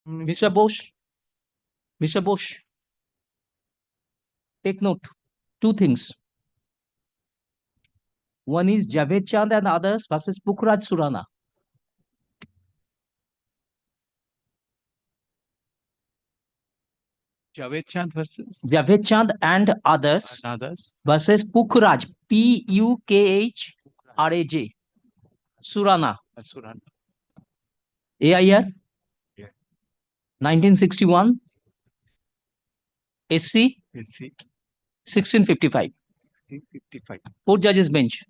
Mr. Bose, Mr. Bose, take note. Two things. One is Javed Chand and others versus Pukhraj Surana. Javed Chand versus Javed Chand and others versus Pukhraj, Pukhraj, Surana. Surana. AIR, Yeah. 1961, SC, 1655. 55. 4 judges bench.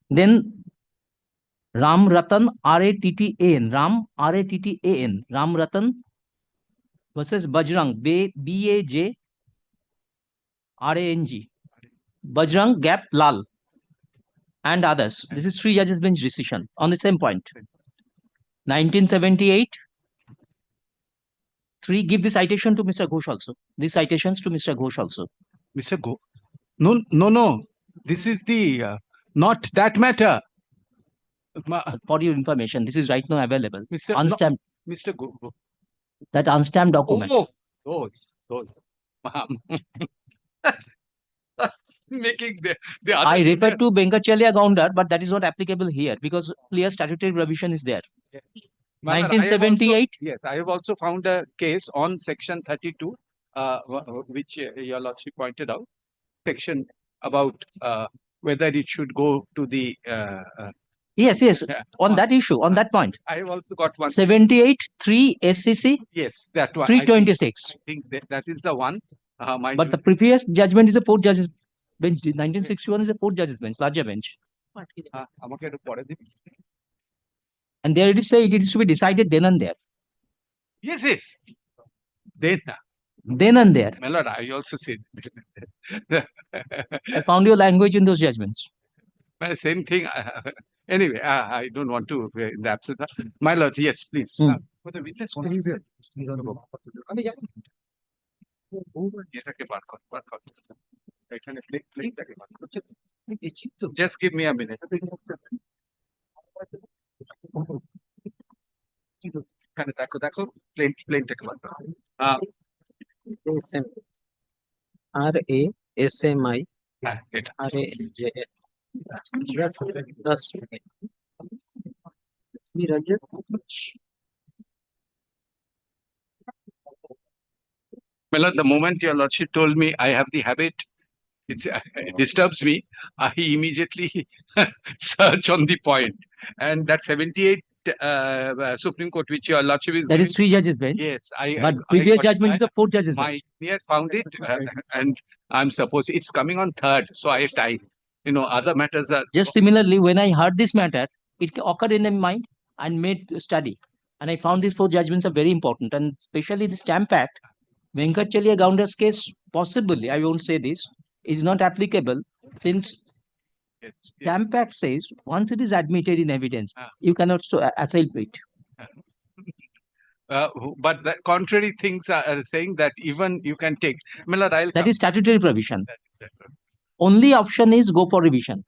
Then Ram Ratan, R-A-T-T-A-N, Ram, R-A-T-T-A-N, Ram Ratan versus Bajrang, B-A-J-R-A-N-G, Bajrang Gap Lal and others. This is 3 judges bench decision on the same point. 1978, 3, give the citation to Mr. Ghosh also. These citations to Mr. Ghosh also. Mr. Go. No. This is the not that matter. For your information, this is right now available. Mr. Unstamped. No, Mr. Go. That unstamped document. Oh, those. Making the other. I refer to Venkatacharya Gaundar, but that is not applicable here because clear statutory provision is there. 1978. Yes, I have also found a case on section 32, which your lordship pointed out. Section about whether it should go to the. Yes. On that issue, on that point. I have also got one. 78, 3 SCC. Yes, that one. 326. I think that is the one. But the previous judgment is a 4 judges bench. 1961 is a 4 judges bench, larger bench. And there it is say it is to be decided then and there. Yes. Then and there. My lord, I also said. I found your language in those judgments. Same thing. Anyway, I don't want to in the absence. My lord, yes, please. For the witness, just give me a minute. দেখো plaint take RASMI Well, the moment your lordship told me I have the habit, it disturbs me. I immediately search on the point, and that 78 Supreme Court, which your lordship is. That is 3 judges bench. Yes, but previous judgment is a 4 judges bench. My found it, and I'm supposed it's coming on 3rd, so I have time. Other matters are. Just similarly, when I heard this matter, it occurred in my mind and made study, and I found these 4 judgments are very important, and especially the Stamp Act. Venkatacharya Gaundar's case, possibly, I won't say this, is not applicable since Stamp Act says once it is admitted in evidence, you cannot assail it. But the contrary things are saying that even you can take. That is statutory provision. Only option is go for revision.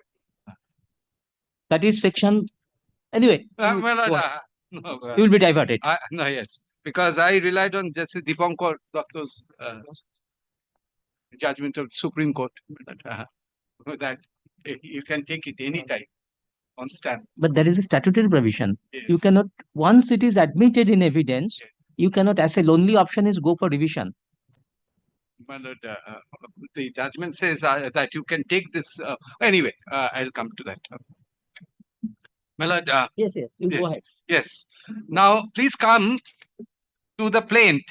That is section. Anyway, you will be diverted. No, yes. Because I relied on Justice Dipankar Datta's judgment of the Supreme Court that you can take it any time on stamp. But there is a statutory provision. Yes. You cannot, once it is admitted in evidence, you cannot assail. Only option is go for revision. The judgment says that you can take this. Anyway, I'll come to that. Yes, you go ahead. Yes. Now, please come to the plaint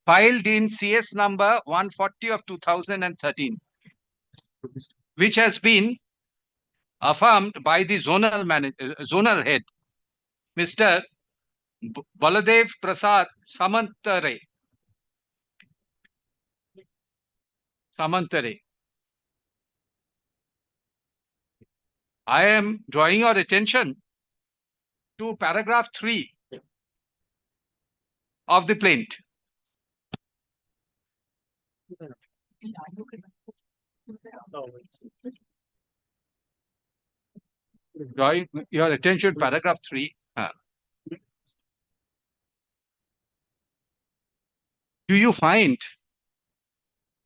filed in CS number 140 of 2013, which has been affirmed by the zonal head, Mr. Baladev Prasad Samantare. I am drawing your attention to paragraph 3 of the plaint. Drawing your attention, paragraph 3. do you find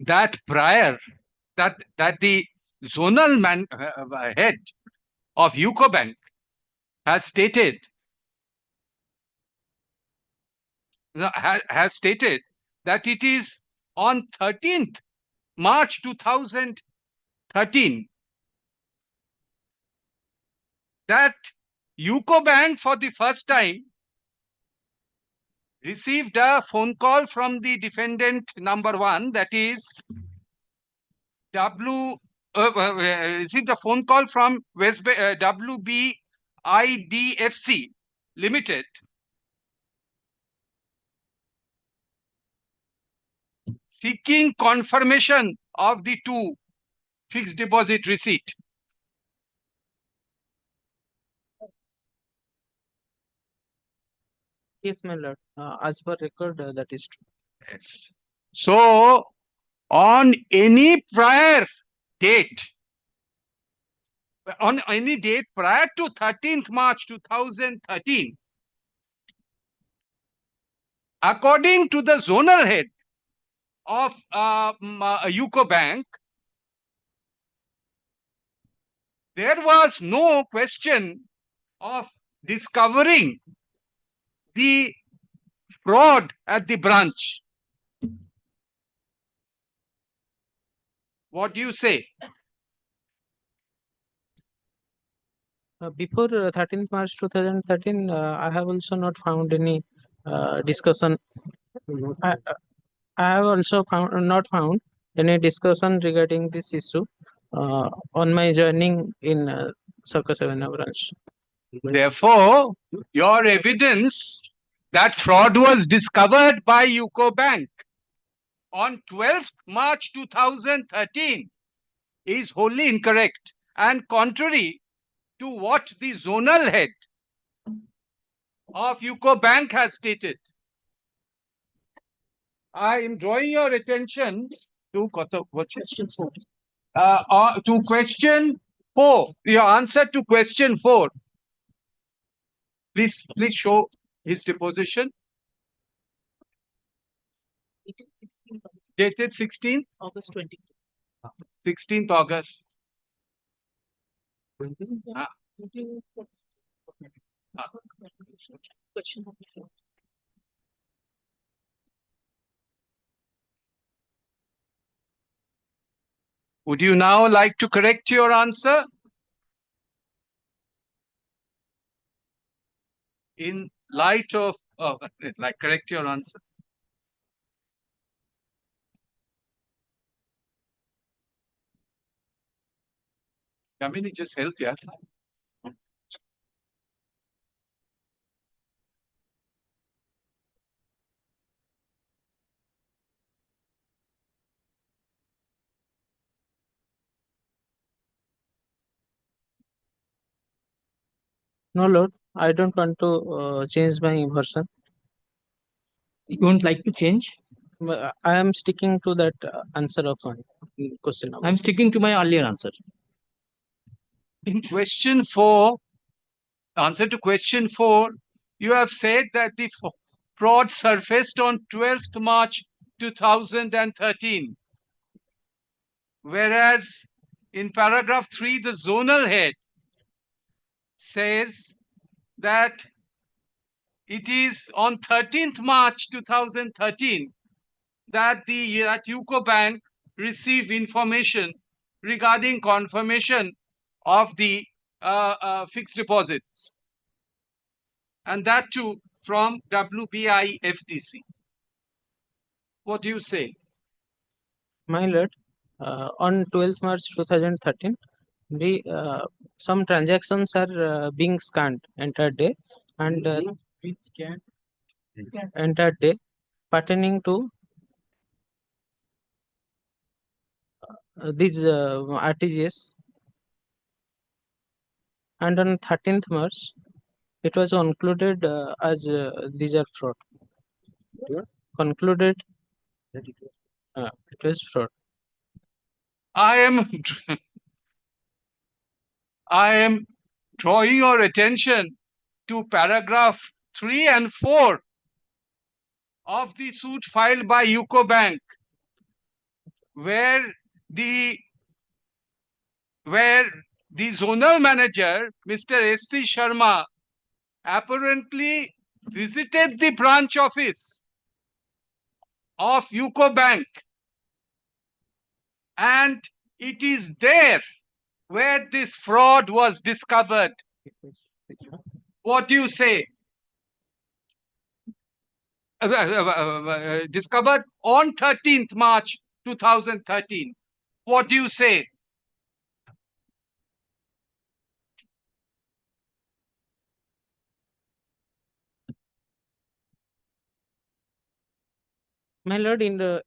that prior that the zonal head of UCO Bank has stated that it is on 13th March 2013 that UCO Bank for the first time received a phone call from the defendant number one, that is received a phone call from WBIDFC Limited seeking confirmation of the two fixed deposit receipt. Yes, my lord. As per record, that is true. Yes. So, on any prior date, on any date prior to 13th March 2013, according to the zonal head of UCO Bank, there was no question of discovering the fraud at the branch. What do you say? Before 13th March 2013, I have also not found any discussion. I, I have also not found any discussion regarding this issue on my joining in Circus Avenue branch. Therefore, your evidence that fraud was discovered by UCO Bank on 12th March 2013 is wholly incorrect and contrary to what the zonal head of UCO Bank has stated. I am drawing your attention to question 4. To question 4. Your answer to question 4. Please show his deposition. Dated 16th August 20. 16th August. Would you now like to correct your answer? In light of, correct your answer. Kamini, just help, yeah. No, Lord, I don't want to change my version. You won't like to change? I am sticking to that answer of one question. I'm sticking to my earlier answer. In question 4, answer to question 4, you have said that the fraud surfaced on 12th March 2013. Whereas in paragraph 3, the zonal head says that it is on 13th March 2013 that UCO Bank received information regarding confirmation of the fixed deposits, and that too from WBIFDC. What do you say? My lord, on 12th March 2013, some transactions are being scanned entire day, and entire day pertaining to these RTGS, and on 13th March it was concluded as these are fraud. Concluded it was fraud. I am drawing your attention to paragraph 3 and 4 of the suit filed by UCO Bank, where the zonal manager, Mr. S.C. Sharma, apparently visited the branch office of UCO Bank, and it is there where this fraud was discovered. What do you say? Discovered on 13th March 2013. What do you say? My lord,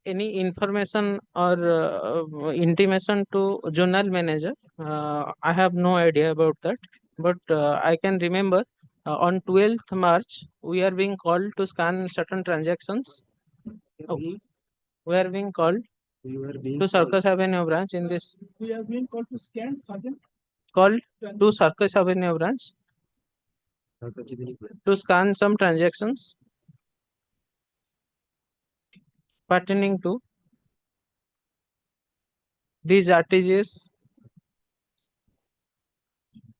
any information or intimation to journal manager, I have no idea about that. But I can remember on 12th March, we are being called to scan certain transactions. Oh, we are being called to Circus Avenue branch in this. We are being called to scan certain. Called to Circus Avenue branch to scan some transactions pertaining to these RTGS,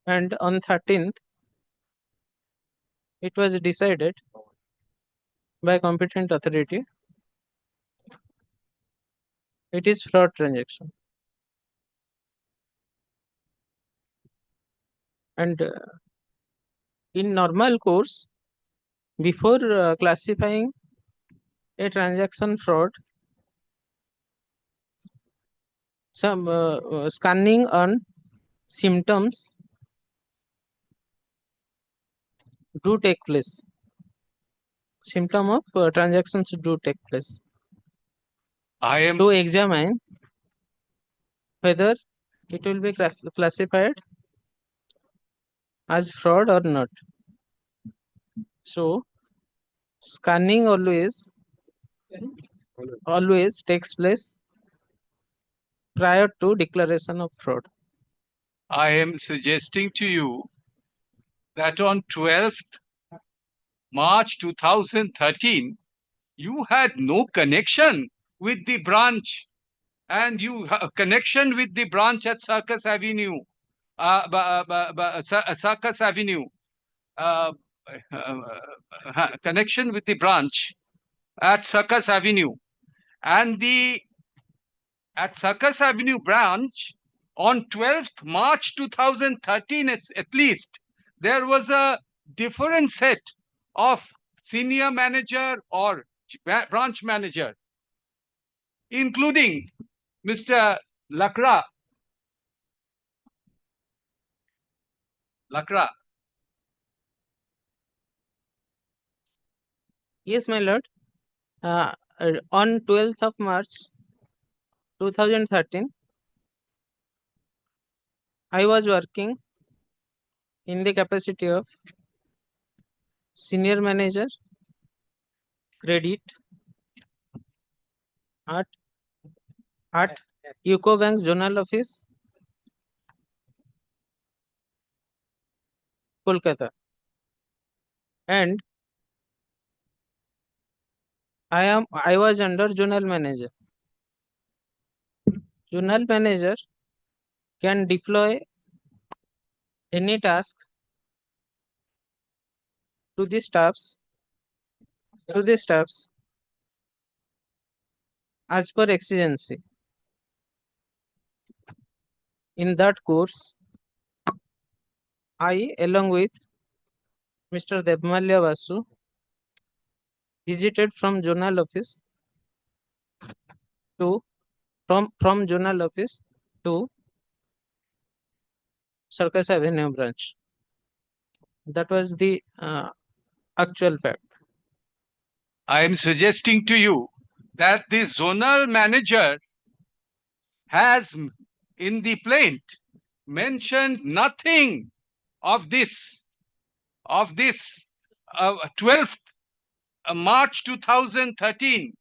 and on 13th it was decided by competent authority it is fraud transaction, and in normal course, before classifying a transaction fraud, some scanning on symptoms do take place. Symptom of transactions do take place I am to examine whether it will be classified as fraud or not. So scanning always takes place prior to declaration of fraud. I am suggesting to you that on 12th March 2013, you had no connection with the branch, and you have connection with the branch at Circus Avenue, Circus Avenue, connection with the branch at Circus Avenue, and at Circus Avenue branch on 12th March 2013, at least, there was a different set of senior manager or branch manager, including Mr. Lakra. Yes, my lord. On 12th of March 2013, I was working in the capacity of senior manager credit at UCO Bank Zonal Office, Kolkata, and I was under zonal manager. Zonal manager can deploy any task to the staffs as per exigency. In that course, I, along with Mr. Devmalya Vasu, visited from zonal office to from zonal office to Circus Avenue branch. That was the actual fact. I am suggesting to you that the zonal manager has in the plaint mentioned nothing of this 12th March 2013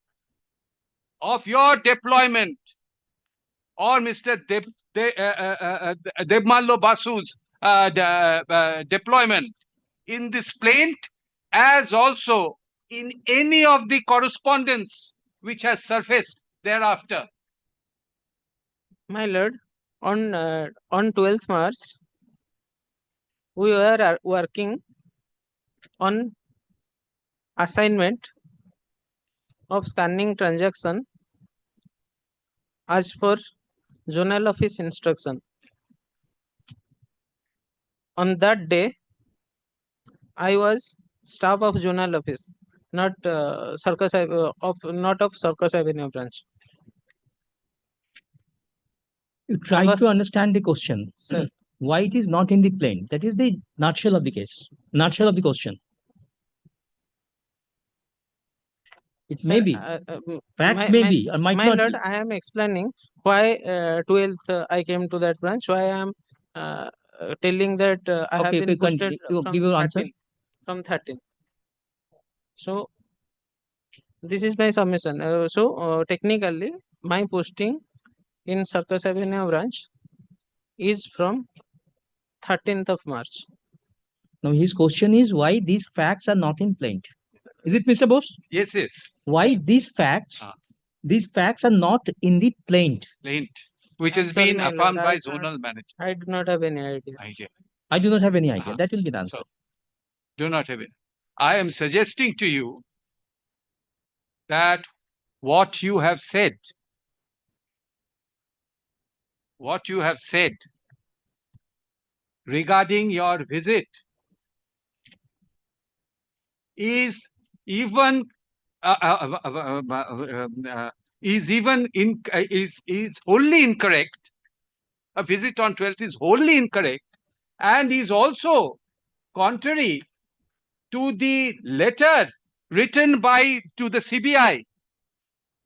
of your deployment or Mr. Devmallo Basu's deployment in this plaint, as also in any of the correspondence which has surfaced thereafter? My lord, on 12th March, we were working on assignment of scanning transaction as per zonal office instruction. On that day, I was staff of zonal office, not not of Circus Avenue branch. You try Number- to understand the question. Sir, Why it is not in the plain? That is the nutshell of the case, nutshell of the question. It sir, may be, fact my- may my- be, or might my not lord, be. I am explaining why 12th I came to that branch. Why I am telling that I have Okay, been okay, posted you from give your answer. 13th. From 13th. So this is my submission. Technically, my posting in Circus Avenue branch is from 13th of March. Now his question is why these facts are not in plaint. Is it, Mr. Bose? Yes, yes. Why these facts? Ah. These facts are not in the plaint. Plaint, which I'm has sorry, been my lord, affirmed by I- zonal manager. I do not have any idea. Idea. I do not have any idea. Ah, That will be the answer. So, do not have it. I am suggesting to you that what you have said, regarding your visit is even is wholly incorrect. A visit on 12th is wholly incorrect and is also contrary to the letter written to the CBI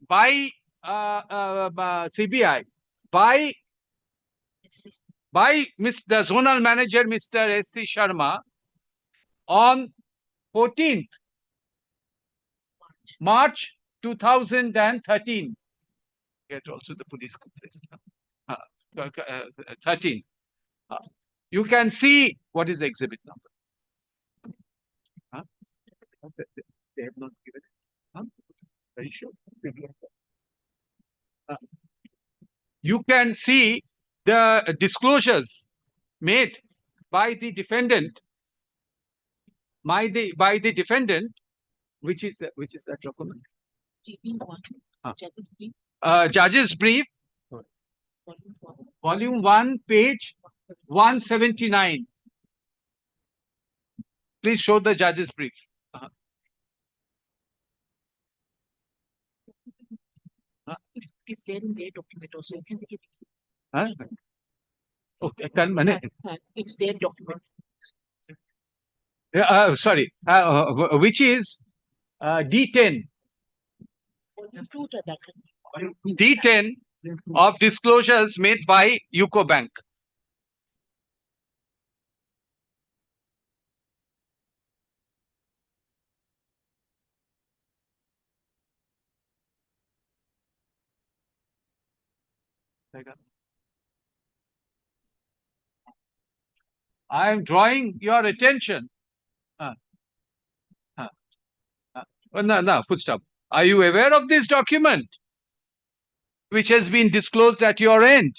by CBI by the zonal manager Mr. S.C. Sharma on 14th March 2013. Get also the police complaint. 13. You can see what is the exhibit number. They have not given it. Very sure. You can see the disclosures made by the defendant, by the defendant, which is that document? Judge's brief, volume 1, page 179. Please show the judge's brief. It's there in their document also. Okay, 10 minutes. It's their document. Sorry, which is D10. D10 of disclosures made by UCO Bank. I am drawing your attention. No, full stop. Are you aware of this document which has been disclosed at your end?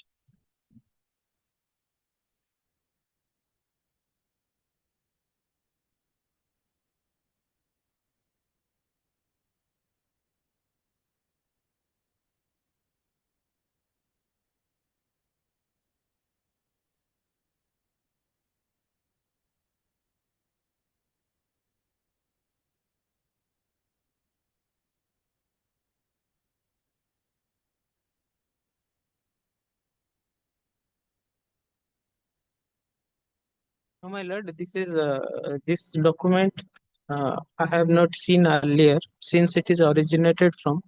Oh, my lord, this document I have not seen earlier since it is originated from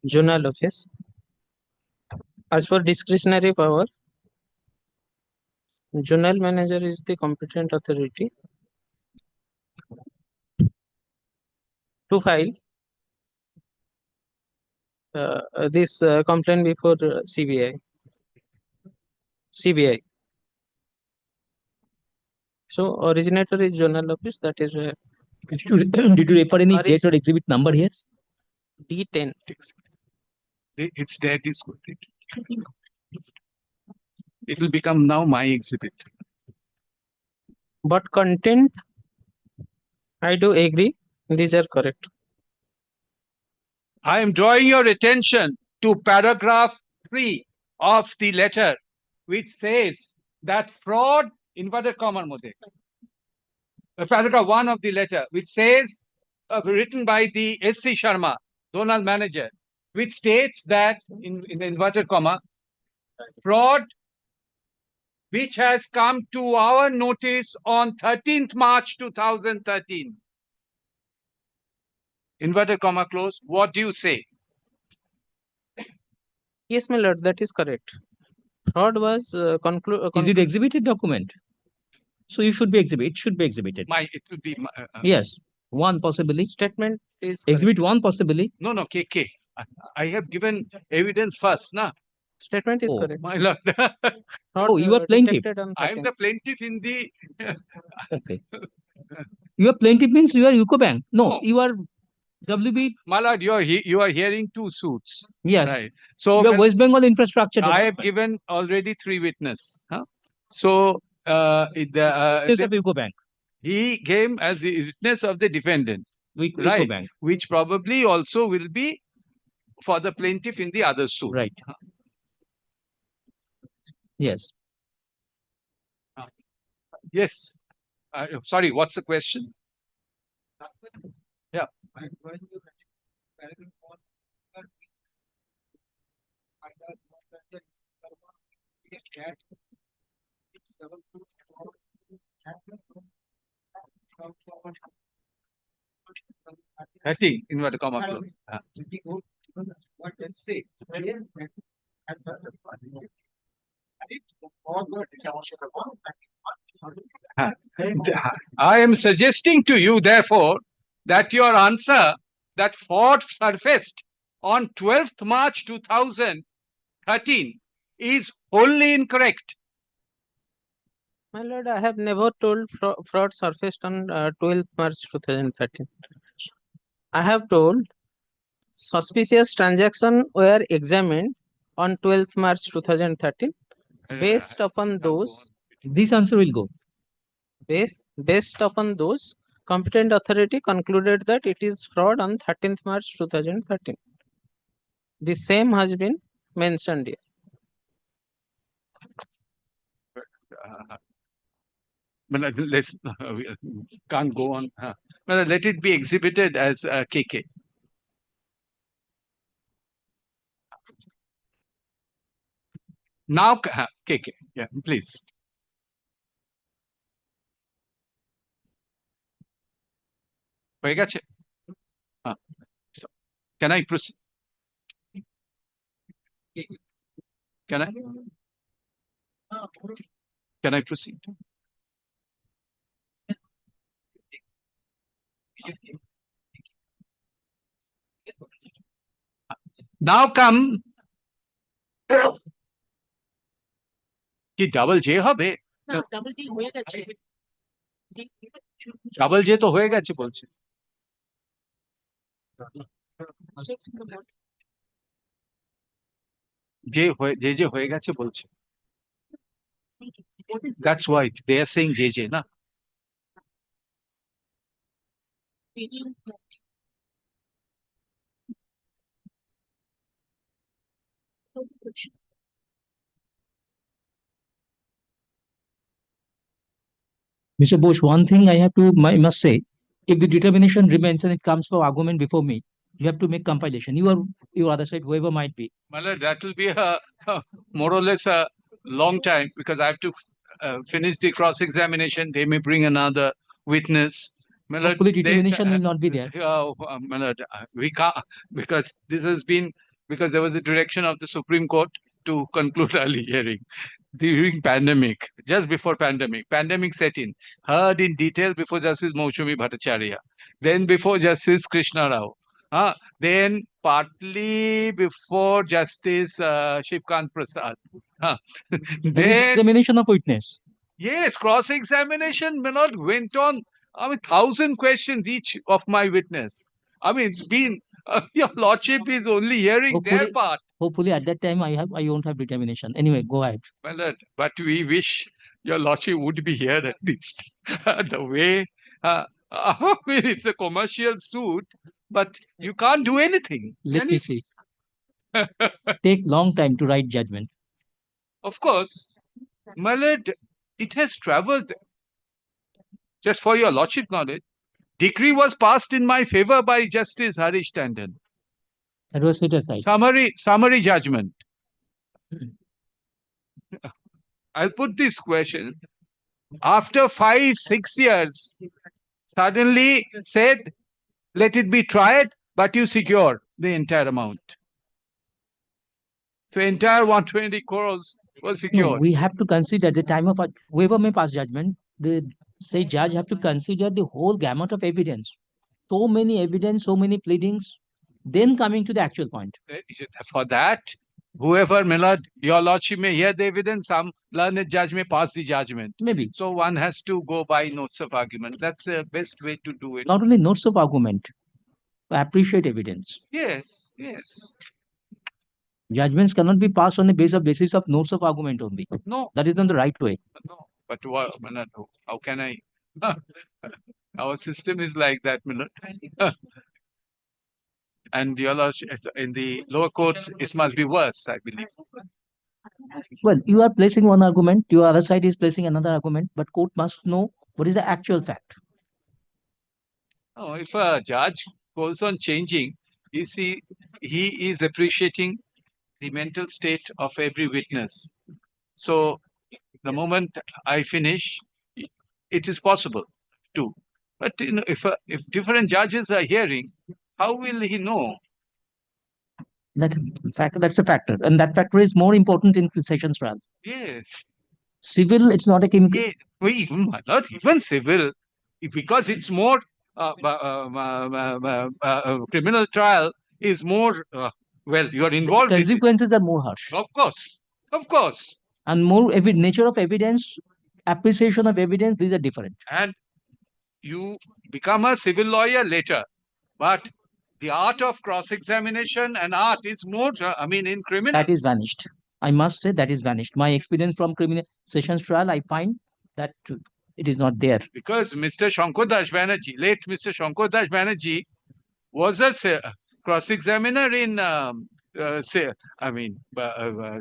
zonal office. As for discretionary power, zonal manager is the competent authority to file this complaint before CBI. So originator is zonal office. That is where Did you refer any Or date is- or exhibit number here? D10. It's there. It will become now my exhibit. But content, I do agree. These are correct. I am drawing your attention to paragraph 3 of the letter, which says that fraud, inverted comma mode. Paragraph 1 of the letter, which says, written by the S.C. Sharma, zonal manager, which states that, in the inverted comma, fraud which has come to our notice on 13th March 2013. Inverted comma close. What do you say? Yes, my lord, that is correct. Fraud was Is it exhibited document? So you should be exhibit. It should be exhibited. It will be. Yes, one possibly. statement is correct. Exhibit one possibly. No, KK. I have given evidence first, na? Statement is Oh. correct. My lord. Fraud, Oh, you are plaintiff. detected on I am 13th. the plaintiff in the. Okay. You are plaintiff means you are UCO Bank. No, No. you are WB. My lord, you are hearing two suits. Yes. Right. So You are West Bengal Infrastructure. I have Department. given already 3 witnesses. Huh? So Witness of UCO Bank. he came as the witness of the defendant, UCO right? Bank. Which probably also will be for the plaintiff in the other suit. Right. Yes. Yes. Sorry, what's the question? Yeah. I think inverted comma close. I am suggesting to you, therefore, that your answer that fraud surfaced on 12th March 2013 is wholly incorrect. My lord, I have never told fraud surfaced on 12th March 2013. I have told suspicious transactions were examined on 12th March 2013. Based upon those, This answer will go. based upon those, competent authority concluded that it is fraud on 13th March 2013. The same has been mentioned here. But let's we can't go on. But let it be exhibited as KK. Now, KK, yeah, please. হয়ে গেছে? So, can I proceed? Can I proceed? Now come কি double J হবে? না double T হয়ে গেছে double J তো হয়ে গেছে বলছে। যে হয়ে গেছে বলছে। That's why they are saying JJ, na? Mr. Bose, one thing I must say, if the determination remains and it comes for argument before me, you have to make compilation. You are your other side, whoever might be. Well, that will be more or less a long time because I have to finish the cross-examination. They may bring another witness. Hopefully determination will not be there. We can't because this has been because there was a direction of the Supreme Court to conclude early hearing during pandemic, just before pandemic set in, heard in detail before Justice Moushumi Bhattacharya, then before Justice Krishna Rao, then partly before Justice Shivkant Prasad. There is examination of witness. Yes, cross-examination, my lord, went on I mean, 1,000 questions each of my witness. I mean, it's been, your lordship is only hearing their Hopefully- part. Hopefully at that time I won't have determination. Anyway, go ahead. My lord, but we wish your lordship would be here at least. The way, I mean, it's a commercial suit, but you can't do anything. Let can me you? see. Take long time to write judgment. Of course, my lord, it has traveled. Just for your lordship knowledge, decree was passed in my favor by Justice Harish Tandon. That was set aside. Summary judgment. I'll put this question. After 5-6 years, suddenly said, let it be tried, but you secure the entire amount. So entire 120 crores was No, secured. we have to consider the time of whoever may pass judgment, the say judge have to consider the whole gamut of evidence. So many evidence, so many pleadings, then coming to the actual point. For that, whoever, my lord, your lordship may hear the evidence, some learned judge may pass the judgment. Maybe So one has to go by notes of argument. That's the best way to do it. not only notes of argument, appreciate evidence. Yes, yes. Judgments cannot be passed on the basis of notes of argument only. No, That is not the right way. no. But what, my lord, how can I? Our system is like that, my lord. And your lordship, in the lower courts, it must be worse, I believe. Well, you are placing one argument, your other side is placing another argument, but court must know what is the actual fact. Oh, if a judge goes on changing, he is appreciating the mental state of every witness. So the moment I finish, it is possible to. But you know, if different judges are hearing, how will he know? That's a factor, and that factor is more important in sessions trial. Yes. Civil, it's not a chemical. Yeah, not even civil, because it's more criminal trial is more. Well, you are involved. In it. Consequences are more harsh, Of course, of course. and more nature of evidence, appreciation of evidence. These are different. And you become a civil lawyer later, but the art of cross-examination and art is more. I mean, in criminal. That is vanished. I must say that is vanished. My experience from criminal sessions trial, I find that it is not there. Because Mr. Shankodash Banerjee, late Mr. Shankodash Banerjee, was a cross-examiner in,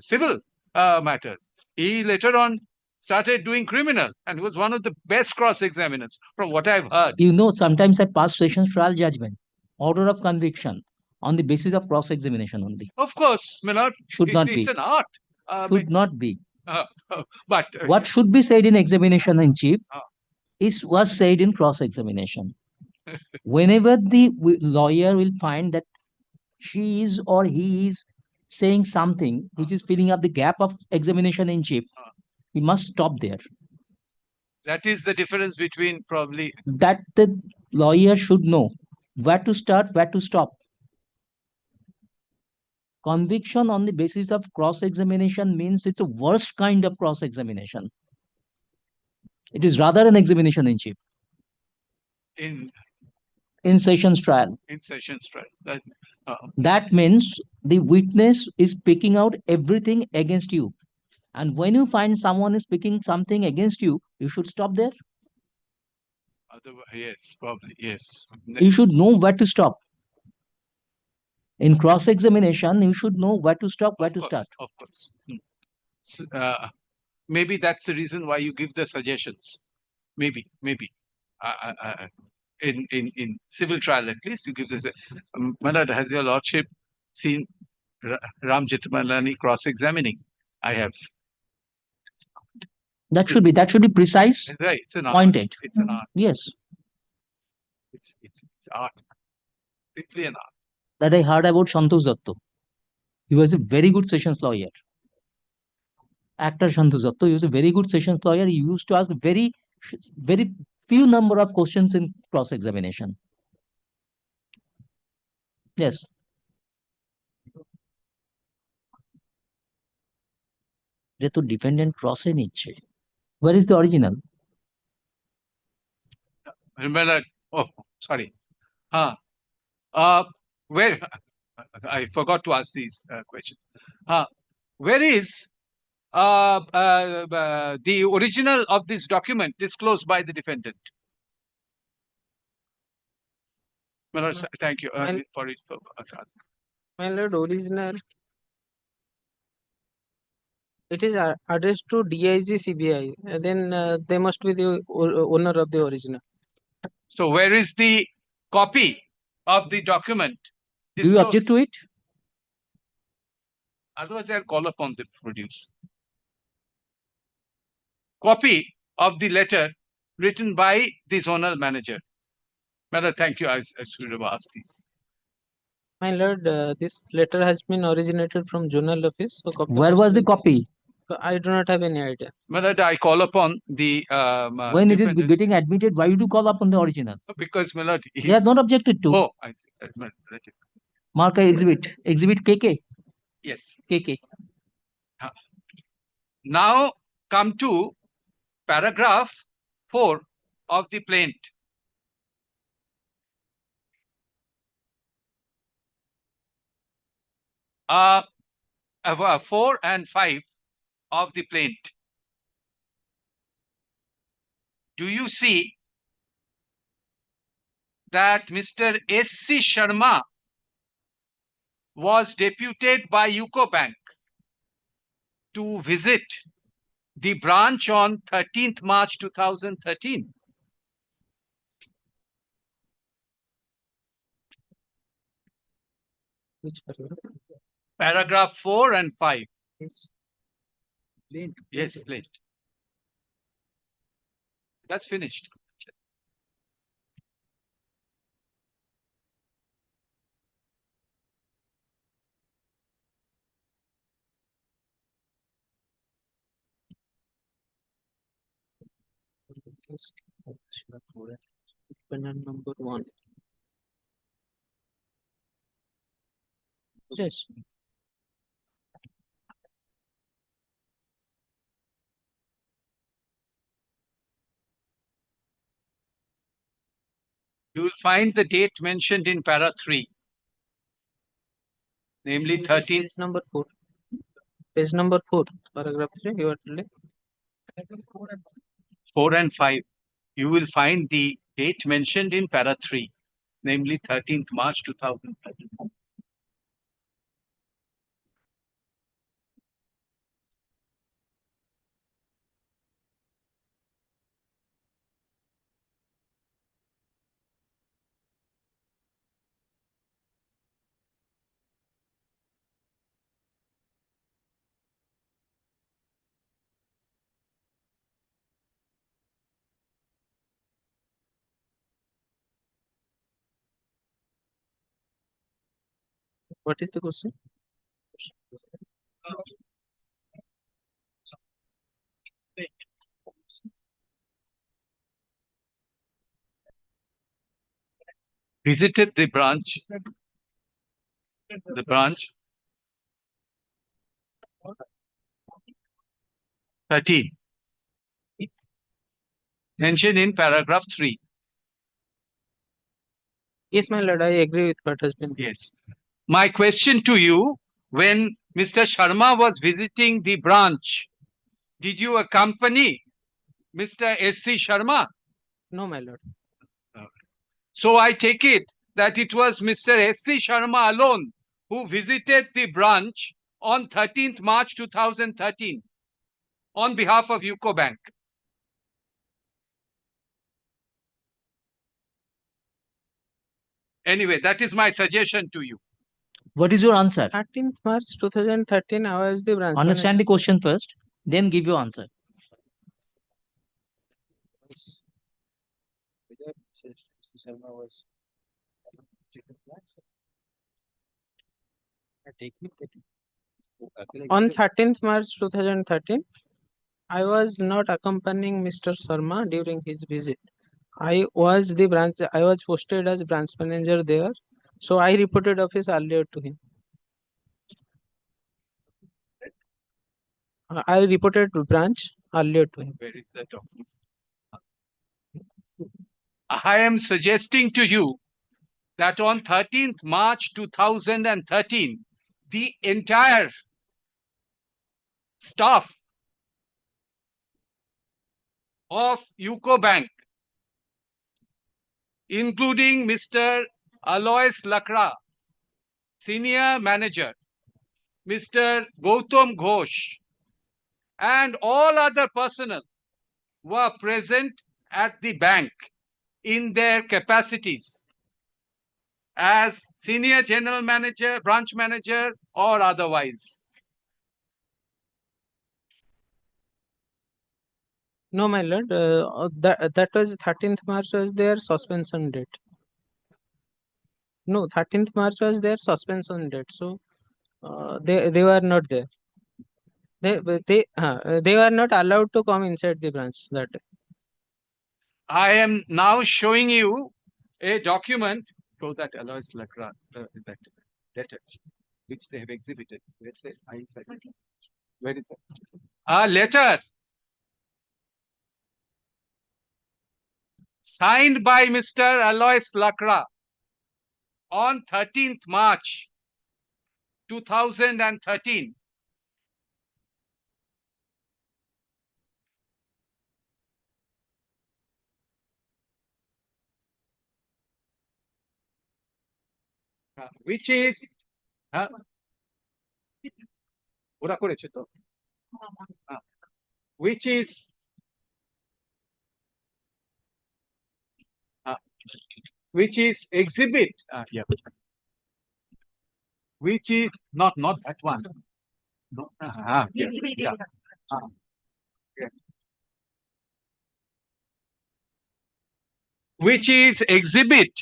civil matters. He later on started doing criminal and was one of the best cross-examiners from what I've heard. You know, sometimes I pass sessions trial judgment, order of conviction on the basis of cross-examination only. Of course, my lord, Should not it's be. an art. Should not be. But What should be said in examination in chief Ah. was said in cross-examination. Whenever the lawyer will find that she is or he is saying something which is filling up the gap of examination in chief, Ah. he must stop there. that is the difference between probably That the lawyer should know where to start, where to stop. Conviction on the basis of cross-examination means it's a worst kind of cross-examination. It is rather an examination in chief in sessions trial. sessions trial. That means the witness is picking out everything against you. And when you find someone is picking something against you, you should stop there. Otherwise, yes, probably, yes. You should know where to stop. In cross-examination, you should know where to stop, where to start. Of course. Maybe that's the reason why you give the suggestions. Maybe. In civil trial, at least, you give this. Malad, has your lordship seen Ram Jethmalani cross-examining? I have. That should be precise, Right, it's an art. pointed. It's an art. Yes, It's art. Strictly an art. that I heard about Santosh Datta. He was a very good sessions lawyer. Actor Santosh Datta, he was a very good sessions lawyer. He used to ask very few number of questions in cross-examination. Yes. যে তো dependent ক্রসে নিচ্ছে, where is the original? Remember, oh, sorry. Where I forgot to ask these questions. Where is the original of this document disclosed by the defendant? Well, thank you for it. My lord, original. It is addressed to DIG CBI. Then they must be the owner of the original. So where is the copy of the document? Do you object to it? Otherwise, I'll call upon them to produce. Copy of the letter written by the zonal manager. Madam, thank you. I should have asked this. My lord, this letter has been originated from journal office. So copy Where must was the be- copy? I do not have any idea. Madam, I call upon the When it is defendant getting admitted, why would you call upon the original? because Madam, They are not objected to. oh, I see. Madam, Mark a exhibit. Exhibit KK. yes. KK. Now come to paragraph 4 of the plaint. Uh, 4 and 5 of the plaint. Do you see that Mr. S.C. Sharma was deputed by UCO Bank to visit the branch on 13th March 2013? Which paragraph? Paragraph 4 and 5. Yes. Yes, plaint. That's finished. Dependent number 1. Yes. You will find the date mentioned in para 3, namely 13th. Page number 4. Page number 4. Paragraph 3. You are telling. 4 and 5. You will find the date mentioned in para 3, namely 13th March 2013. What is the question? Visited the branch. The branch 13. Mentioned in paragraph 3. Yes, my lord, I agree with what has been. Yes. My question to you, when Mr. Sharma was visiting the branch, did you accompany Mr. S.C. Sharma? No, my lord. So I take it that it was Mr. S.C. Sharma alone who visited the branch on 13th March 2013 on behalf of UCO Bank. Anyway, that is my suggestion to you. What is your answer? 13th March 2013, I was the branch Understand the question first, then give your answer. On 13th March 2013, I was not accompanying Mr. Sharma during his visit. I was posted as branch manager there. So I reported office earlier to him. I reported to branch earlier to him. Where is the document? I am suggesting to you that on 13th March 2013, the entire staff of UCO Bank, including Mr. Alois Lakra, Senior Manager, Mr. Gautam Ghosh, and all other personnel were present at the bank in their capacities as Senior General Manager, Branch Manager, or otherwise. No, my lord, that was 13th March was their suspension date. No, 13th March was their suspension date. So they were not there. They were not allowed to come inside the branch that day. I am now showing you a document. Show that Alois Lakra, that letter which they have exhibited. Where it says, where is it? A letter signed by Mr. Alois Lakra on 13th March 2013. Which is ওরা করেছে তো? Which is exhibit which is not that one. No. Yes. Yeah. Yeah. Which is exhibit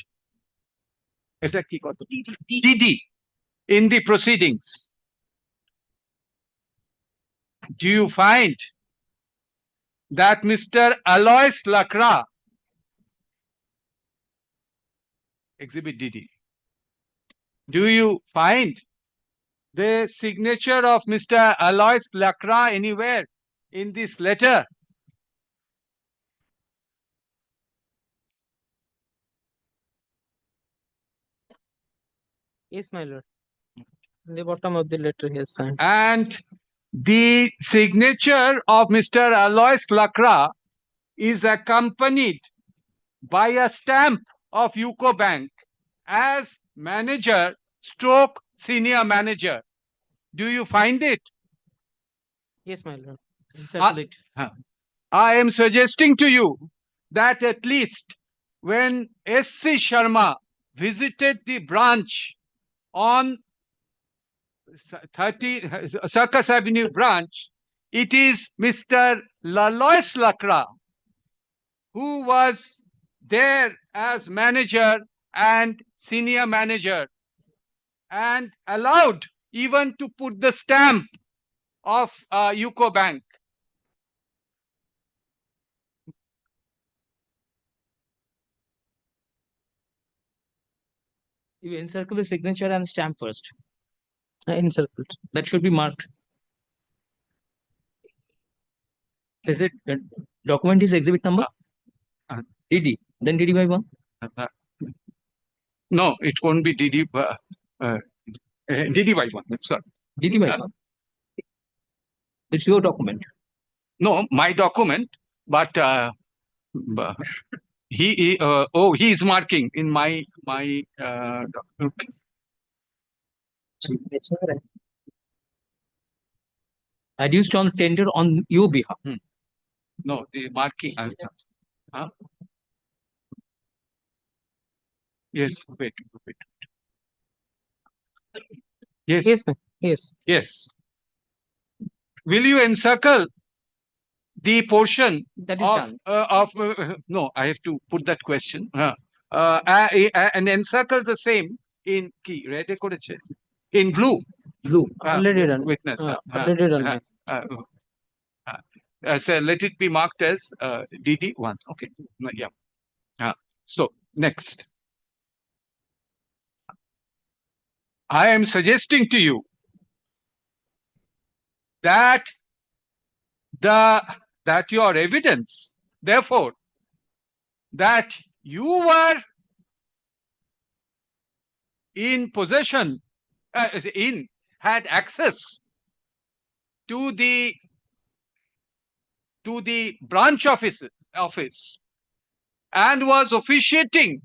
এটা কি কত? DD in the proceedings. Do you find that Mr. Alois Lakra, exhibit DD, do you find the signature of Mr. Alois Lakra anywhere in this letter? Yes, my lord. In the bottom of the letter he has signed. And the signature of Mr. Alois Lakra is accompanied by a stamp of UCO Bank as manager stroke senior manager. Do you find it? Yes, my lord. Circulate. I am suggesting to you that at least when S.C. Sharma visited the branch on 30 Circus Avenue branch, it is Mr. Alois Lakra who was there as manager and senior manager and allowed even to put the stamp of UCO Bank. You encircle the signature and stamp first. Encircled. That should be marked. Is it document is exhibit number? DD. Then DD by 1. No, it won't be DD. DD by 1. I'm sorry. DD by 1. It's your document. No, my document, but he is marking in my okay. Adduced on tender on your behalf. No, the marking. Yes, wait. Yes. Yes, ma'am. Yes. Yes. Will you encircle the portion That is done. no, I have to put that question. And encircle the same in key, red in blue. Blue. Already done. Witness. Already done, ma'am. So let it be marked as DD1. Okay. Yeah. So next. I am suggesting to you that your evidence, therefore, that you were in possession, had access to the branch office and was officiating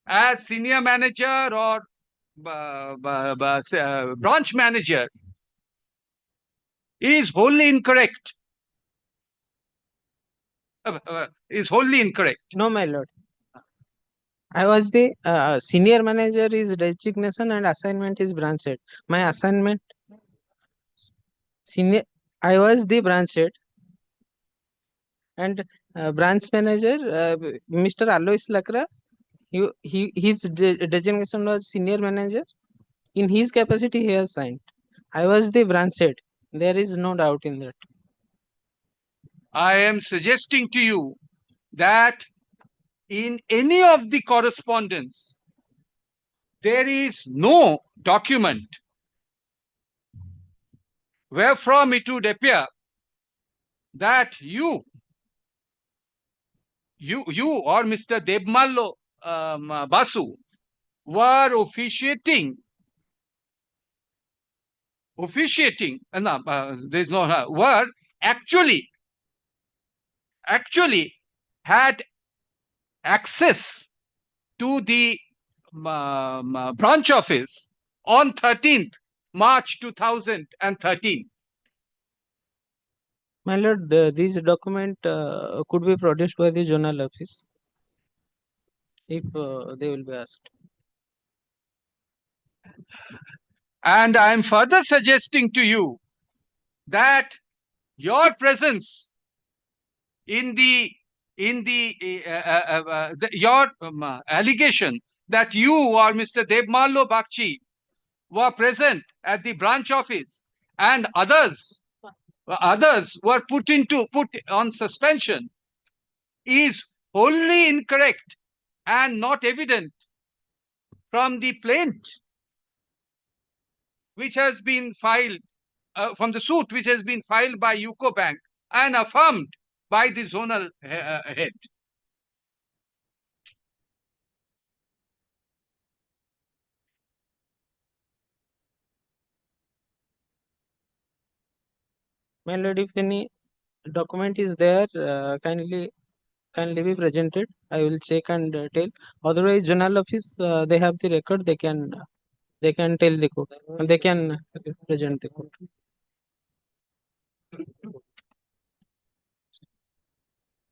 as senior manager or branch manager is wholly incorrect. Is wholly incorrect. No, my lord. I was the senior manager is designation and assignment is branch head. My assignment senior. I was the branch head and branch manager, Mr. Alois Lakra. His designation was senior manager. In his capacity, he has signed. I was the branch head. There is no doubt in that. I am suggesting to you that in any of the correspondence, there is no document wherefrom it would appear that you or Mr. Debmallo Basu were officiating, there's no, were actually had access to the branch office on 13th March 2013. My lord, this document could be produced by the zonal office if they will be asked. And I am further suggesting to you that your presence in your allegation that you or Mr. Debmallo Bakchi were present at the branch office and others were put on suspension is wholly incorrect and not evident from the plaint which has been filed, from the suit which has been filed by UCO Bank and affirmed by the zonal head. My lord, if any document is there, kindly be presented. I will check and tell. Otherwise, zonal office they have the record. They can tell the court. They can present the court.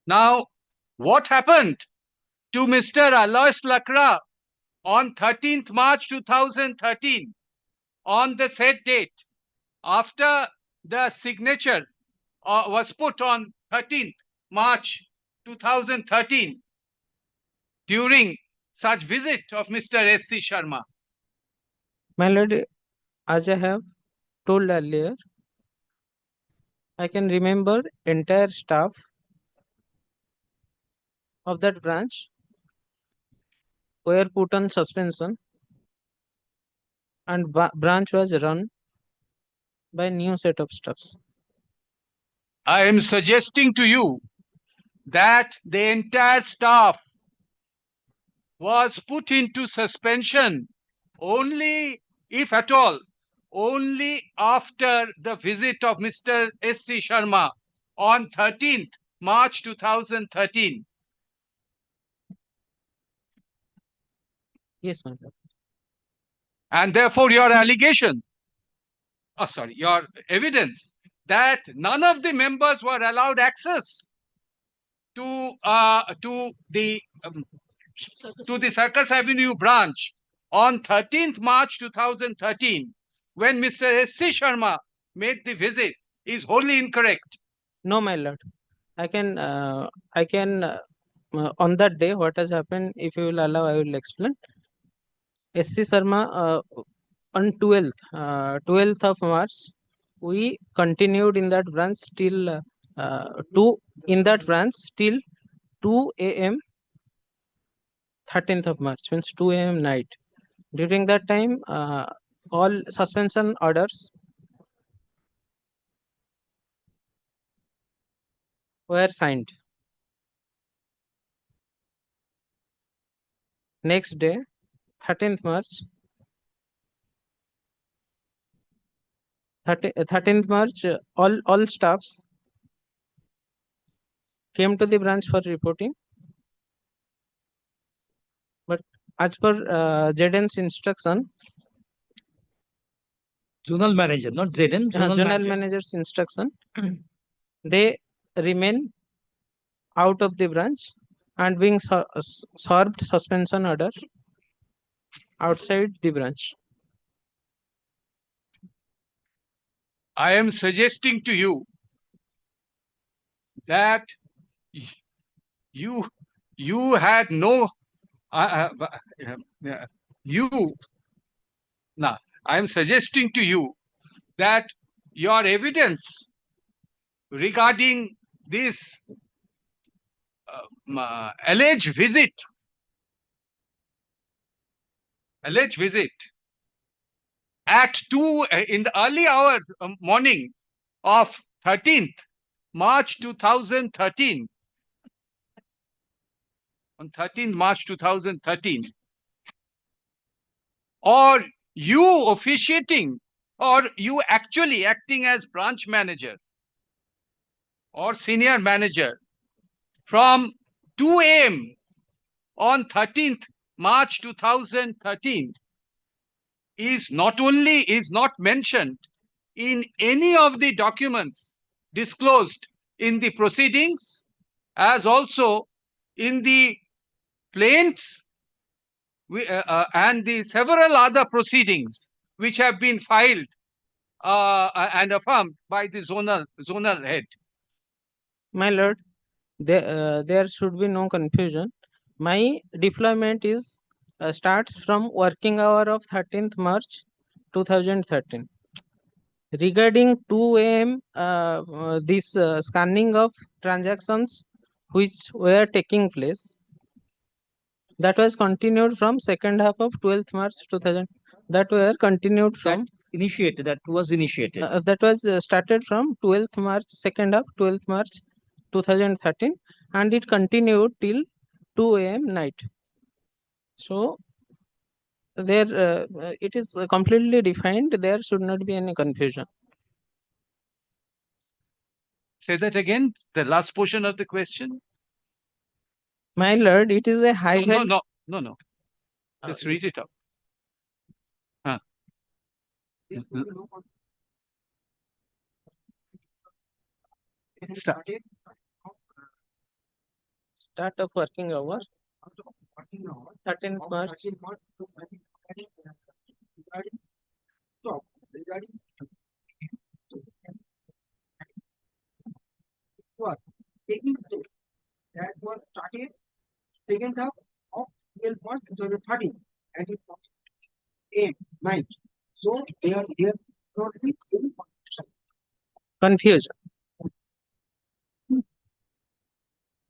Now, what happened to Mr. Alois Lakra on 13th March 2013 on the said date after the signature was put on 13th March 2013 during such visit of Mr. S.C. Sharma? My lord, as I have told earlier, I can remember entire staff of that branch were put on suspension and branch was run by new set of staffs. I am suggesting to you that the entire staff was put into suspension only, if at all, only after the visit of Mr. S.C. Sharma on 13th March 2013. Yes, my lord. And therefore, your allegation, your evidence that none of the members were allowed access to the Circus Avenue branch on 13th March 2013, when Mr. S.C. Sharma made the visit, is wholly incorrect. No, my lord. I can on that day what has happened, if you will allow, I will explain. S.C. Sharma on 12th of March, we continued in that branch till 2 a.m. 13th of March, means 2 a.m. night. During that time, all suspension orders were signed. Next day, 13th March. 13th March, all staffs came to the branch for reporting. But as per ZN's instruction, Zonal manager, not ZN. Zonal manager's instruction, they remain out of the branch and being served suspension order outside the branch. I am suggesting to you that you had no you now I am suggesting to you that your evidence regarding this alleged visit at 2 in the early hours morning of 13th March 2013, on 13th March 2013, or you officiating, or you actually acting as branch manager or senior manager from 2 a.m. on 13th March 2013 is not mentioned in any of the documents disclosed in the proceedings, as also in the plaints and the several other proceedings which have been filed and affirmed by the zonal head. My lord, there should be no confusion. My deployment is starts from working hour of 13th March 2013. Regarding 2 a.m., this scanning of transactions which were taking place, that was continued from second half of 12th March 2000. That were continued from That was initiated. that was started from 12th March, second half 12th March 2013, and it continued till 2 a.m. night. So there it is completely defined. There should not be any confusion. Say that again, the last portion of the question. My lord, it is a high No. Just read it out. Start of working hour 13th March. Taking place that was started second half of 12 March 2013 and it was 8 night. So there not be any Confusion.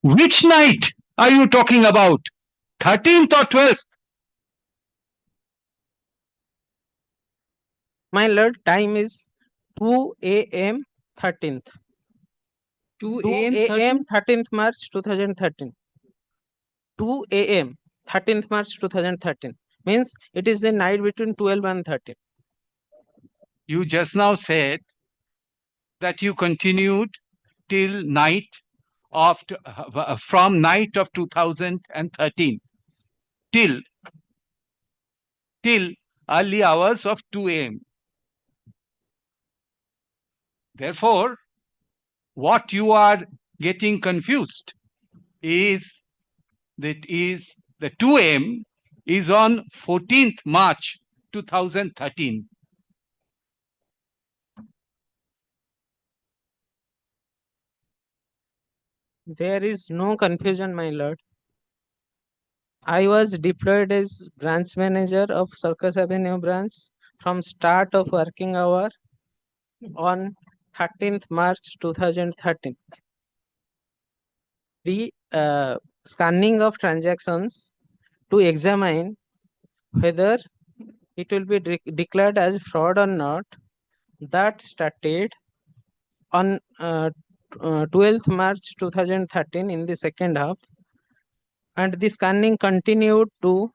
Which night are you talking about? 13th or 12th? My lord, time is 2 a.m. 13th. 2 2 a.m. 13th March 2013. 2 a.m. 13th March 2013 means it is the night between 12 and 13. You just now said that you continued till night of from night of 2013 till early hours of 2 a.m. Therefore, what you are getting confused is that is the 2 a.m. is on 14th March 2013. There is no confusion, my lord. I was deployed as branch manager of Circus Avenue branch from start of working hour on 13th March 2013. The scanning of transactions to examine whether it will be declared as fraud or not, that started on 12th March 2013 in the second half, and the scanning continued to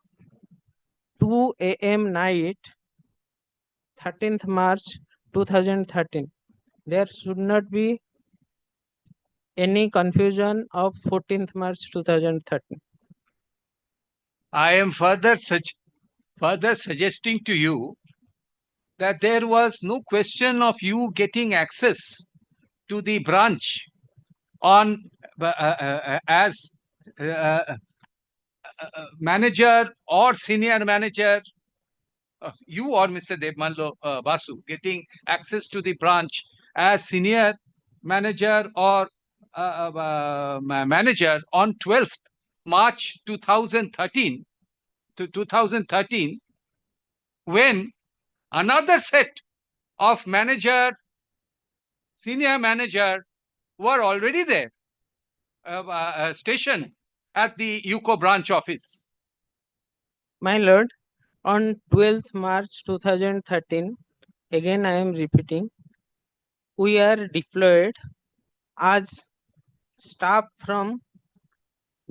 2 a.m. night, 13th March 2013. There should not be any confusion of 14th March 2013. I am further suggesting to you that there was no question of you getting access to the branch on as manager or senior manager, you or Mr. Devmallo Basu getting access to the branch as senior manager or manager on 12th March 2013 to 2013, when another set of manager, senior manager were already there, stationed at the UCO branch office. My lord, on 12th March 2013, again I am repeating, we are deployed as staff from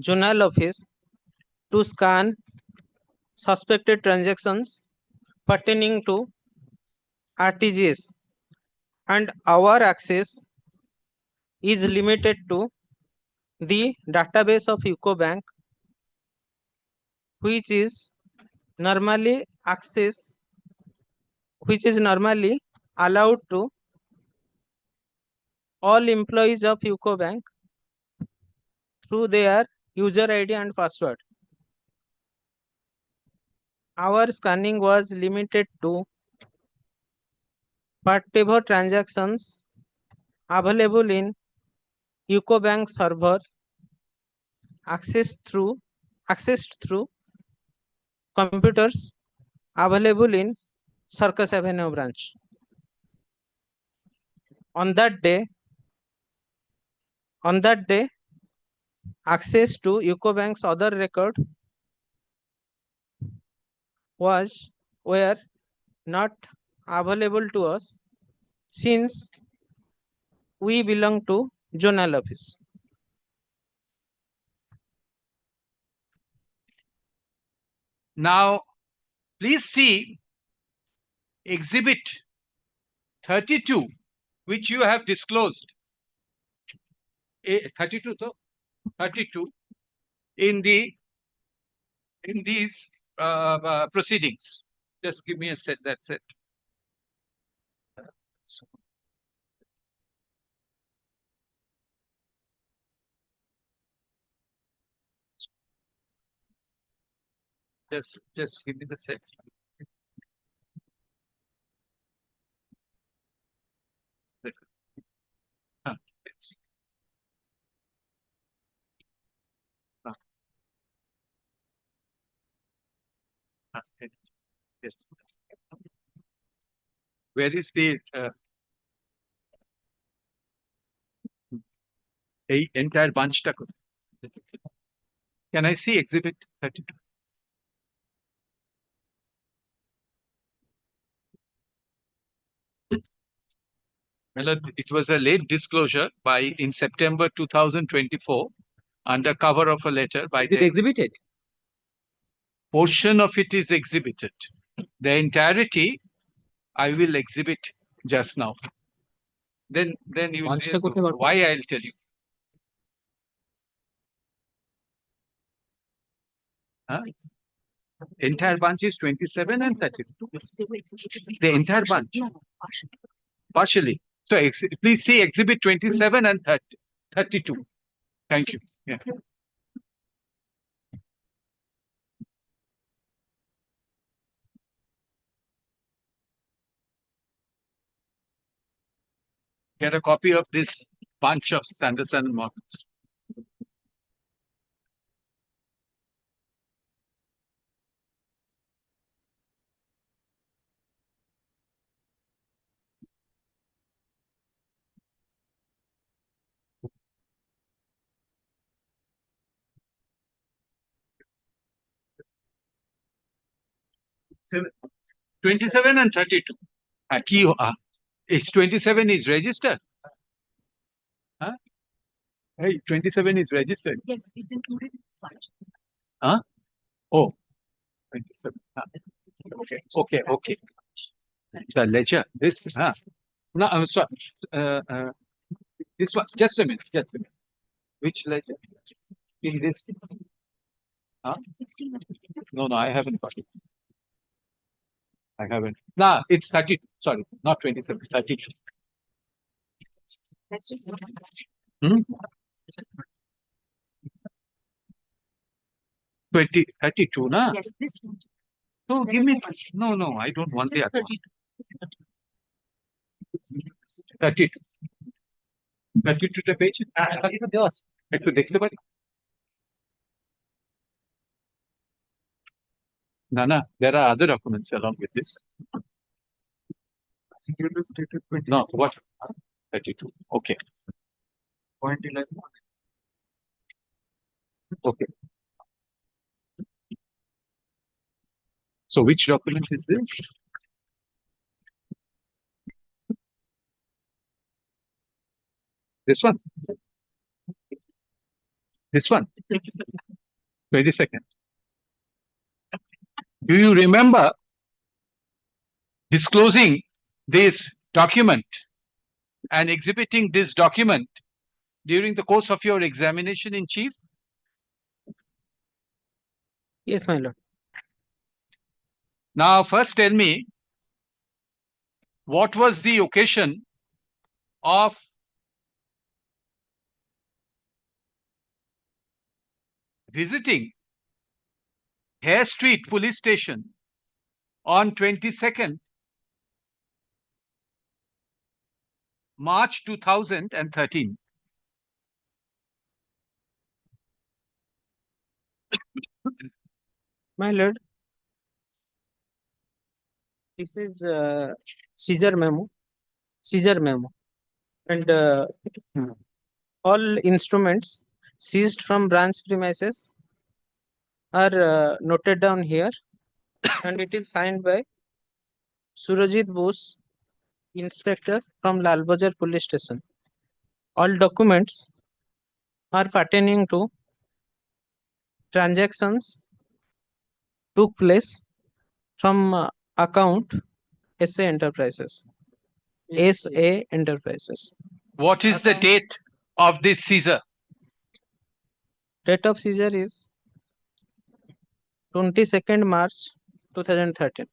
zonal office to scan suspected transactions pertaining to RTGS, and our access is limited to the database of UCO Bank, which is normally allowed to all employees of UCO Bank through their user ID and password. Our scanning was limited to whatever transactions available in UCO Bank server accessed through computers available in Circus Avenue branch. On that day, access to UCO Bank's other record were not available to us, since we belong to zonal office. Now, please see Exhibit 32, which you have disclosed. 32, though? 32 in these proceedings. Just give me a set. That's it. Just give me the set. It's, yes. Where is the entire bunch? Can I see Exhibit 32? Well, it was a late disclosure in September 2024 under cover of a letter by the exhibited? portion of it is exhibited. The entirety I will exhibit just now. Then you will know why I'll tell you. Huh? Entire bunch is 27 and 32. The entire bunch. Partially. So please see Exhibit 27 and 32. Thank you. Yeah. Get a copy of this bunch of Sanderson models. So, 27 and 32. It's 27 is registered. Huh? Hey, 27 is registered. Yes, it's included in this bunch. Huh? Oh. 27. Okay, okay, okay. The ledger, this, no, I'm sorry. This one, just a minute, just a minute. Which ledger? In this? Huh? No, I haven't got it. I haven't. Nah, it's 30. Sorry, not 27, 30. Hmm? 20, 32, nah? Yes, this one. No, give me. No, I don't want the other one. 32. 32 টা পেয়েছি? একটু দেখতে পারি? না, there are other documents along with this. No, what? 32. Okay. Point 11. Okay. So which document is this? This one? This one? 22nd. Do you remember disclosing this document and exhibiting this document during the course of your examination in chief? Yes, my lord. Now, first tell me, what was the occasion of visiting Hare Street Police Station on 22nd March 2013? My lord, this is seizure memo, and all instruments seized from branch premises are noted down here, and it is signed by Surajit Bose, Inspector from Lal Bazar Police Station. All documents are pertaining to transactions took place from account SA Enterprises. SA Enterprises. What is the date of this seizure? Date of seizure is 22nd March 2013.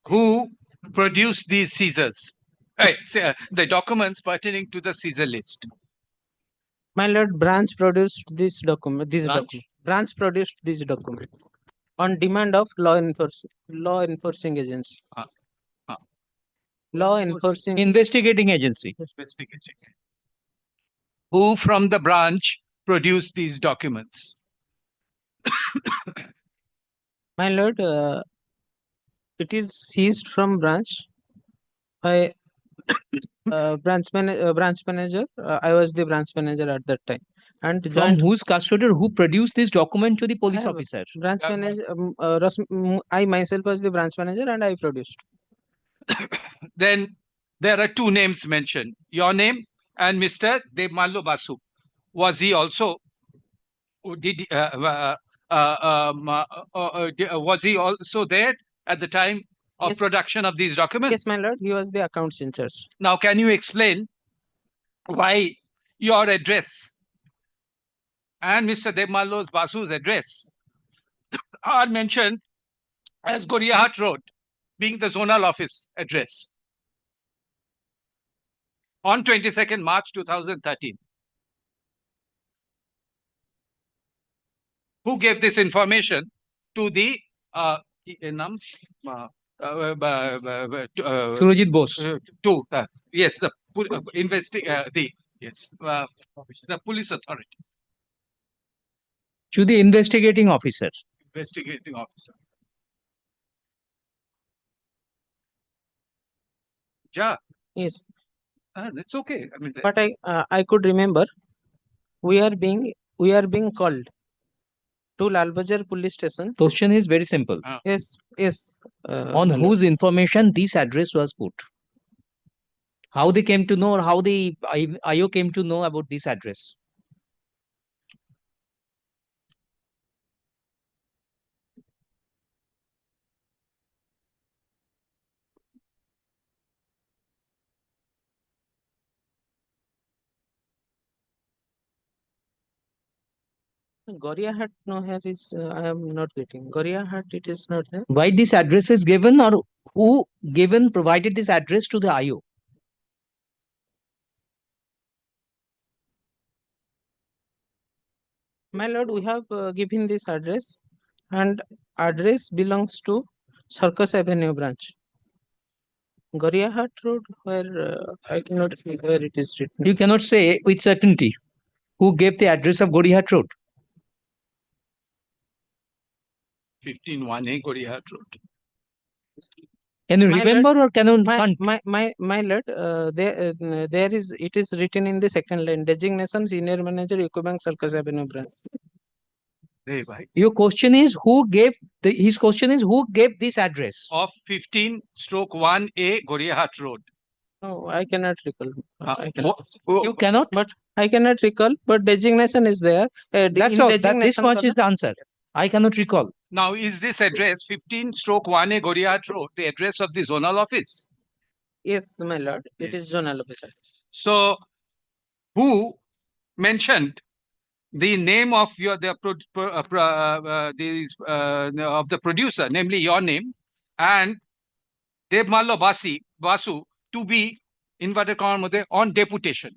Who produced these seizures? The documents pertaining to the seizure list. My lord, branch produced this document. Branch? Branch produced this document on demand of law enforcing agency. Law enforcing Investigating agency. Who from the branch produced these documents? My lord, it is seized from branch by branch manager. I was the branch manager at that time, and From joint whose custodian who produced this document to the police have officer? branch Yeah. manager. I myself was the branch manager, and I produced. Then there are two names mentioned, your name and Mr. Devmallo Basu. Was he also, was he also there at the time of Yes. production of these documents? Yes, my lord, he was the accounts in charge. Now, can you explain why your address and Mr. Devmallo Basu's address are mentioned as Goriahat Road, being the zonal office address on 22nd March 2013? Who gave this information to the Surajit Bose. yes, the the police authority, To the investigating officer. investigating officer. Yeah, Yes, that's okay. I mean, but I could remember we are being called to Lal Bazar police station. Question is very simple. Yes. On my lord. whose information this address was put? How they came to know, or how the IO came to know about this address? Goriahat, no, here is, I am not getting. Goriahat, it is not there. Why this address is given, or who given provided this address to the IO? My lord, we have given this address, and address belongs to Circus Avenue branch. Goriahat Road, where I cannot see where it is written. You cannot say with certainty who gave the address of Gorihat Road. 15-1A Gorihat Road. Can you My lord, remember or can't? My lord, there is, it is written in the second line, designation senior manager, Ecobank Circus Avenue branch. Hey, bhai. Your question is who gave his question is who gave this address? Of 15/1A Gorihat Road. No, I cannot recall. I cannot. You cannot. But I cannot recall, but designation is there. That's In all. This designation much column- is the answer. Yes. I cannot recall. Now, is this address 15/1A Gorihat Road the address of the zonal office? Yes, my lord, it is Yes. zonal officer. So, who mentioned the name of your of the producer, namely your name, and Devmallo Basu to be inverted comma mode on deputation?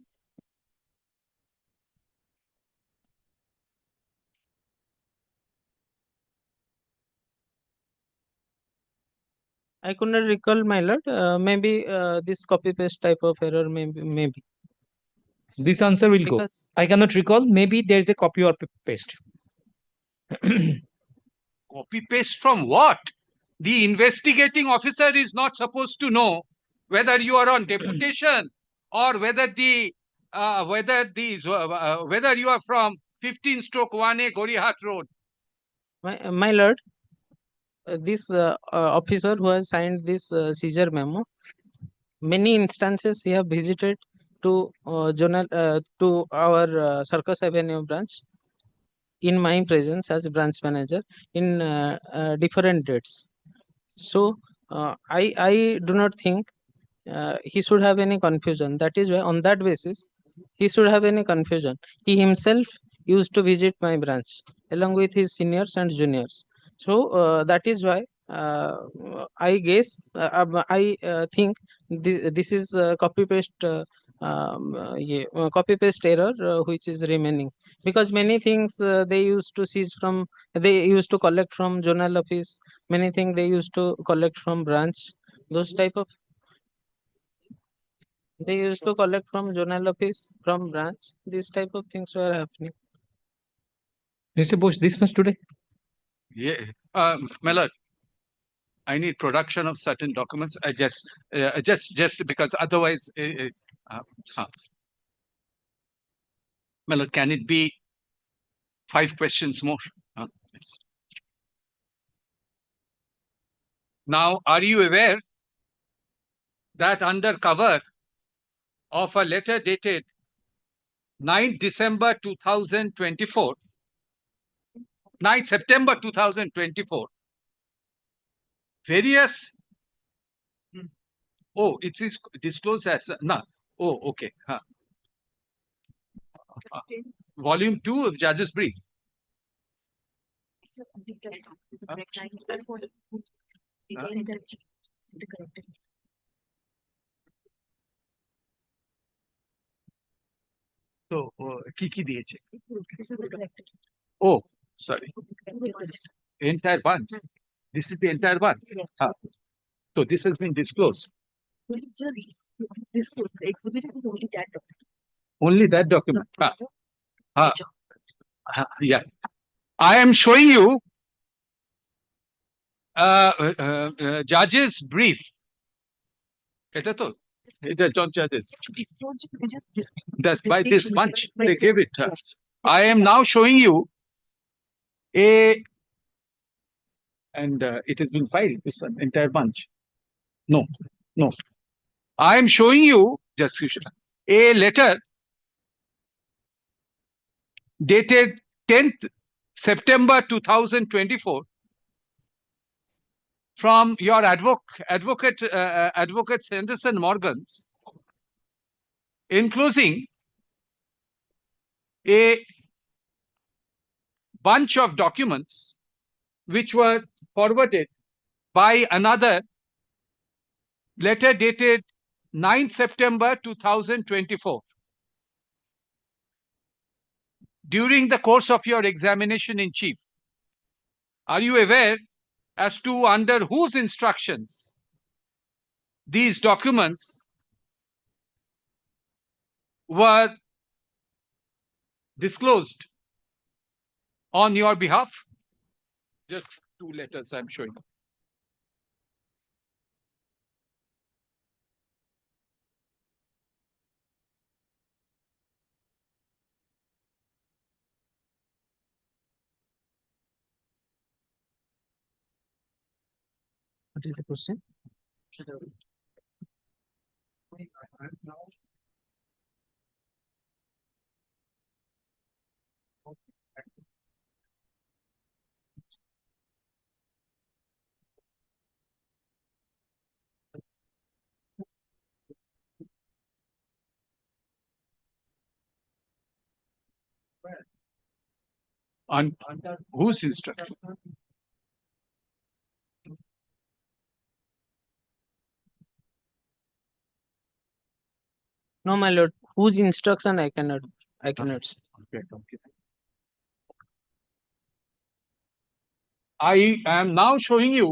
I could not recall, my lord. Maybe this copy paste type of error, maybe. This answer will go. Because I cannot recall. Maybe there is a copy or paste. Copy paste from what? The investigating officer is not supposed to know whether you are on deputation or whether whether you are from 15/1A Gorihat Road. my lord, this officer who has signed this seizure memo, many instances he have visited to to our Circus Avenue branch in my presence as branch manager in different dates. So I do not think he should have any confusion. That is why on that basis he should have any confusion. He himself used to visit my branch along with his seniors and juniors. So that is why I guess I think this is copy paste copy paste error which is remaining, because many things they used to seize from, they used to collect from zonal office, many things they used to collect from branch, those type of, they used to collect from zonal office, from branch, these type of things were happening. Mr. Bosch, this much today. Yeah, Mellor, I need production of certain documents. I just because otherwise, Mellor, can it be 5 questions more? Yes. Now, are you aware that under cover of a letter dated 9 December 2024, 9 September 2024, various, oh, it is disclosed as, no, oh, okay. Volume 2 of Judge's Brief. So, কি দিয়েছে? Oh, sorry. Entire bunch. This is the entire bunch. So this has been disclosed. Only that document. Yeah. I am showing you judge's brief. এটা তো? এটা judges. That's by this bunch. They gave it. I am now showing you and it has been filed, this entire bunch. No. I am showing you just a letter dated 10th September 2024 from your advocate Henderson Morgans, enclosing a bunch of documents which were forwarded by another letter dated 9th September 2024. During the course of your examination in chief, are you aware as to under whose instructions these documents were disclosed on your behalf? Just two letters I'm showing. What is the question? Under whose instruction? No, my lord. Whose instruction I cannot see. Okay. I am now showing you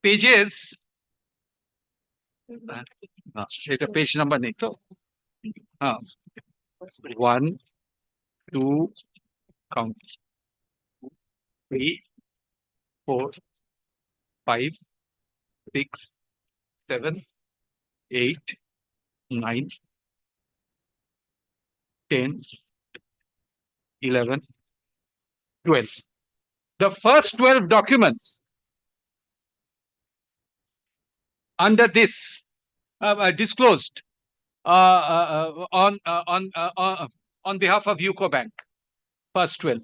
pages. এটা page number নেই তো? 1 2 count 3 4 5 6 7 8 9 10 11 12. The first 12 documents under this disclosed on behalf of UCO Bank. First 12.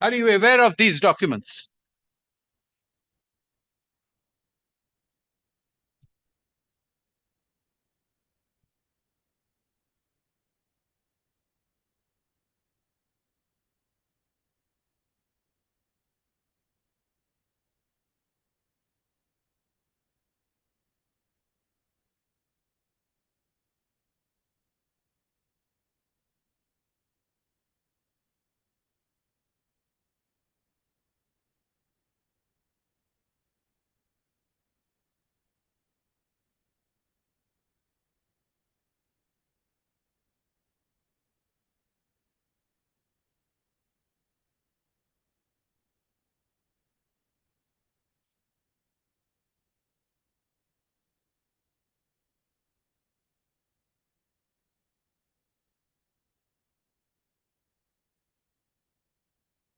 Are you aware of these documents?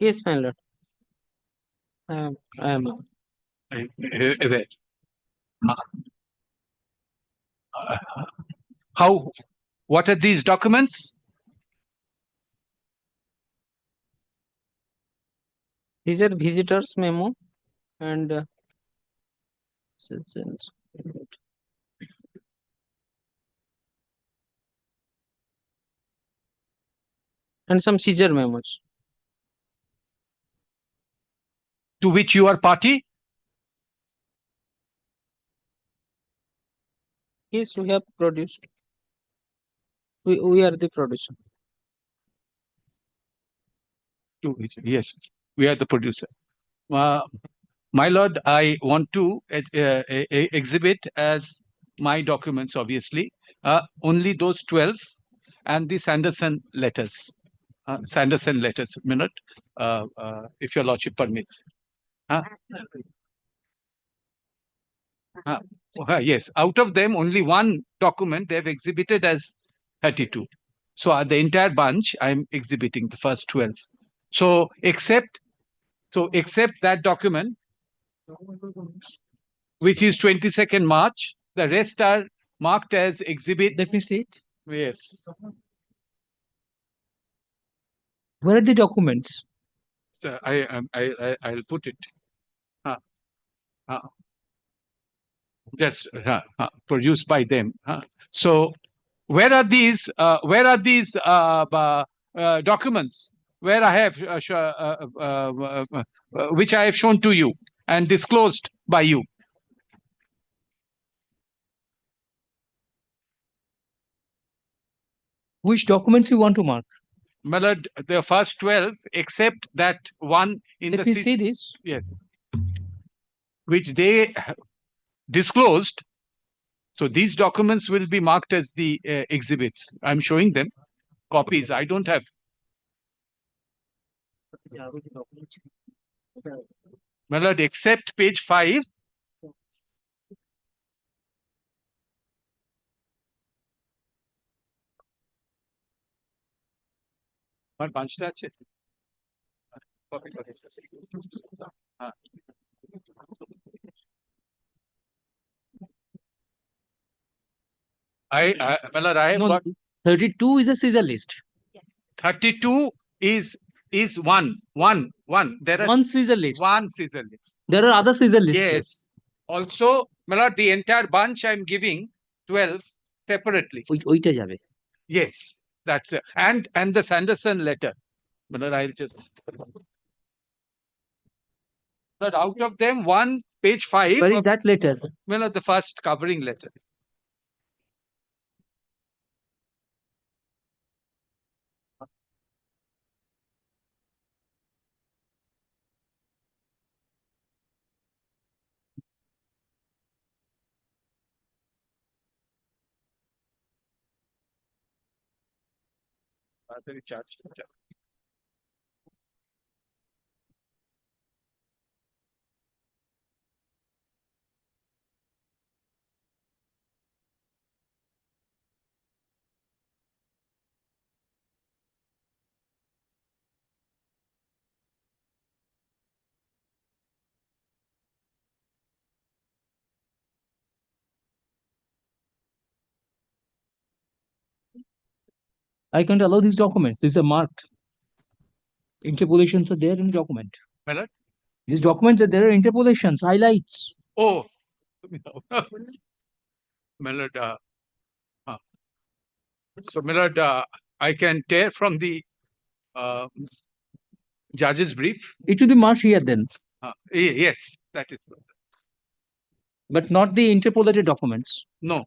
Yes, my lord. I am. Aware. How? What are these documents? These are visitors memo and some seizure memos. To which you are party? Yes, we have produced. We are the producer. To which, yes, we are the producer. My lord, I want to exhibit as my documents, obviously, only those 12 and the Sanderson letters. Sanderson letters, minute, if your lordship permits. Yes, out of them, only one document they've exhibited as 32. So the entire bunch, I'm exhibiting the first 12. So except that document, which is 22nd March, the rest are marked as exhibit. Let me see it. Yes. Where are the documents? So I'll put it. just produced by them. So where are these documents where I have which I have shown to you and disclosed by you? Which documents you want to mark? My lord, the first 12, except that one in Let the me see this. yes, which they disclosed. So these documents will be marked as the exhibits. I'm showing them copies. I don't have. My lord, except page 5. আমার পাঁচটা আছে Copy করে দিচ্ছি। হ্যাঁ। my lord, I have No, got 32 is a scissor list. 32 is one. There are One scissor list. one scissor list. There are other scissor lists. Yes. Also, my lord, the entire bunch I'm giving 12 separately. ওইটা যাবে। Yes, that's it. And the Sanderson letter. My lord, I'll just. But out of them, one page 5. Where is that letter? My lord, the first covering letter. তাড়াতাড়ি charge টা। I can't allow these documents. These are marked. Interpolations are there in the document. My lord? These documents are there are interpolations, highlights. Oh. My lord, so my lord, I can tear from the judge's brief. It will be marked here then, Yes, that is. but not the interpolated documents. No,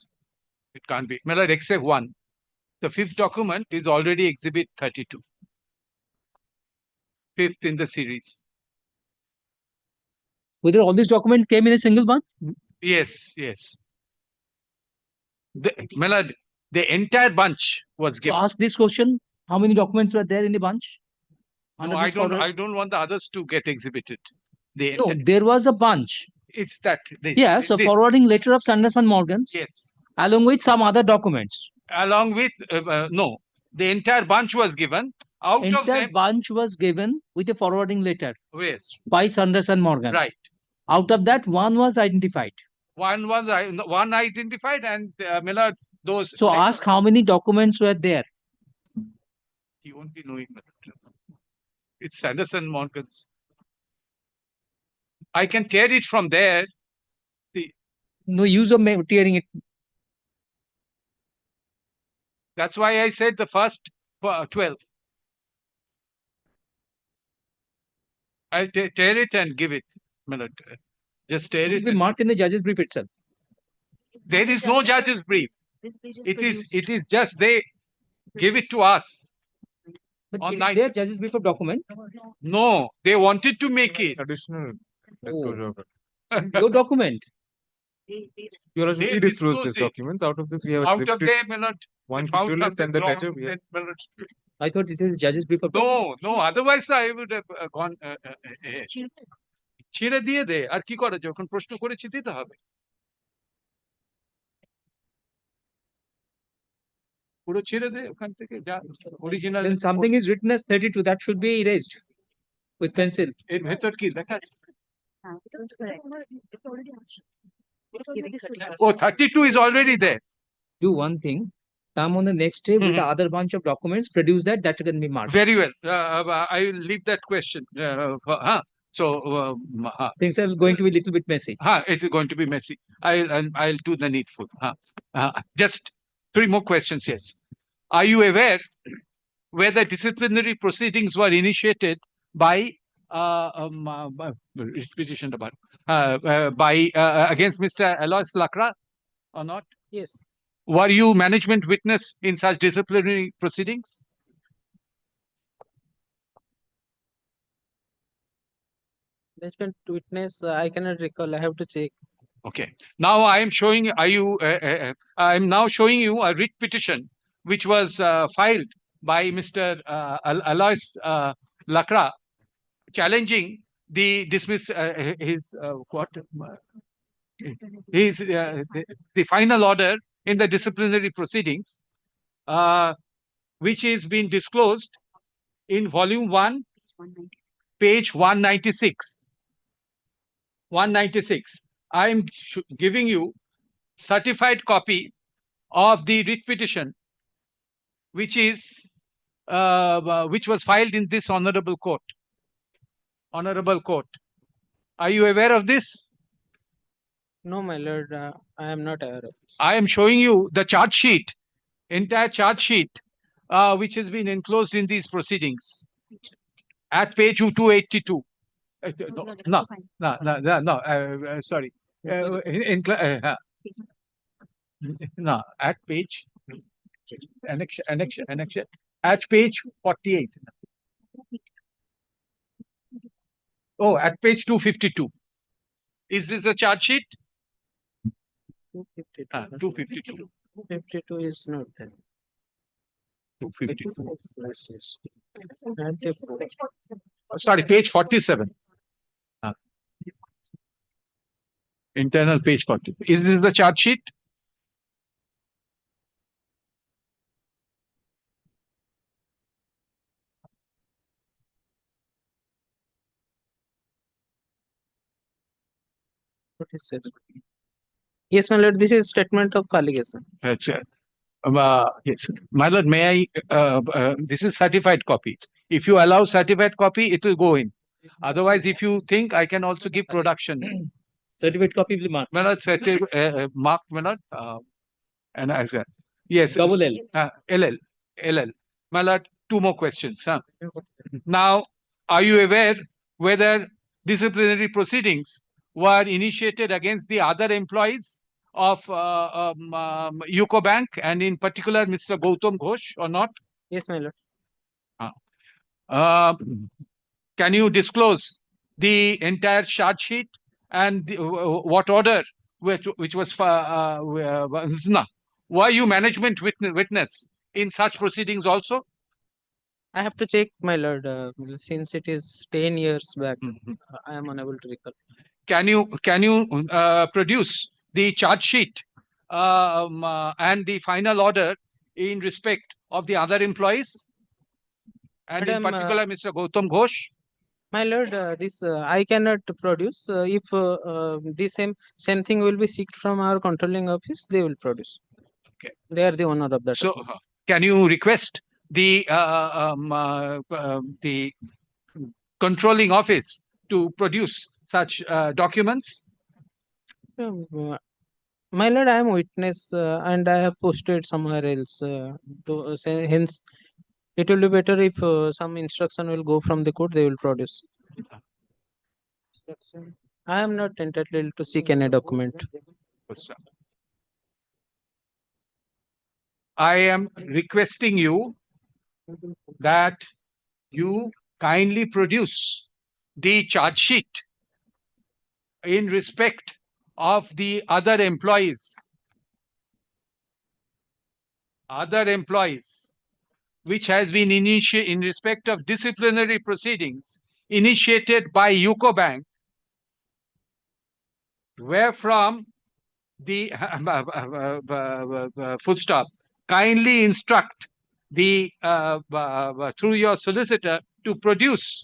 it can't be. My lord, except one. The fifth document is already exhibit 32. Fifth in the series. Whether all these documents came in a single bunch? Yes. My lord, the entire bunch was So given. ask this question: how many documents were there in the bunch? No, Under I this forward- don't want the others to get exhibited. The No, there was a bunch. it's that. Yeah, so this. forwarding letter of Sanderson Morgan's, Yes. along with some other documents. Along with no, the entire bunch was given. Out of Entire them, bunch was given with a forwarding letter yes, by Sanderson Morgan. right. Out of that, one was identified. One was one identified, and Miller those. So ask how many documents were there. You won't be knowing that. It's Sanderson Morgan's. I can tear it from there. No use of tearing it. That's why I said the first 12. I'll tear it and give it. Miller, just tear It will it. be marked in the judge's brief itself. There is no judge's brief. It is just they give it to us. But On is night- there judge's brief of document? No, they wanted to make it. Additional disclosure. Your document. You already They disclosed disclosed these it. documents. Out of this, we have Out of encrypted them, Miller, one found secure list and the something letter. wrong, We have then Miller- I thought it is judge's brief of document. No, otherwise I would have gone. ছেড়ে দিয়ে দে আর কি করে যখন প্রশ্ন করেছি দিতে হবে পুরো ছেড়ে দে ওখান থেকে যা original Then something is written as 32, that should be erased with pencil. এর ভেতর কি লেখা আছে ও 32 is already there. Do one thing, come on the next day with the Mhm. other bunch of documents, produce that can be marked. Very well. I will leave that question. So Things are going to be a little bit messy. it's going to be messy. I'll do the needful. Just 3 more questions. Yes. Are you aware whether disciplinary proceedings were initiated by petition by against Mr. Alois Lakra or not? Yes, Were you management witness in such disciplinary proceedings? management witness, I cannot recall. I have to check. Okay. Now I am showing I am now showing you a writ petition which was filed by Mr. Alois Lakra, challenging the dismiss his what his the final order in the disciplinary proceedings, which is being disclosed in volume 1, page 196. 196. I am giving you certified copy of the writ petition, which is which was filed in this honorable court. Honorable court. Are you aware of this? No, my lord, I am not aware of this. I am showing you the charge sheet, entire charge sheet, which has been enclosed in these proceedings at page 282. No, sorry. No, at page annex at page 48. Oh, at page 252. Is this a charge sheet? 252. 252. 252 is not there. 252. Yes, yes. 94. Sorry, page 47. Internal page 40. Is this the charge sheet? What is it? Yes, my lord, this is statement of allegation. Yes, my lord, may I? This is certified copy. If you allow certified copy, it will go in. Otherwise, if you think, I can also give production. Certificate copy will mark. My lord, mark, my lord, and as well. Yes, Double L. LL. My lord, 2 more questions. Now, are you aware whether disciplinary proceedings were initiated against the other employees of UCO Bank, and in particular Mr. Gautam Ghosh, or not? Yes, my lord. Can you disclose the entire charge sheet and what order which was were you management witness in such proceedings also? I have to check, my lord, since it is 10 years back. I am unable to recall. Can you produce the charge sheet and the final order in respect of the other employees, and in Madam, particular Mr. Gautam Ghosh? My lord, this I cannot produce. If the same thing will be seeked from our controlling office, they will produce. Okay. They are the owner of that. So, can you request the controlling office to produce such documents? My lord, I am witness and I have posted somewhere else. To say, hence, it will be better if some instruction will go from the court. They will produce. I am not entitled to seek any document. I am requesting you that you kindly produce the charge sheet in respect of the other employees, which has been initiated in respect of disciplinary proceedings initiated by UCO Bank, wherefrom the footstop, kindly instruct the through your solicitor to produce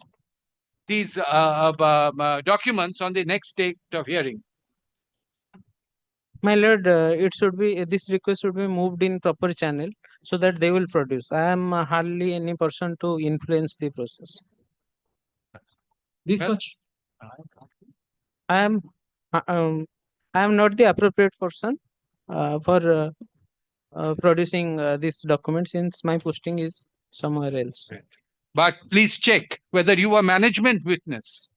these documents on the next date of hearing. My lord, it should be this request should be moved in proper channel so that they will produce. I am hardly any person to influence the process. This Well, much. I am I am not the appropriate person for producing this document since my posting is somewhere else. But please check whether you are management witness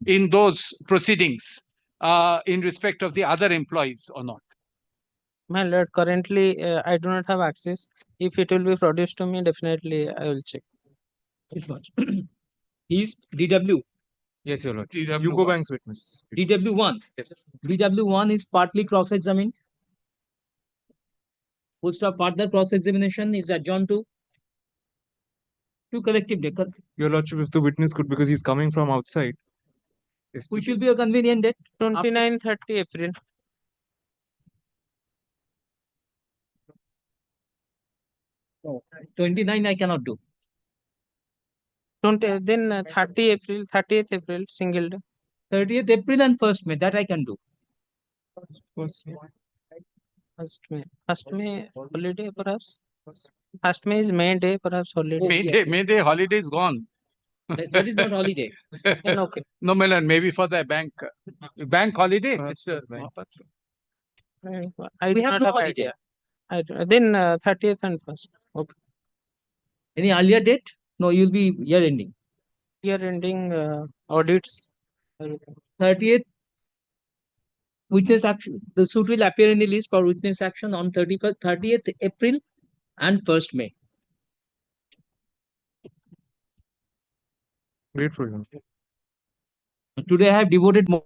in those proceedings in respect of the other employees or not. My lord, currently I do not have access. If it will be produced to me, definitely I will check. This much. He's DW. Yes, Your Lordship. DW Yuko one. Bank's witness. DW1. Yes. DW1 is partly cross-examined. Full stop. Further cross-examination is adjourned to collective day, Your Lordship, if the witness could, because he's coming from outside. If the- which will be a convenient date. 29, 30 April. No, 29 I cannot do. 30 April, 30th April, single day. 30th April and 1st May, that I can do. First May. First May holiday perhaps. First May is May Day, perhaps holiday. Oh, May Day holiday is gone. That is not holiday. Then okay. No, Milan, maybe for the bank holiday. Perhaps bank. I We do have not no have holiday. idea. Then 30th and 1st. Okay. Any earlier date? No, you'll be year ending. Year ending audits. 30th witness action. The suit will appear in the list for witness action on 30th April and 1st May. Grateful. Your Lordship. Today I have devoted more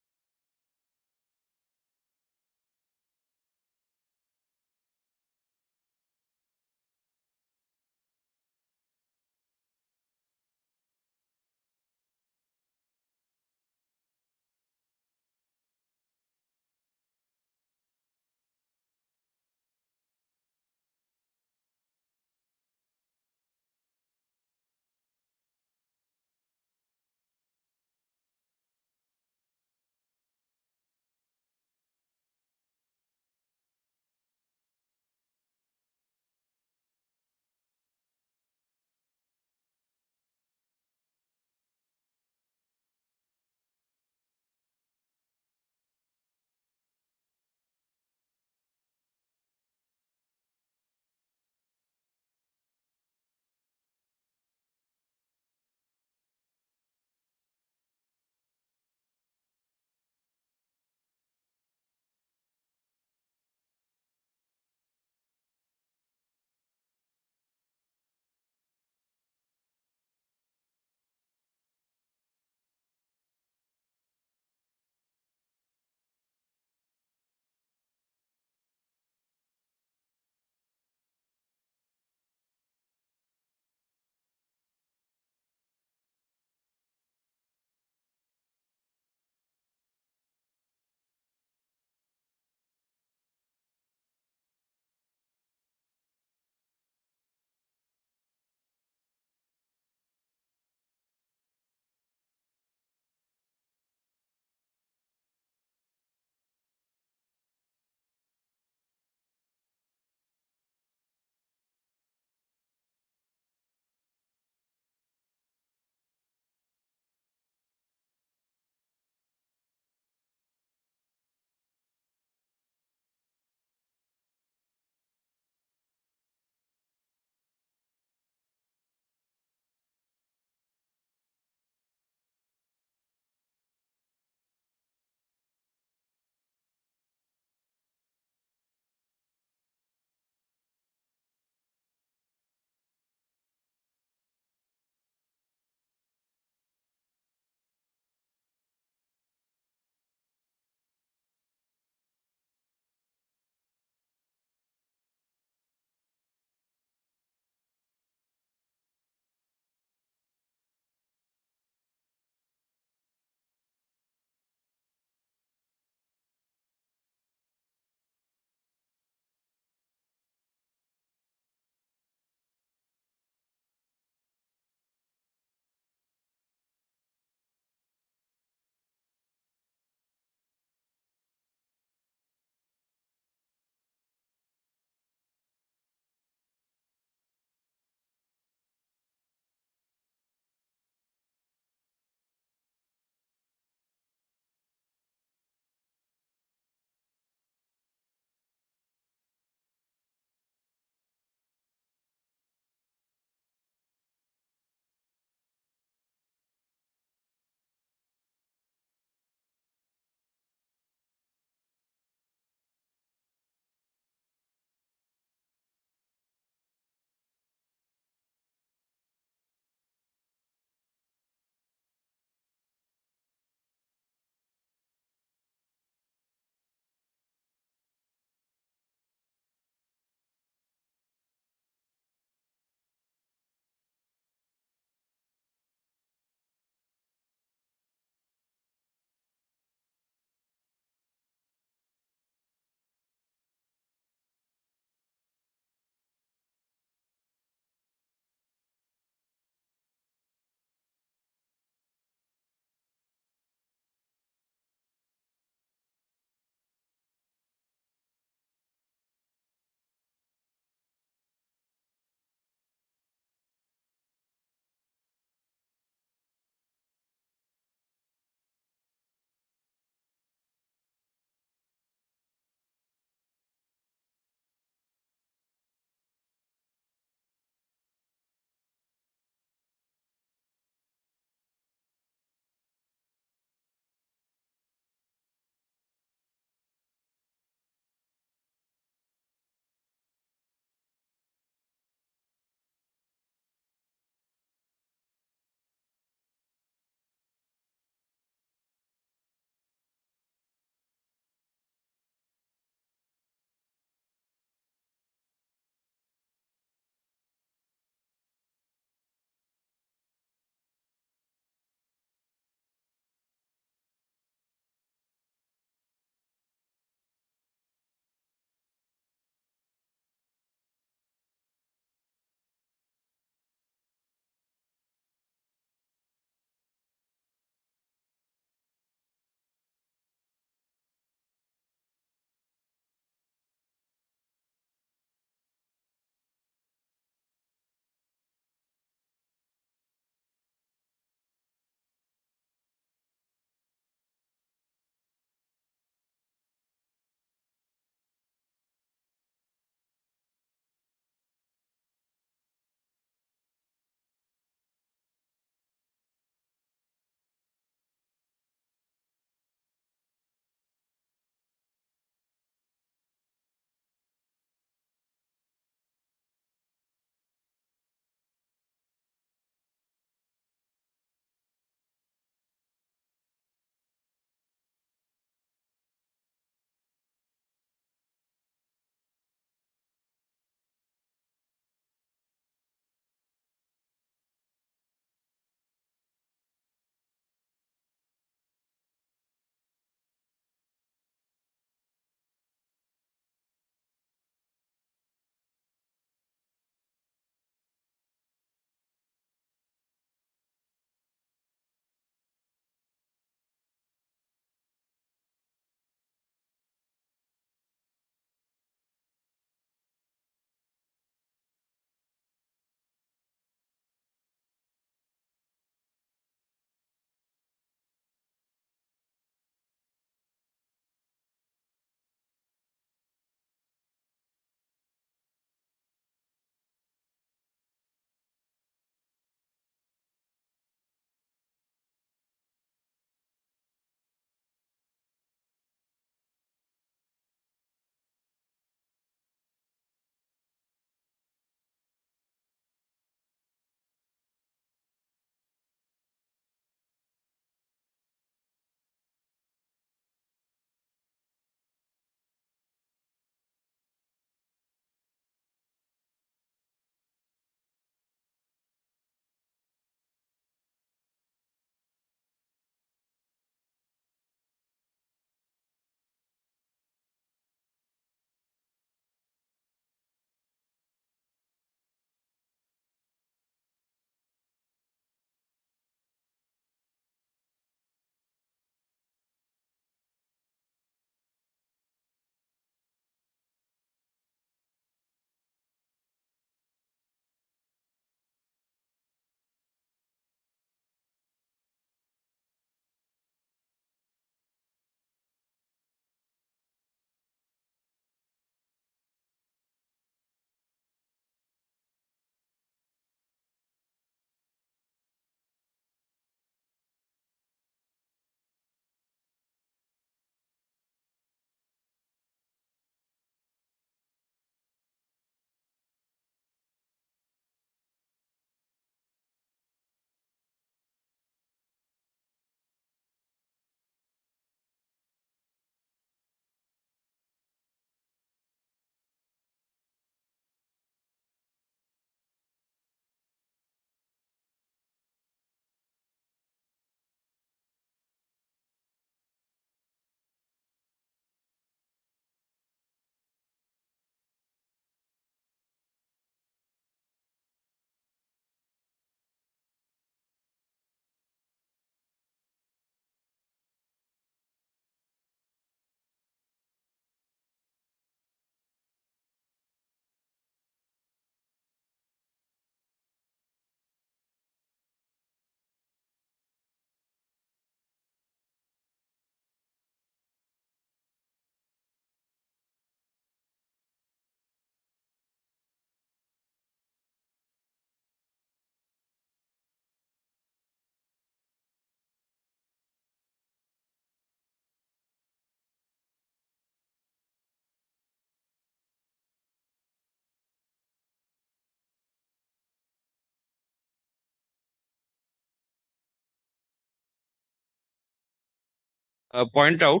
point out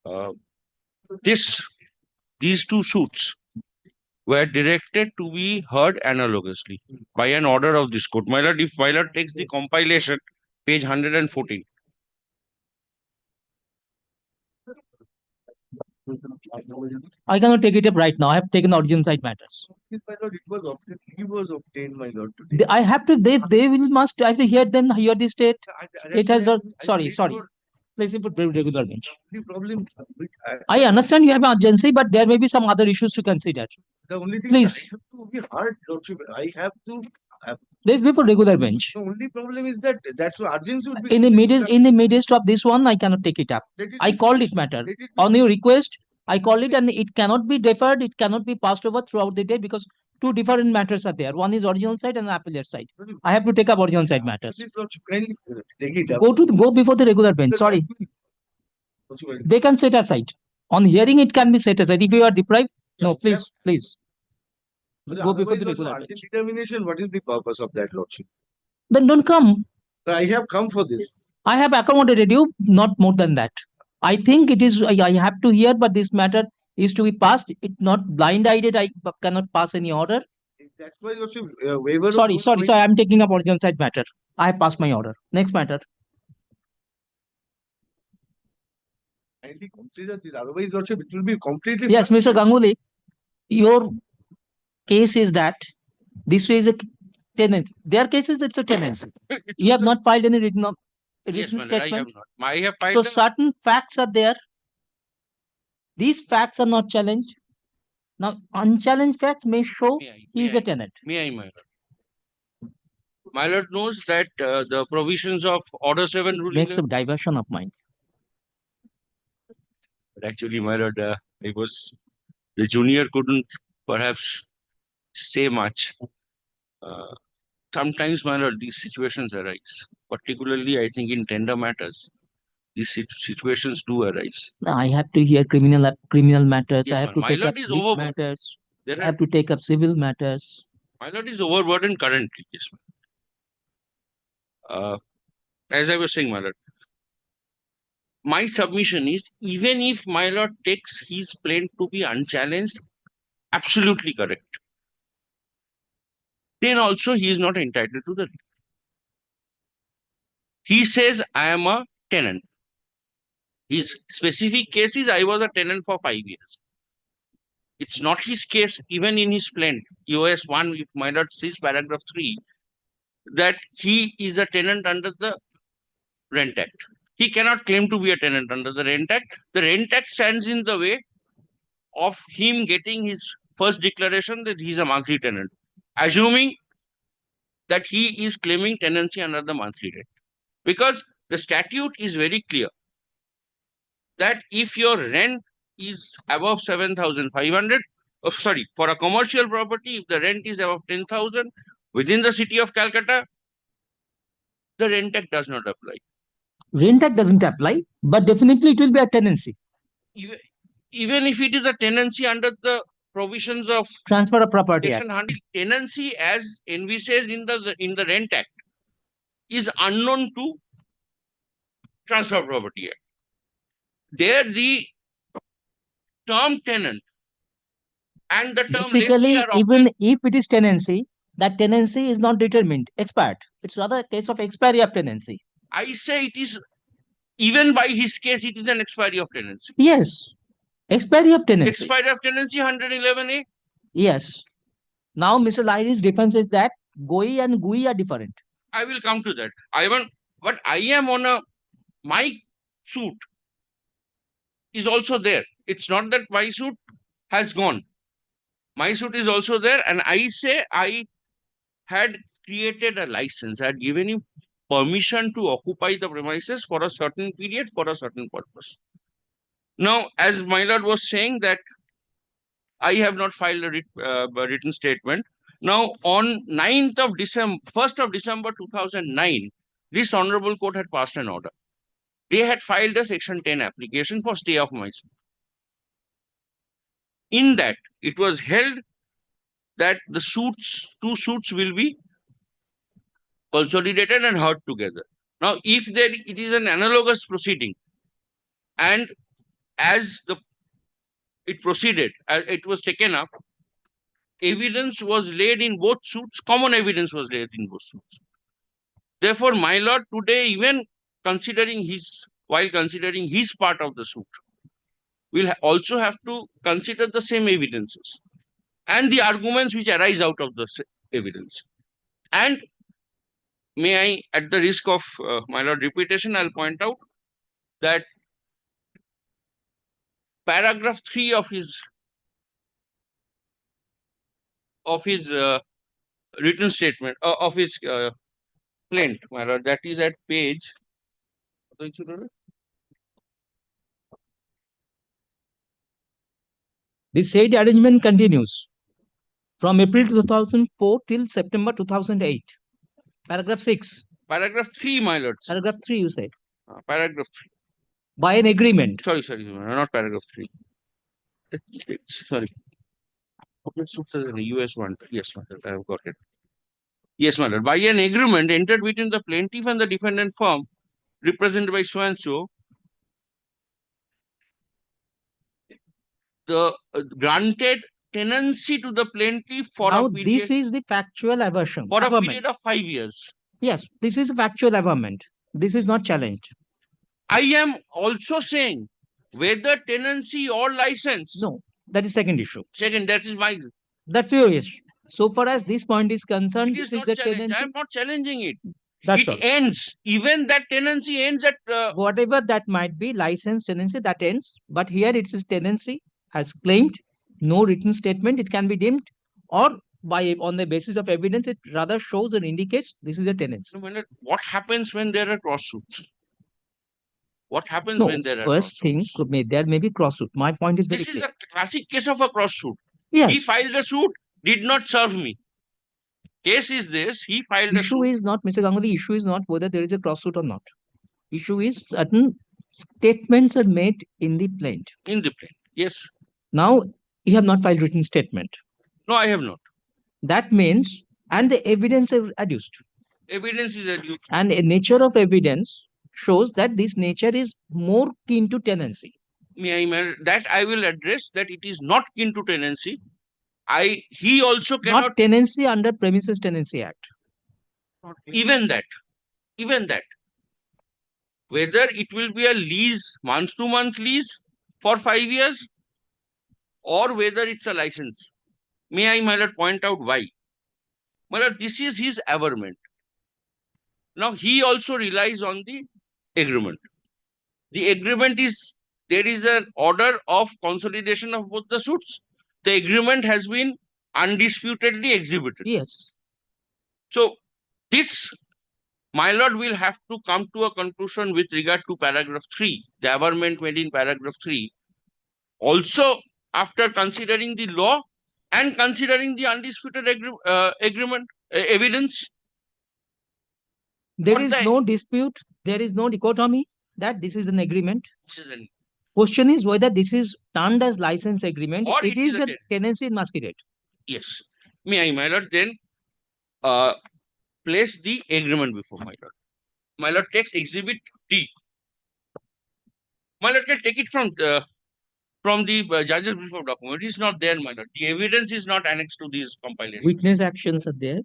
uh, these two suits were directed to be heard analogously by an order of this court. My lord, if my lord takes the compilation, page 114. I cannot take it up right now. I have taken the origin side matters. My lord, it was obtained. He was obtained, my lord. Today. I have to. They will must. I have to hear them. Hear the state. It has a. Sorry. Please put regular bench. The problem. I understand you have urgency, but there may be some other issues to consider. The only thing Please. I have to be hard, lordship. I have to. Please be for regular bench. The only problem is that that's why urgency would be. In the midst of this one, I cannot take it up. I called it matter. On your request, I call it, and it cannot be deferred. It cannot be passed over throughout the day because two different matters are there. One is original side and appellate side. I have to take up original side matters. Please, lordship, kindly take it up. Go before the regular bench. Sorry, they can set aside. On hearing, it can be set aside. If you are deprived, no, please. Go before the regular bench. Determination. What is the purpose of that, lordship? Then don't come. I have come for this. I have accommodated you, not more than that. I think it is. I have to hear, but this matter is to be passed. It not blind-eyed. I cannot pass any order. That's why, lordship, waiver. Sorry. I am taking up original side matter. I have passed my order. Next matter. Kindly consider this. Otherwise, lordship, it will be completely. Yes, Mr. Ganguly, your case is that this is a tenancy. Their case is it's a tenancy. You have not filed any written Yes, my lord, I have statement. not. I have So filed. certain facts are there. These facts are not challenged. Now, unchallenged facts may show he is a tenant. May I, my lord? My lord knows that the provisions of Order 7 ruling. Makes a diversion of mind. But actually, my lord, it was the junior couldn't perhaps say much. Sometimes, my lord, these situations arise. Particularly, I think in tender matters, these situations do arise. I have to hear criminal matters. Yes, I have to my take lord up is civil over. matters. There I are, have to take up civil matters. my lord is overburdened currently. Yes, as I was saying, my lord, my submission is even if my lord takes his plaint to be unchallenged, absolutely correct, then also he is not entitled to the writ. He says, I am a tenant. His specific case is, I was a tenant for 5 years. It's not his case, even in his plaint, EOS 1, if my lord sees paragraph 3, that he is a tenant under the Rent Act. He cannot claim to be a tenant under the Rent Act. The Rent Act stands in the way of him getting his first declaration that he is a monthly tenant, assuming that he is claiming tenancy under the monthly rent. Because the statute is very clear that if your rent is above 7,500, for a commercial property, if the rent is above 10,000 within the city of Calcutta, the Rent Act does not apply. Rent Act doesn't apply, but definitely it will be a tenancy. Even if it is a tenancy under the provisions of Transfer of Property Act. Section 100, tenancy as envisaged in the Rent Act is unknown to Transfer of Property Act. There the term tenant and the term Basically, lessee are even if it is tenancy, that tenancy is not determined, expired. It's rather a case of expiry of tenancy. I say it is, even by his case, it is an expiry of tenancy. Yes, expiry of tenancy. Expiry of tenancy 111A. Yes. Now, Mr. Lahiri's defense is that GOI and GUI are different. I will come to that. But I am on my suit is also there. It's not that my suit has gone. My suit is also there, and I say I had created a license. I had given him permission to occupy the premises for a certain period for a certain purpose. Now, as my lord was saying that I have not filed a written statement. Now, on 1st of December 2009, this Honorable Court had passed an order. They had filed a Section 10 application for stay of my suit. In that, it was held that the two suits will be consolidated and heard together. Now, if it is an analogous proceeding, And as it proceeded, as it was taken up, evidence was laid in both suits, common evidence was laid in both suits. Therefore, my lord, today, even while considering his part of the suit, will also have to consider the same evidences and the arguments which arise out of the evidence. And may I, at the risk of my lord repetition, I'll point out that paragraph 3 of his written statement of his plaint, my lord, that is at page. The said arrangement continues from April 2004 till September 2008. Paragraph 6. Paragraph 3, my lord. Paragraph 3, you say. Paragraph 3. By an agreement. Sorry, not paragraph 3. Sorry. US one. Yes, my lord, I have got it. Yes, my lord. By an agreement entered between the plaintiff and the defendant firm, represented by so and so, the granted tenancy to the plaintiff for Now, a period, this is the factual aversion. for a averment. period of 5 years. Yes, this is a factual averment. This is not challenged. I am also saying whether tenancy or license. No, that is second issue. Second, that is my. That's your issue. So far as this point is concerned, It is this is not a challenged. tenancy. I am not challenging it. That's It all. ends. Even that tenancy ends at. Whatever that might be, license tenancy, that ends. But here it is tenancy as claimed, no written statement, it can be deemed, or on the basis of evidence, it rather shows and indicates this is a tenancy. No, my lord, what happens when there are cross suits? What happens No, when there are first cross thing, suits? there may be cross suit. My point is very This is clear. a classic case of a cross suit. Yes. He filed a suit, did not serve me. Case is this, he filed a Issue suit. is not, Mr. Ganguly, issue is not whether there is a cross suit or not. Issue is certain statements are made in the plaint. In the plaint, yes. Now, you have not filed written statement. No, I have not. That means, and the evidence is adduced. Evidence is adduced. And a nature of evidence shows that this nature is more keen to tenancy. That I will address, that it is not kin to tenancy. He also cannot. Not tenancy under Premises Tenancy Act. Even that. Whether it will be a lease, month-to-month lease for 5 years, or whether it's a license. May I, my lord, point out why? My lord, this is his averment. Now, he also relies on the agreement. The agreement is, there is an order of consolidation of both the suits. The agreement has been undisputedly exhibited. Yes. So, this, my lord, will have to come to a conclusion with regard to paragraph 3, the averment made in paragraph 3. Also, after considering the law and considering the undisputed evidence. There is no dispute, there is no dichotomy that this is an agreement. This is an question is whether this is termed as license agreement or it is a tenancy in masquerade. Yes. May I, my lord, then place the agreement before my lord. My lord takes exhibit D. My lord can take it from the judge's brief of document. It is not there, my lord. The evidence is not annexed to these compilations. Witness actions are there.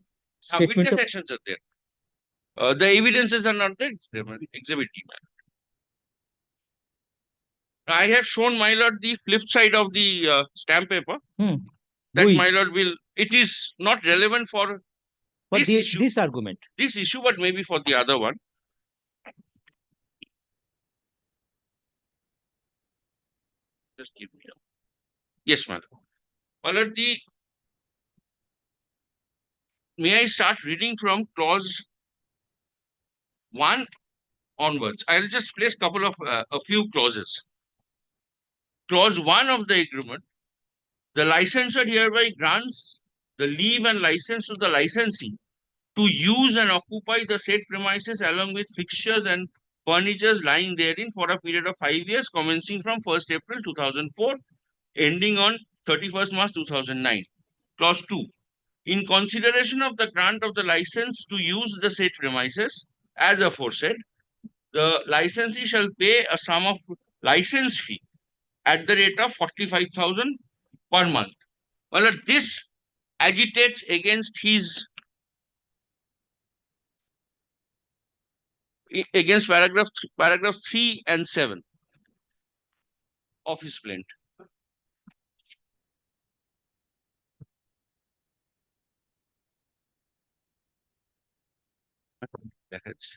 Witness actions are there. The evidences are not there. It's there, exhibit D, my lord. I have shown, my lord, the flip side of the stamp paper. That, my lord, it is not relevant for this issue. This argument. This issue, but maybe for the other one. Just give me a. Yes, my lord. My lord, may I start reading from clause 1 onwards? I'll just place a few clauses. Clause 1 of the agreement, the licensor hereby grants the leave and license to the licensee to use and occupy the said premises along with fixtures and furnitures lying therein for a period of 5 years, commencing from 1st April 2004, ending on 31st March 2009. Clause 2. In consideration of the grant of the license to use the said premises, as aforesaid, the licensee shall pay a sum of license fee at the rate of 45,000 per month. Well, this agitates against his against paragraph 3 and 7 of his plaint. দেখাচ্ছি।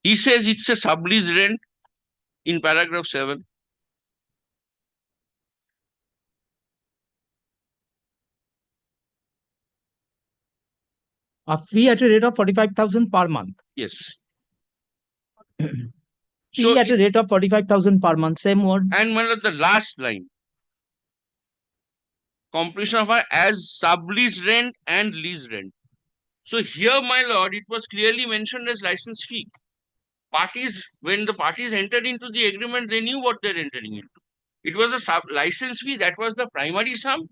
He says it's a sublease rent in paragraph 7. A fee at a rate of 45,000 per month. Yes. Fee So, at a rate of 45,000 per month. Same word. and one of the last line, completion of as sublease rent and lease rent. So here, my lord, it was clearly mentioned as license fee. Parties, when the parties entered into the agreement, they knew what they're entering into. It was a license fee, that was the primary sum.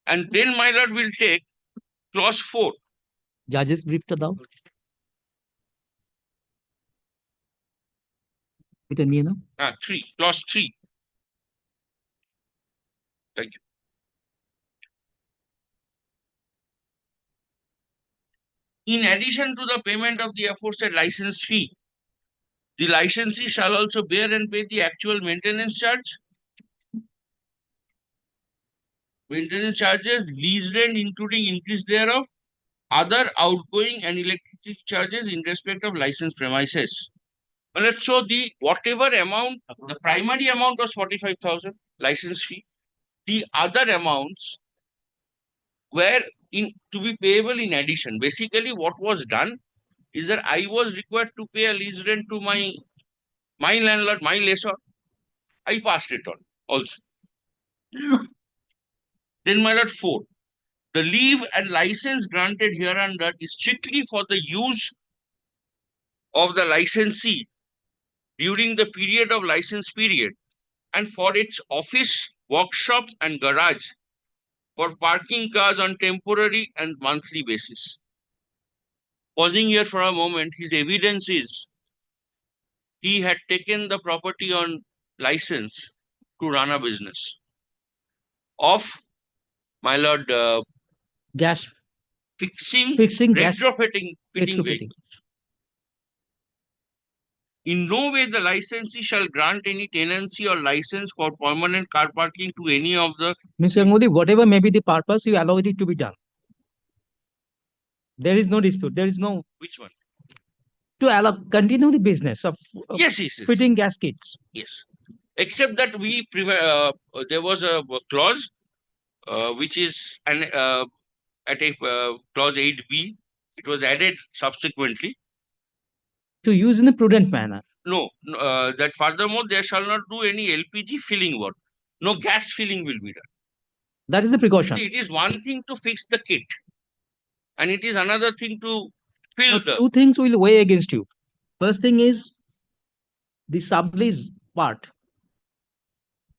And then, my lord, will take clause 4. Judges briefed দাও এটা নিয়ে নাও 3, clause 3. Thank you. In addition to the payment of the aforesaid license fee, the licensee shall also bear and pay the actual maintenance charge, maintenance charges, lease rent including increase thereof, other outgoing and electricity charges in respect of licensed premises. Well, let's show the whatever amount, the primary amount was 45,000 license fee. The other amounts were to be payable in addition. Basically, what was done is that I was required to pay a lease rent to my landlord, my lessor. I passed it on also. Then, my lord, 4. The leave and license granted hereunder is strictly for the use of the licensee during the period of license period and for its office, workshops and garage for parking cars on temporary and monthly basis. Pausing here for a moment, his evidence is he had taken the property on license to run a business of, my lord, gas fixing gas retrofitting fitting retrofitting. vehicles. In no way the licensee shall grant any tenancy or license for permanent car parking to any of the. Mr. Modi, whatever may be the purpose, you allow it to be done. There is no dispute. There is no Which one? to allow continue the business of Yes, yes, yes. fitting gaskets. Yes. Except that there was a clause which is at a clause 8b. It was added subsequently. To use in a prudent manner. No, that furthermore there shall not do any LPG filling work. No gas filling will be done. That is the precaution. See, it is one thing to fix the kit, and it is another thing to fill Now, the. two things will weigh against you. First thing is the sublease part,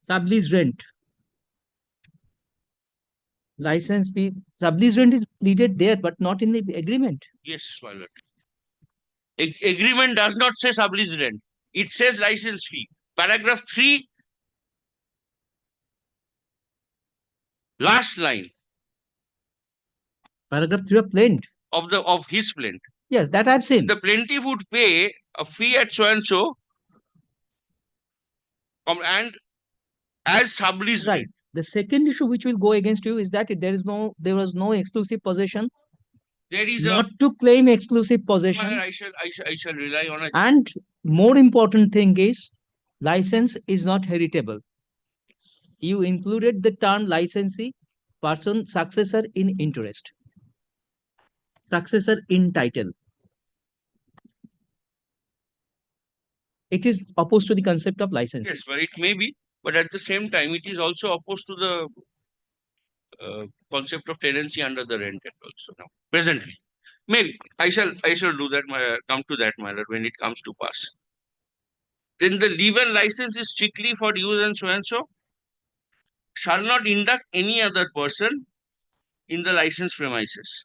sublease rent, license fee. Sublease rent is pleaded there, but not in the agreement. Yes, my lord. Agreement does not say sublease rent. It says license fee. Paragraph 3, last line Paragraph 3 of plaint. of his plaint. Yes, that I've seen. The plaintiff would pay a fee at so and so, and as sublease Right. rent. The second issue which will go against you is that there was no exclusive possession. There is Not to claim exclusive possession. I shall rely on a. And more important thing is license is not heritable. You included the term licensee, person, successor in interest, successor in title. It is opposed to the concept of license. Yes, but it may be, but at the same time, it is also opposed to the concept of tenancy under the rented also now. Presently, maybe I shall do that. Come to that, my lord, when it comes to pass. Then the legal license is strictly for use and so shall not induct any other person in the licensed premises.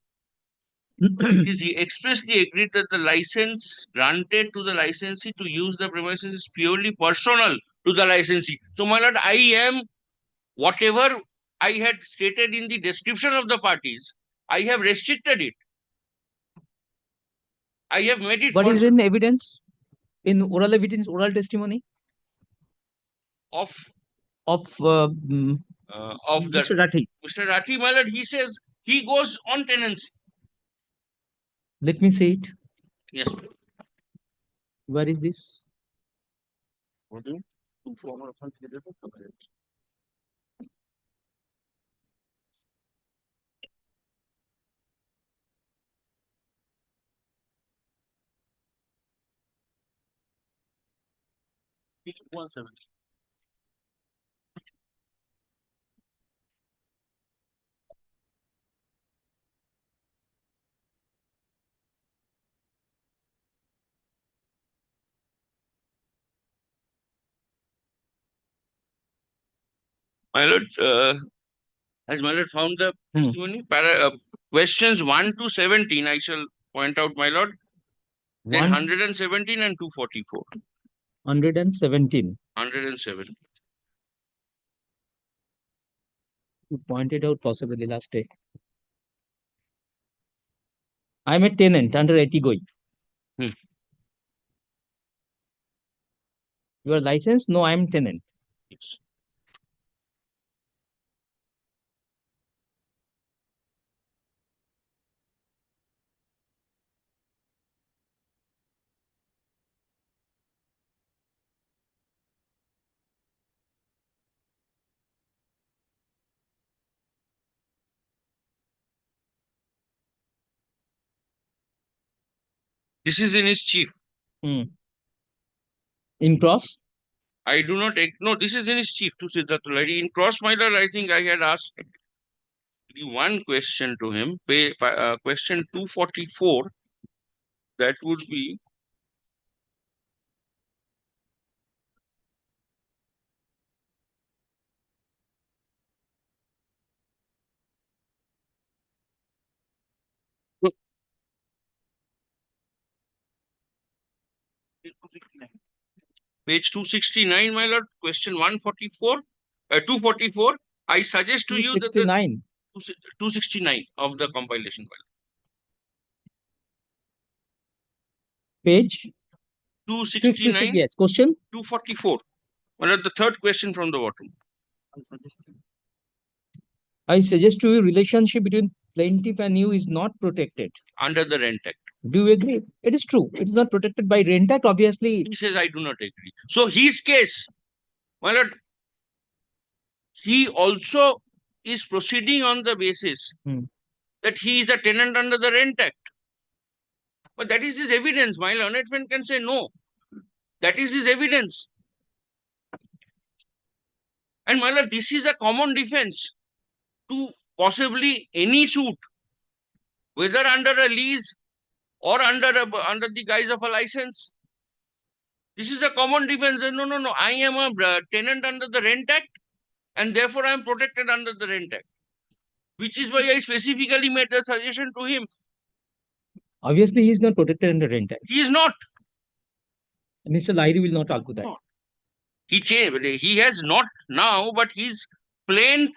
is he expressly agreed that the license granted to the licensee to use the premises is purely personal to the licensee. So, my lord, I am whatever I had stated in the description of the parties, I have restricted it. I have made it What is in evidence? In oral evidence, oral testimony of of the Mr. Rathi. Mr. Rathi, my lord, he says he goes on tenancy. Let me see it. Yes. Where is this? My lord, has my lord found the testimony? Questions 1 to 17, I shall point out, my lord. Then 117 and 244. 117. 107. You pointed out possibly last day. I'm a tenant under Etigoi. Hmm. You are licensed? No, I'm tenant. Yes. This is in his chief. In cross? I do not, no, this is in his chief to Siddhartha. In cross, my lord, I think I had asked one question to him. Question 244, that would be page 269, my lord, question 144, 244. I suggest to you that the 269 of the compilation. Page 269. Yes, question 244. Well, the third question from the bottom. I suggest to you relationship between plaintiff and you is not protected Under the Rent Act. Do you agree? It is true. It is not protected by Rent Act, obviously. He says, I do not agree. So his case, my lord, he also is proceeding on the basis that he is a tenant under the Rent Act. But that is his evidence. My learned friend can say no. That is his evidence. And my lord, this is a common defense to possibly any suit, whether under a lease or under the guise of a license. This is a common defense. No. I am a tenant under the Rent Act, and therefore I am protected under the Rent Act. Which is why I specifically made the suggestion to him. Obviously, he is not protected under Rent Act. He is not. Mr. Lahiri will not argue that. He changed. He has not now, but his Plaint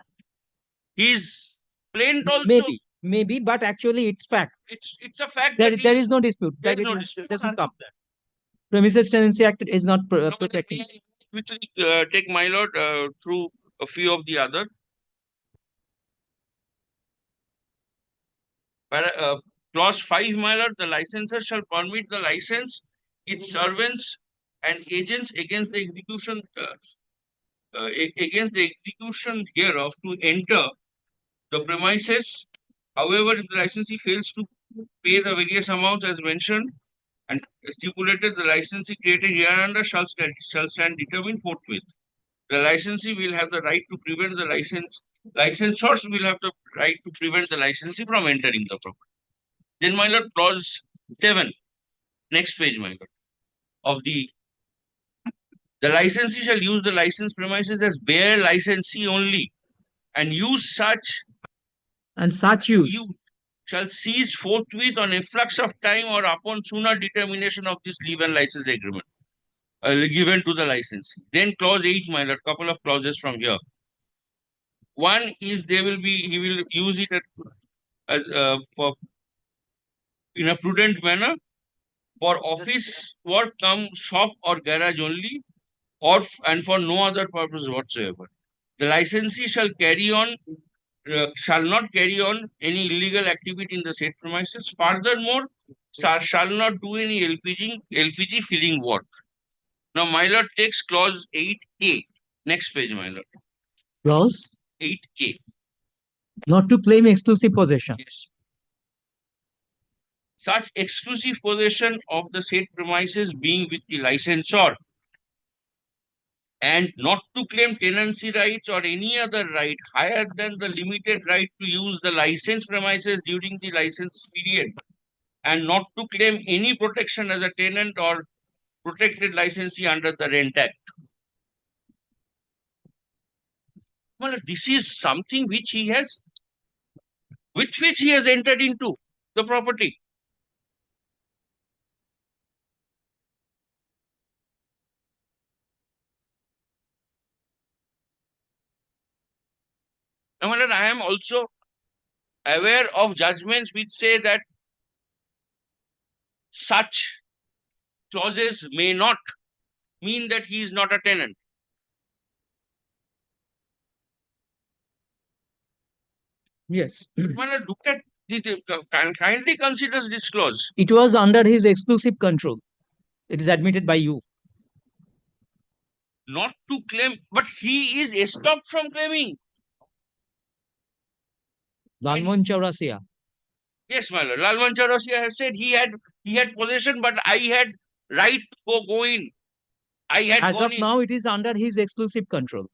also. Maybe, but actually it's fact. It's a fact. There is no dispute. There is no dispute. Doesn't come. Premises Tenancy Act is not protecting. Quickly take my lord through a few of the other. Clause 5, my lord, the licensor shall permit the license, its servants and agents against the execution hereof to enter the premises. However, if the licensee fails to pay the various amounts as mentioned and stipulated, the licensee created hereunder shall stand determined forthwith. The licensee will have the right to prevent the licensors will have the right to prevent the licensee from entering the property. Then, my lord, clause 7, next page, my lord, of the licensee shall use the license premises as bare licensee only and use such And such use. shall cease forthwith on efflux of time or upon sooner determination of this leave and license agreement given to the licensee. Then clause 8, my lord, couple of clauses from here. One is he will use it as for in a prudent manner for office work, come shop or garage only, or and for no other purpose whatsoever. The licensee shall not carry on any illegal activity in the said premises. Furthermore, shall not do any LPG filling work. Now, my lord takes clause 8K. Next page, my lord. Clause 8K. not to claim exclusive possession. Yes. Such exclusive possession of the said premises being with the licensor, and not to claim tenancy rights or any other right higher than the limited right to use the licensed premises during the license period, and not to claim any protection as a tenant or protected licensee under the Rent Act. Well, this is something which he has, with which he has entered into the property. Now, my lord, I am also aware of judgments which say that such clauses may not mean that he is not a tenant. Yes. My lord, look at kindly considers this clause. It was under his exclusive control. It is admitted by you. Not to claim, but he is stopped from claiming. Lalman Chaurasia. Yes, my lord. Lalman Chaurasia has said he had possession, but I had right to go in. I had As gone of in. now, it is under his exclusive control.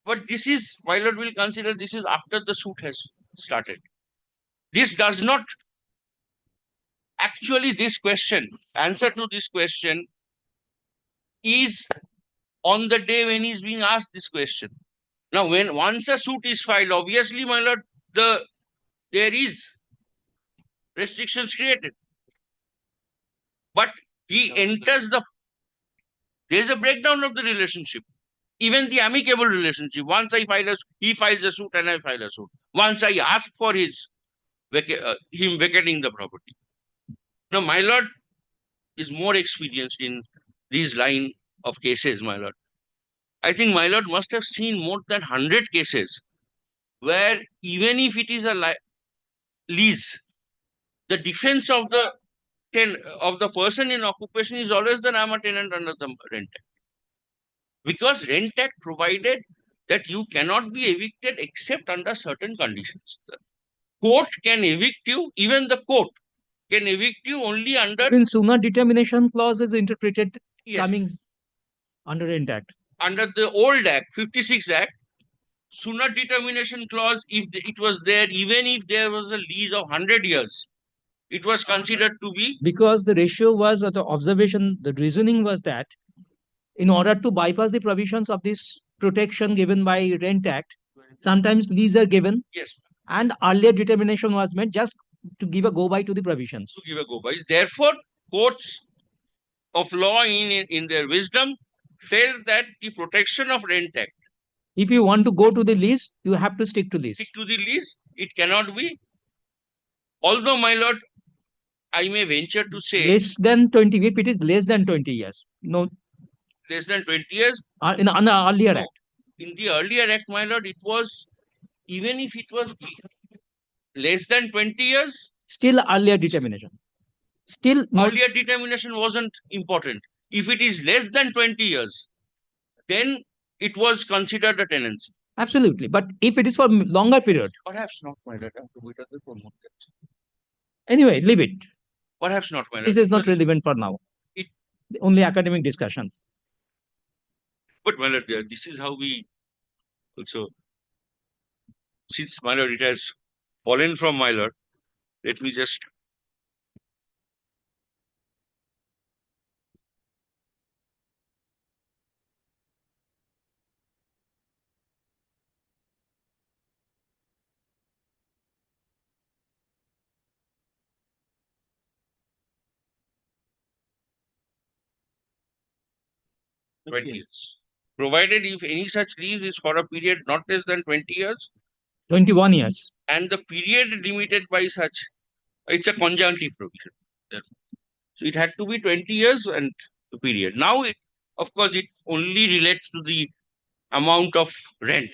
But this is, my lord will consider this is after the suit has started. This does not actually, this question, answer to this question is on the day when he's being asked this question. Now, once a suit is filed, obviously, my lord, there is restrictions created. But he enters there's a breakdown of the relationship. Even the amicable relationship. Once he files a suit and I file a suit. Once I ask for him vacating the property. Now, my lord is more experienced in these line of cases, my lord. I think my lord must have seen more than 100 cases where even if it is a lease, the defense of the person in occupation is always that I'm a tenant under the Rent Act. Because Rent Act provided that you cannot be evicted except under certain conditions. The court can evict you, even the court can evict you only under Even sooner determination clause is interpreted yes, coming under Rent Act. under the old Act, 56 Act, sooner determination clause, if it was there, even if there was a lease of 100 years, it was considered to be Because the ratio was, or the observation, the reasoning was that in order to bypass the provisions of this protection given by Rent Act, sometimes lease are given yes, and earlier determination was made just to give a go-by to the provisions. to give a go-by. Therefore, courts of law in their wisdom felt that the protection of Rent Act, If you want to go to the lease, you have to stick to lease. stick to the lease, it cannot be. Although, my lord, I may venture to say Less than 20, if it is less than 20 years. No, less than 20 years. in an earlier No. act. In the earlier act, my lord, it was, even if it was less than 20 years, Still earlier determination. Still no, earlier determination wasn't important. If it is less than 20 years, then it was considered a tenancy. absolutely. But if it is for longer period, Perhaps not, my lord. I have to wait until promote that. anyway, leave it. Perhaps not, my lord. This is not because relevant for now. It- Only academic discussion. But, my lord, this is how we also, since, my lord, it has fallen from my lord, let me just 20 years. Provided if any such lease is for a period not less than 20 years 21 years. and the period limited by such, it's a conjunctive provision. Therefore. So it had to be 20 years and the period. Now, of course, it only relates to the amount of rent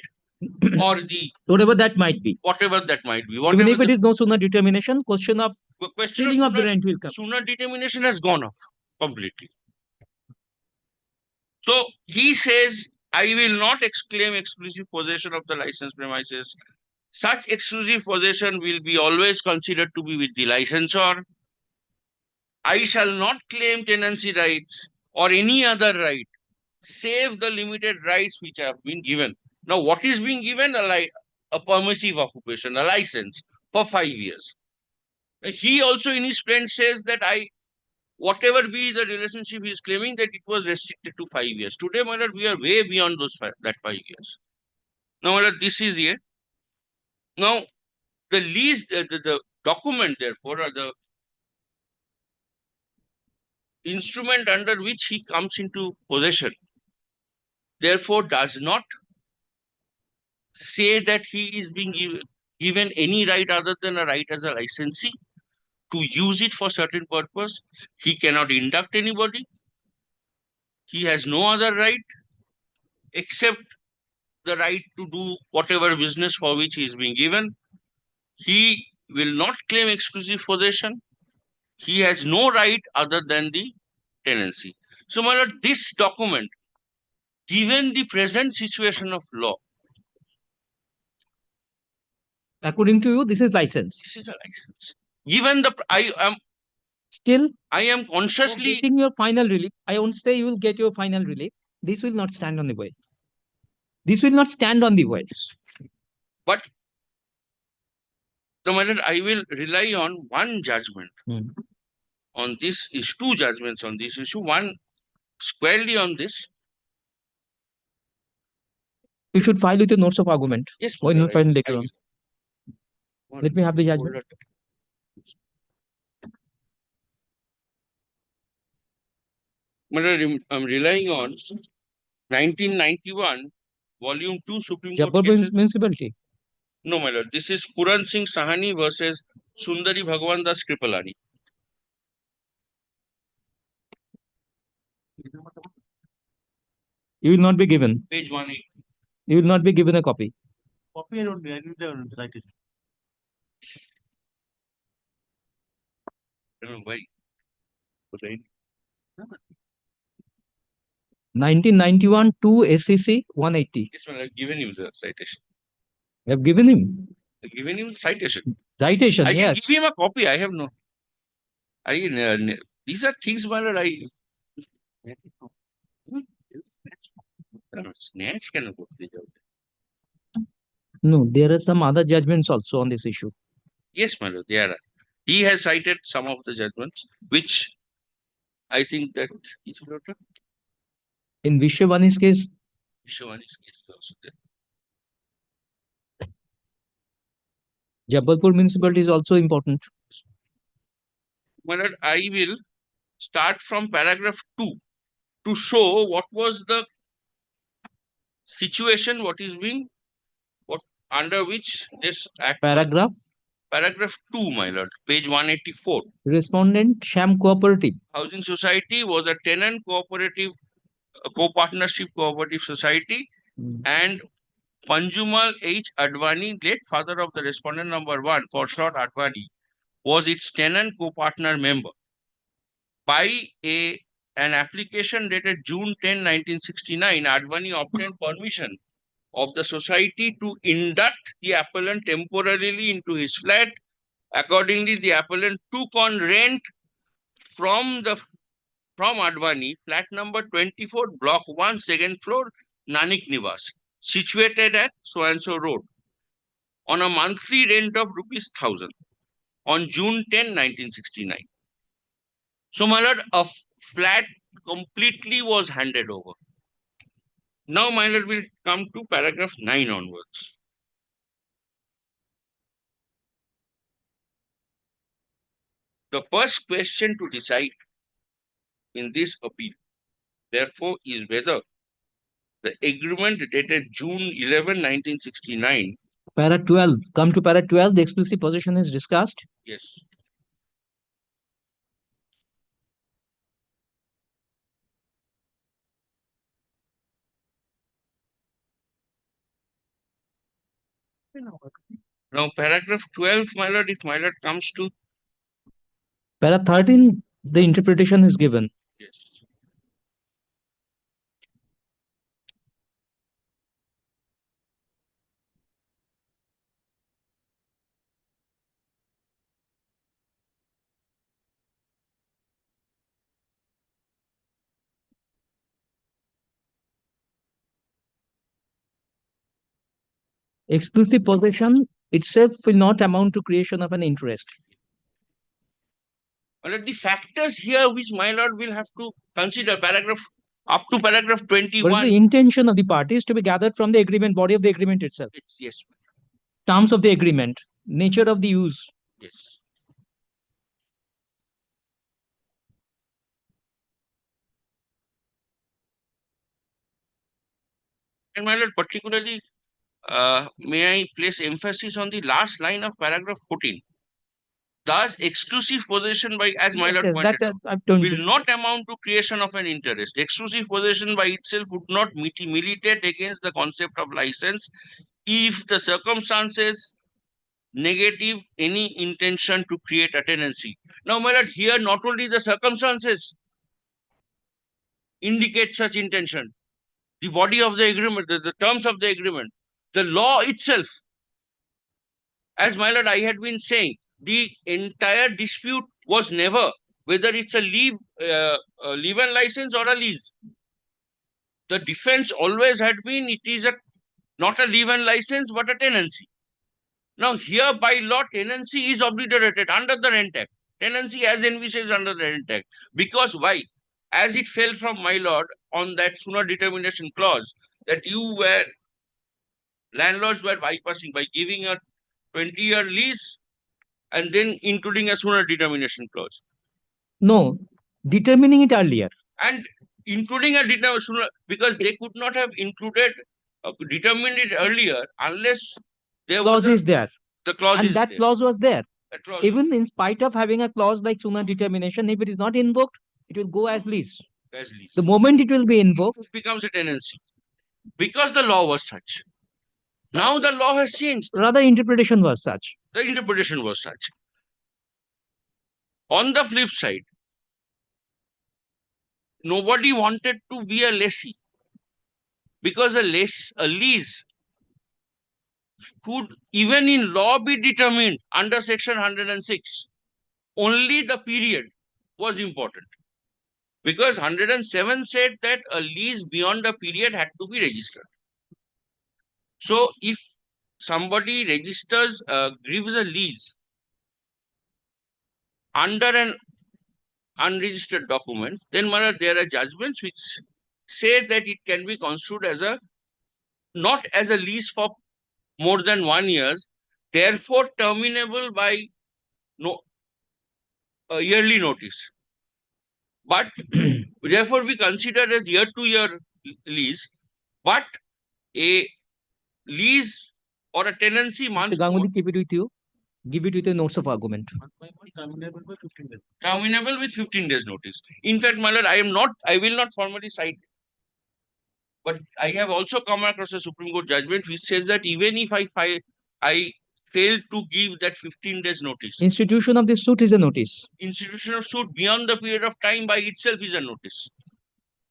or the Whatever that might be. whatever that might be. Even Whatever if it the is no sooner determination, question of question ceiling of the sooner- rent will come. sooner determination has gone off completely. So he says, I will not claim exclusive possession of the licensed premises. Such exclusive possession will be always considered to be with the licensor. I shall not claim tenancy rights or any other right, save the limited rights which have been given. Now, what is being given? A permissive occupation, a license for 5 years. He also in his plan says that whatever be the relationship he is claiming, that it was restricted to 5 years. Today, my lord, we are way beyond that 5 years. Now, my lord, this is here. Now, the lease, the document, therefore, or the instrument under which he comes into possession, therefore, does not say that he is being given any right other than a right as a licensee to use it for certain purpose. He cannot induct anybody. He has no other right except the right to do whatever business for which he is being given. He will not claim exclusive possession. He has no right other than the tenancy. So, my lord, this document, given the present situation of law, According to you, this is license. this is a license. Given Still, I am consciously getting your final relief. I won't say you will get your final relief. This will not stand on the way. This will not stand on the way. But the matter, I will rely on one judgment on this issue, two judgments on this issue, one squarely on this. You should file with the notes of argument. Yes, When you Lord, file I later on. will. Let me have the judgment. Madam, I'm relying on 1991, Volume 2, Supreme Court Jabalpur cases. municipality. No, my lord. This is Puran Singh Sahani versus Sundari Bhagwan Das Kripalani. You will not be given. Page 180. You will not be given a copy. Copy I don't need the citation. I don't know why. But I 1991 2 SCC 180. yes, well, I've given you the citation. You have given him I've given him the citation. citation. I can Yes. give him a copy. I have no. These are things, my lord. Snatch cannot go to the judge. No, there are some other judgments also on this issue. Yes, my lord, there are. He has cited some of the judgments, which I think that is In Vishwavani's case, Vishwani's case is also there. Jabalpur municipality is also important. My lord, I will start from paragraph 2 to show what was the situation, what under which this act. Paragraph. Paragraph 2, my lord, page 184. Respondent Sham Cooperative. Housing Society was a tenant cooperative, co-partnership cooperative society, and Panjumal H. Advani, late father of the respondent number 1, for short Advani, was its tenant co-partner member. By an application dated June 10, 1969, Advani obtained permission of the society to induct the appellant temporarily into his flat. Accordingly, the appellant took on rent from Advani, flat number 24, block 1, second floor, Nanik Nivas, situated at so-and-so road, on a monthly rent of ₹1,000 on June 10, 1969. So, my lord, a flat completely was handed over. Now, my lord, will come to paragraph 9 onwards. The first question to decide in this appeal therefore is whether the agreement dated June 11, 1969. Para 12. Come to para 12. The exclusive possession is discussed. Yes. Now, paragraph 12, my lord, if my lord comes to, Para 13, the interpretation is given. yes. Exclusive possession itself will not amount to creation of an interest. My lord, the factors here which my lord will have to consider, paragraph up to paragraph What is 21. the intention of the parties to be gathered from the agreement, body of the agreement itself, It's, yes, terms of the agreement, nature of the use. yes. And my lord, particularly, may I place emphasis on the last line of paragraph 14. Thus, exclusive possession by, as my Yes, lord yes, pointed that out, I've told will you. not amount to creation of an interest. Exclusive possession by itself would not militate against the concept of license if the circumstances negative any intention to create a tenancy. Now, my lord, here not only the circumstances indicate such intention, the body of the agreement, the terms of the agreement, the law itself, as my lord, I had been saying, the entire dispute was never whether it's a leave-in license or a lease. The defense always had been it is not a leave-in license but a tenancy. Now here by law tenancy is obliterated under the Rent Act. Tenancy as envisaged under the Rent Act. Because why? As it fell from my lord on that sooner determination clause that landlords were bypassing by giving a 20-year lease and then including a sooner determination clause. No, determining it earlier. And including a determination, because they could not have included, determined it earlier unless there Clause was is there. the clause And is that there. clause was there. That clause Even in spite of having a clause like sooner determination, if it is not invoked, it will go as lease. as lease. The moment it will be invoked, It becomes a tenancy because the law was such. Now the law has changed. rather interpretation was such. The interpretation was such. On the flip side, nobody wanted to be a lessee because a lease could even in law be determined under section 106. Only the period was important because 107 said that a lease beyond a period had to be registered. So if somebody registers, gives a lease under an unregistered document, then there are judgments which say that it can be construed as not as a lease for more than 1 year, therefore terminable by a yearly notice. But therefore we consider as year-to-year lease, but a lease or a tenancy Mr. month Ganguly, keep it with you. Give it with your notes of argument. terminable with 15 days notice. In fact, my lord, I will not formally cite, but I have also come across a Supreme Court judgment which says that even if I fail to give that 15 days notice, Institution of this suit is a notice. institution of suit beyond the period of time by itself is a notice.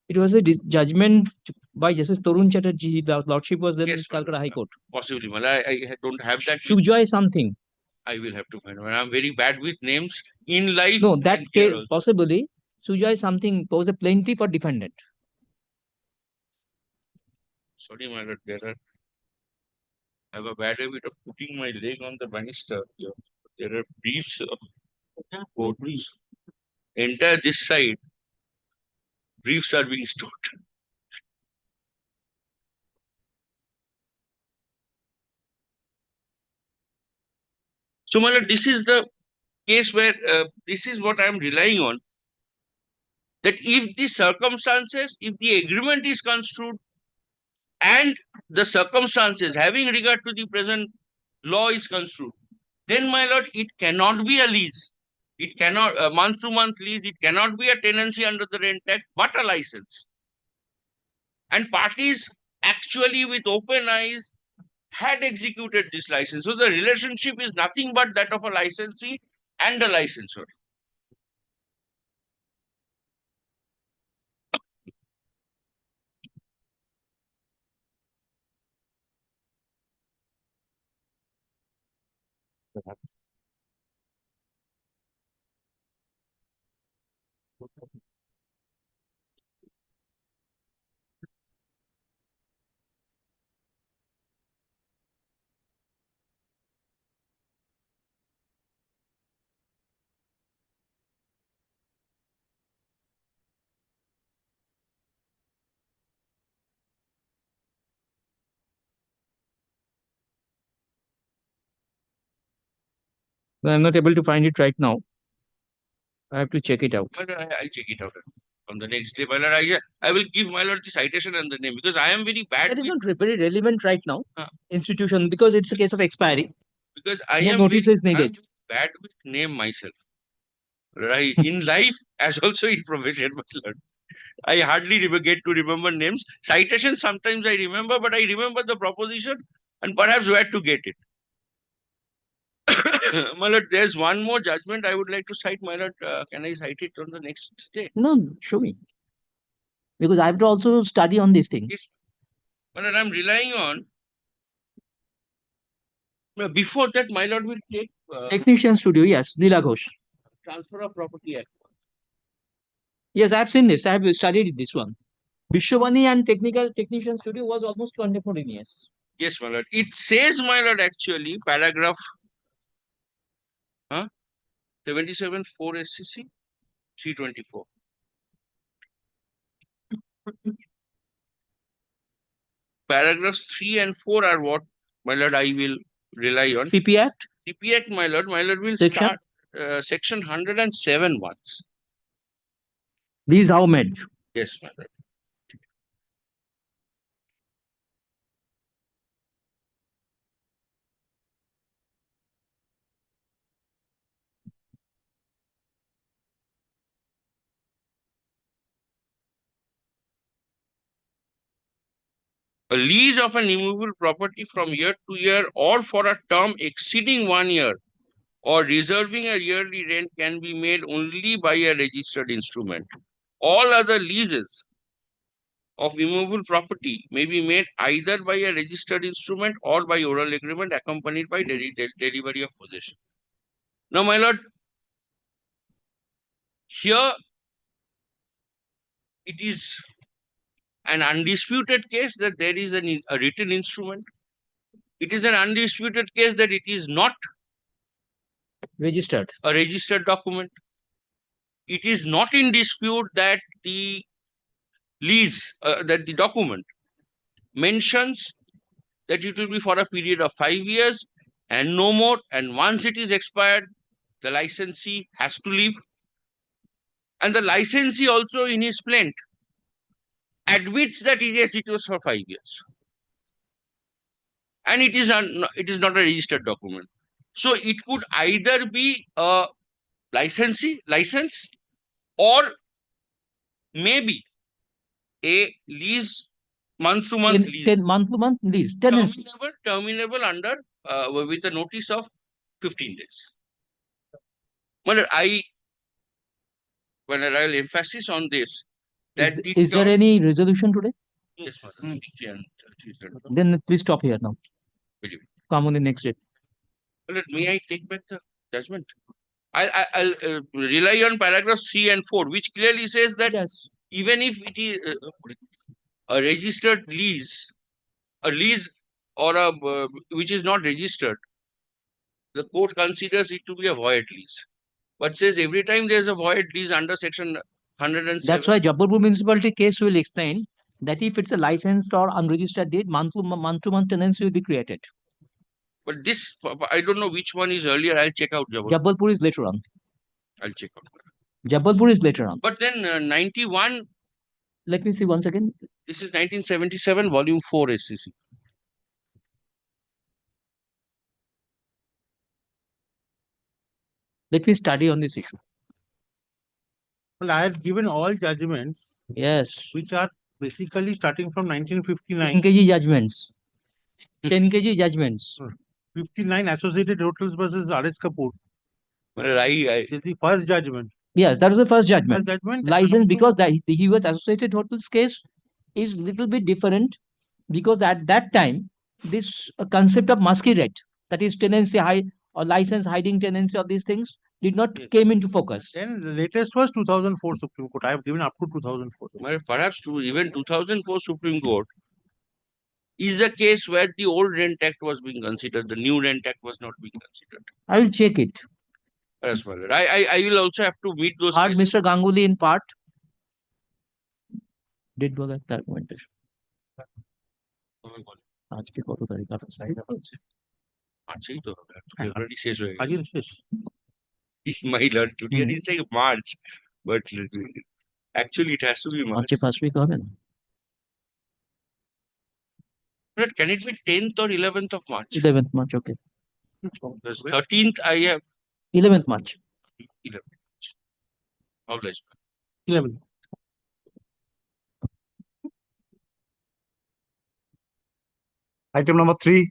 It was a judgment by Justice Torun Chatterjee. The Lordship was then in Yes, Calcutta High Court. Possibly, my lord, I don't have that. Sujoy something. I will have to find out. I'm very bad with names in life. No, that and here case, also. possibly, Sujoy something posed a plaintiff or defendant. Sorry, my lord, I have a bad habit of putting my leg on the banister here. There are briefs, court briefs. Entire this side, briefs are being stored. So, my lord, this is the case where this is what I am relying on. that if the circumstances, if the agreement is construed and the circumstances having regard to the present law is construed, then my lord, it cannot be a lease. It cannot a month to month lease. It cannot be a tenancy under the Rent Act, but a license. And parties actually with open eyes had executed this license. So the relationship is nothing but that of a licensee and a licensor. I'm not able to find it right now. I have to check it out. But I'll check it out on the next day. My lord, I will give my lord the citation and the name because I am very bad That is with, not very relevant right now. Huh. Institution, because it's a case of expiry. because I No am notice very, is needed. I'm bad with name myself. Right, in life as also in profession, my lord. I hardly get to remember names. Citations sometimes I remember, but I remember the proposition and perhaps where to get it. My lord, there's one more judgment I would like to cite, my lord. Can I cite it on the next day? No, show me. Because I have to also study on this thing. Yes. My lord, I'm relying on. Before that, my lord will take Technician studio, yes, Lila Ghosh. Transfer of Property Act. Yes, I have seen this. I have studied this one. Vishwani and technician studio was almost 24 years. Yes, my lord. It says, my lord, actually, paragraph 77 4 SCC 324. Paragraphs 3 and 4 are what, my lord, I will rely on. PP Act, TP Act, my lord will Section? start section 107 once. these how made. Yes, my lord. A lease of an immovable property from year to year or for a term exceeding 1 year or reserving a yearly rent can be made only by a registered instrument. All other leases of immovable property may be made either by a registered instrument or by oral agreement accompanied by delivery of possession. Now, my lord, here it is an undisputed case that there is a written instrument. It is an undisputed case that it is not Registered. a registered document. It is not in dispute that the lease, that the document mentions that it will be for a period of 5 years and no more. And once it is expired, the licensee has to leave. And the licensee also in his plaint admits that yes, it was for 5 years. And it is not a registered document. So it could either be a license or maybe a lease, month to month lease. Month to month lease. Tenancy. Terminable under with a notice of 15 days. Well, when I will emphasis on this, that Is there any resolution today? Yes, Then please stop here now. Will you? Come on the next date. Well, may I take back the judgment? I'll rely on paragraph 3 and 4, which clearly says that Yes. even if it is a registered lease, a lease or a which is not registered, the court considers it to be a void lease. But says every time there is a void lease under section 107. That's why Jabalpur municipality case will explain that if it's a licensed or unregistered deed, month to month tenancy will be created. But this, I don't know which one is earlier. I'll check out Jabalpur. Jabalpur is later on. I'll check out. Jabalpur is later on. But then 91, Let me see once again. this is 1977, volume 4 SCC. Let me study on this issue. Well, I have given all judgments Yes. which are basically starting from 10 1959. kg judgments. 10 kg judgments. 59 Associated Hotels versus RS Kapoor. I This is the first judgment. Yes, that was the first judgment. First judgment. and License, also- because he was associated hotels case is little bit different, because at that time this concept of masquerade, that is tenancy high or license hiding tenancy, or these things did not Yes. came into focus. Then the latest was 2004 Supreme Court. I have given up to 2004. Well, perhaps even 2004 Supreme Court is the case where the old Rent Act was being considered, the new Rent Act was not being considered. I will check it. As well. I will also have to meet those Heard cases. Mr. Ganguly in part did বলে একটা argumentation। আজকে কত তারিখ? 28 আছেই তো, ফেব্রুয়ারি শেষ হয়ে গেছে। Again, শেষ। My lord, today is saying March, but actually it has to be March. মার্চে ফার্স্ট উইক হবে না? But can it be 10th or 11th of March? 11th March, okay. Because 13th I have 11th March. 11th March. Obliged. 11. Item number 3.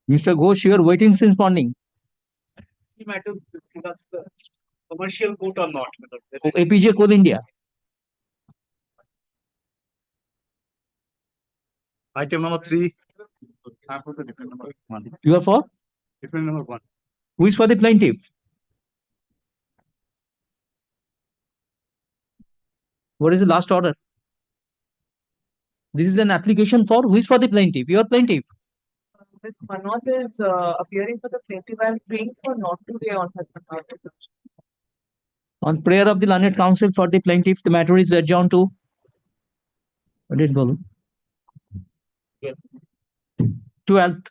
Mr. Ghosh, you are waiting since morning. It matters that's the commercial court or not. Oh, APJ Coal India. Item number 3. I'm for the different number 1. You are for? Different number 1. Who is for the plaintiff? What is the last order? This is an application for who is for the plaintiff? You are plaintiff. Ms. Manoj is appearing for the plaintiff and praying for not today on her behalf. On prayer of the learned counsel for the plaintiff, the matter is adjourned to. What did it go? 12th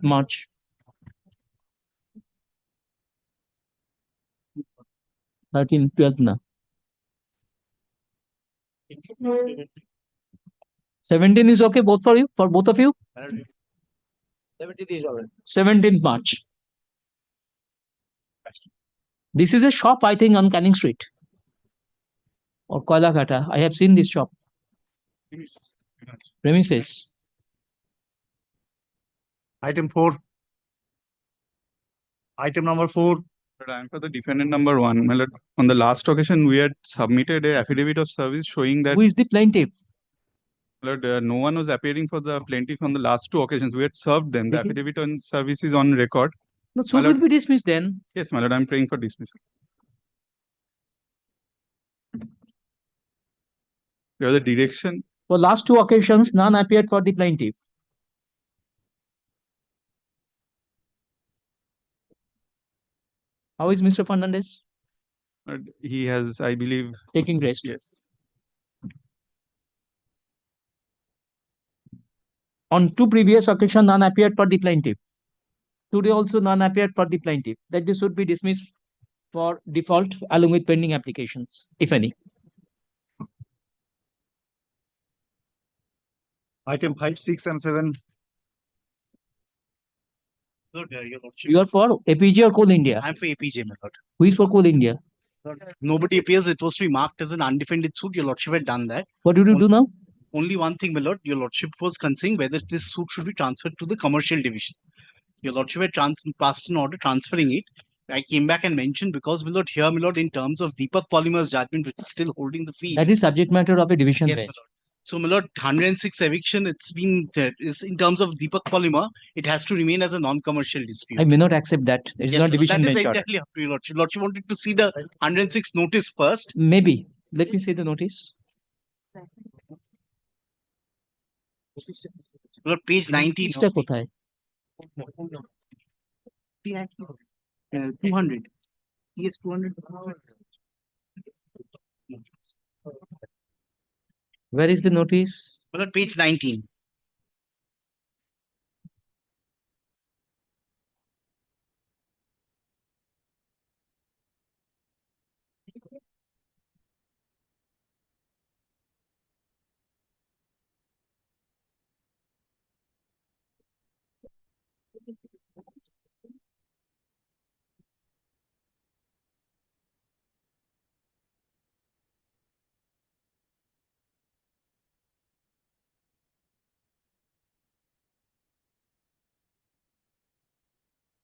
March. 12th na. 17 is okay both for you, for both of you? 17th is already. 17th March. This is a shop, I think, on Canning Street or Calcutta. I have seen this shop. Premises. Item 4. Item number 4. But I'm for the defendant number 1. My lord, on the last occasion, we had submitted a affidavit of service showing that Who is the plaintiff? my lord, no one was appearing for the plaintiff on the last 2 occasions. We had served them. The Okay. affidavit on service is on record. No, so My will lord- be dismissed then. Yes, my lord, I'm praying for dismissal. You have the direction. For last 2 occasions, none appeared for the plaintiff. How is Mr. Fernandez? He has, I believe, Taking rest. yes. On 2 previous occasions, none appeared for the plaintiff. Today also none appeared for the plaintiff. That this should be dismissed for default along with pending applications, if any. Item 5, 6, and 7. Lord, your lordship. You are for APJ or Coal India? I'm for APJ, my lord. Who is for Coal India? Nobody appears. It was to be marked as an undefended suit. Your lordship had done that. What did you do now? Only one thing, my lord. Your lordship was considering whether this suit should be transferred to the commercial division. Your lordship had passed an order transferring it. I came back and mentioned because, my lord, here, my lord, in terms of Deepak Polymer's judgment, which is still holding the field. That is subject matter of a division Yes, my bench. lord. So, my lord, 106 eviction, it's been, is in terms of Deepak Polymer, it has to remain as a non-commercial dispute. I may not accept that. It is Yes, not my lord, division that is bench order. entirely up to your lordship. Lordship wanted to see the 106 notice first. Maybe. Let me see the notice. My lord, page 19. Notice টা কোথায়? 200. Yes, 200. Where is the notice? My lord, page 19.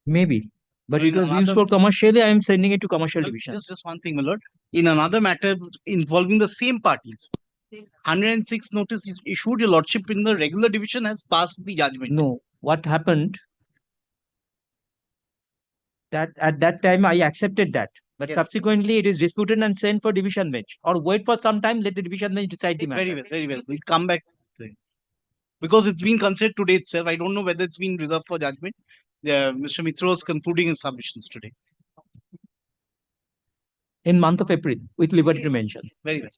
Maybe, but No, it in was used another- for commercially. I am sending it to commercial No, division. just one thing, my lord. In another matter involving the same parties, 106 notice is issued, your lordship in the regular division has passed the judgment. No, what happened? That at that time I accepted that, but Yes. subsequently it is disputed and sent for division bench, or wait for some time, let the division bench decide the matter. Very well, very well. We'll come back to it. Because it's been considered today itself. I don't know whether it's been reserved for judgment. Mr. Mitra was concluding his submissions today. In month of April with liberty to mention. Very well.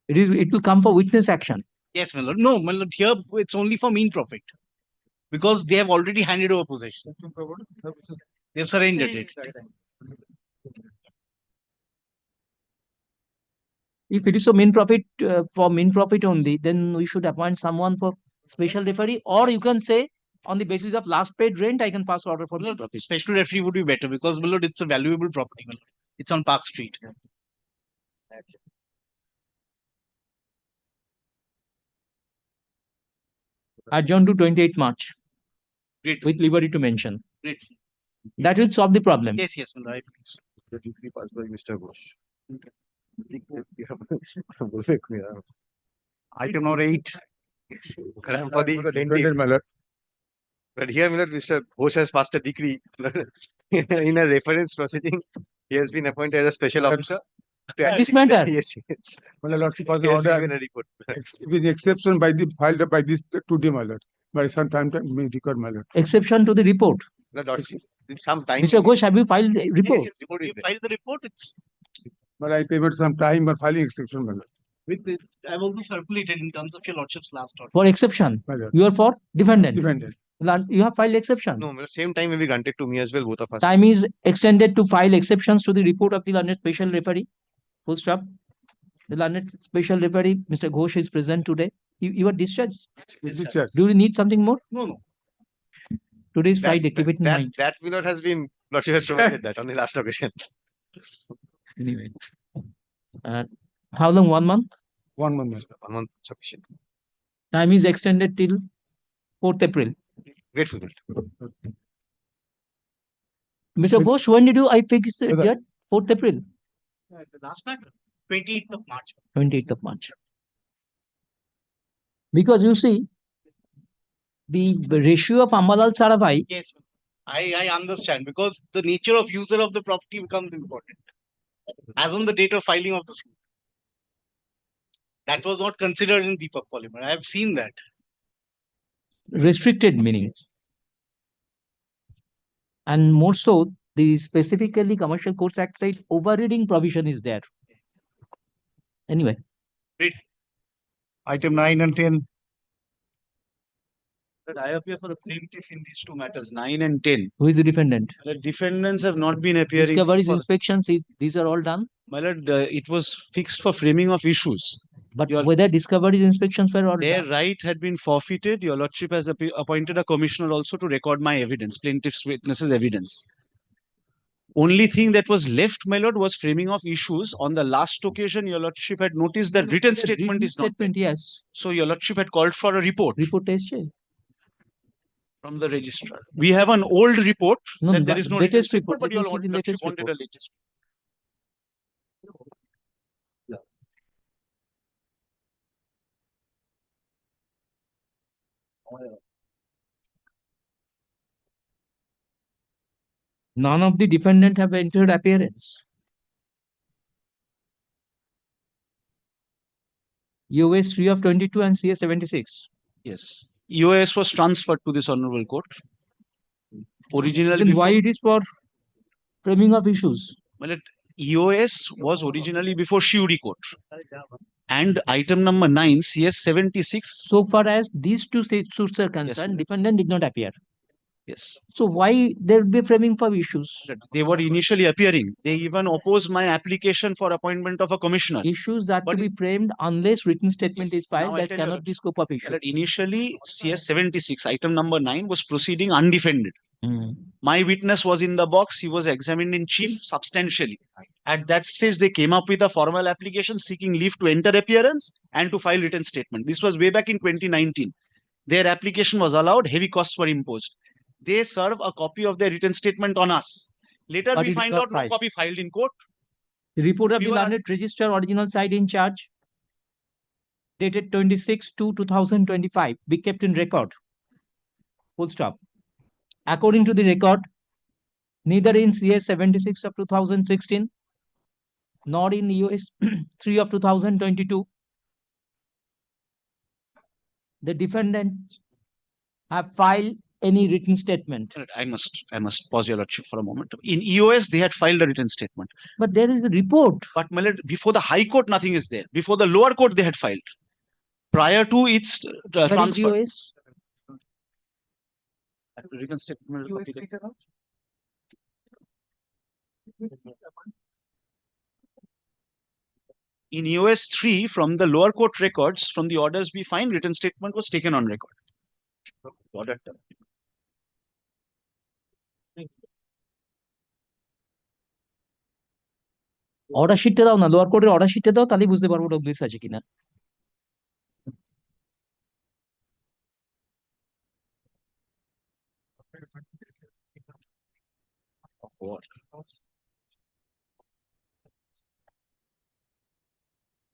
It will come for witness action. Yes, my lord. No, my lord, here it's only for mean profit. Because they have already handed over possession. They have surrendered it. If it is for main profit, only, then we should appoint someone for special referee, or you can say on the basis of last paid rent, I can pass order for main profit. Special referee would be better because, my lord, it's a valuable property. My lord. It's on Park Street. Adjourn to 28 March Great. with liberty to mention. Great. That will solve the problem. Yes, yes, my lord. I believe so. The decree passed by Mr. Ghosh. बोलते क्यों यार? Item number 8. For the defendant, my lord. But here, my lord, Mr. Ghosh has passed a decree in a reference proceeding. He has been appointed as a special officer. This matter? Yes, yes. My lordship was He has ordered given a report. with exception by the filed by this today, my lord. By some time may record, my lord. Exception to the report. The lordship, some time. Mr. Ghosh, have you filed a report? Yes, report is file the report. It's But I gave it some time for filing exception, my lord. with the, I've also circulated in terms of your lordship's last order. For exception, My lord. you are for defendant. Defendant. You have filed exception. No, my lord, same time will be granted to me as well, both of us. Time is extended to file exceptions to the report of the learned special referee. Full stop. The learned special referee, Mr. Ghosh, is present today. You are discharged. Discharge. Do you need something more? No, no. Today is Friday. Keep it in mind. That my lord has been, lordship has provided that on the last occasion. Anyway. How long? 1 month? 1 month. 1 month sufficient. Time is extended till 4th April. Grateful. Mr. Ghosh, when did I fix it? Whether- 4th April, The last matter, 28th of March. 28th of March. Because you see, the ratio of Ambalal Sarabhai, Yes, I understand because the nature of user of the property becomes important. As on the date of filing of the suit. That was not considered in Deepak Polymer. I have seen that. restricted meaning. And more so, the specifically Commercial Courts Act side overriding provision is there. Anyway, Item 9 and 10. But I appear for the plaintiff in these two matters, 9 and 10. who is the defendant? The defendants have not been appearing. Discoveries, for- inspections, these are all done. My lord, it was fixed for framing of issues. But Your- whether discoveries, inspections were all Their done. right had been forfeited. Your lordship has appointed a commissioner also to record my evidence, plaintiff's witnesses' evidence. Only thing that was left, my lord, was framing of issues. On the last occasion, your lordship had noticed that written statement is not there. Statement, yes. So your lordship had called for a report Report essay. from the registrar. We have an old report No, that no, there but is no written latest statement, report. but Let your me see the lordship latest wanted a report. latest. None of the defendant have entered appearance. US 3 of 22 and CS 76. Yes. EOS was transferred to this honorable court. Originally, Then why before- it is for framing of issues? Well, EOS was originally before Shiuri court. And item number 9, CS 76. So far as these two suits are concerned, defendant did not appear. Yes. So why there will be framing for issues? They were initially appearing. They even opposed my application for appointment of a commissioner. Issues that But to be framed unless written statement Yes, is filed, now I that tell you cannot that- be scope of issue. That initially, CS 76, item number 9 was proceeding undefended. My witness was in the box. He was examined in chief substantially. At that stage, they came up with a formal application seeking leave to enter appearance and to file written statement. This was way back in 2019. Their application was allowed. Heavy costs were imposed. They serve a copy of their written statement on us. Later, But we it is find not out no filed. copy filed in court. The report of We the were- learned register original side in charge dated 26/2/2025 be kept in record. Full stop. According to the record, neither in CS 76 of 2016 nor in US 3 of 2022, the defendants have filed any written statement. I must pause your lordship for a moment. In EOS, they had filed a written statement. But there is a report. But my lord, before the High Court, nothing is there. Before the lower court, they had filed. Prior to its But in transfer. US, Written statement. In US 3, from the lower court records, from the orders we find, written statement was taken on record. Order. Order শিটটা দাও না, lower কোর্টের order শিটটা দাও, তাহলে বুঝতে পারবো ওটা মিস আছে কিনা।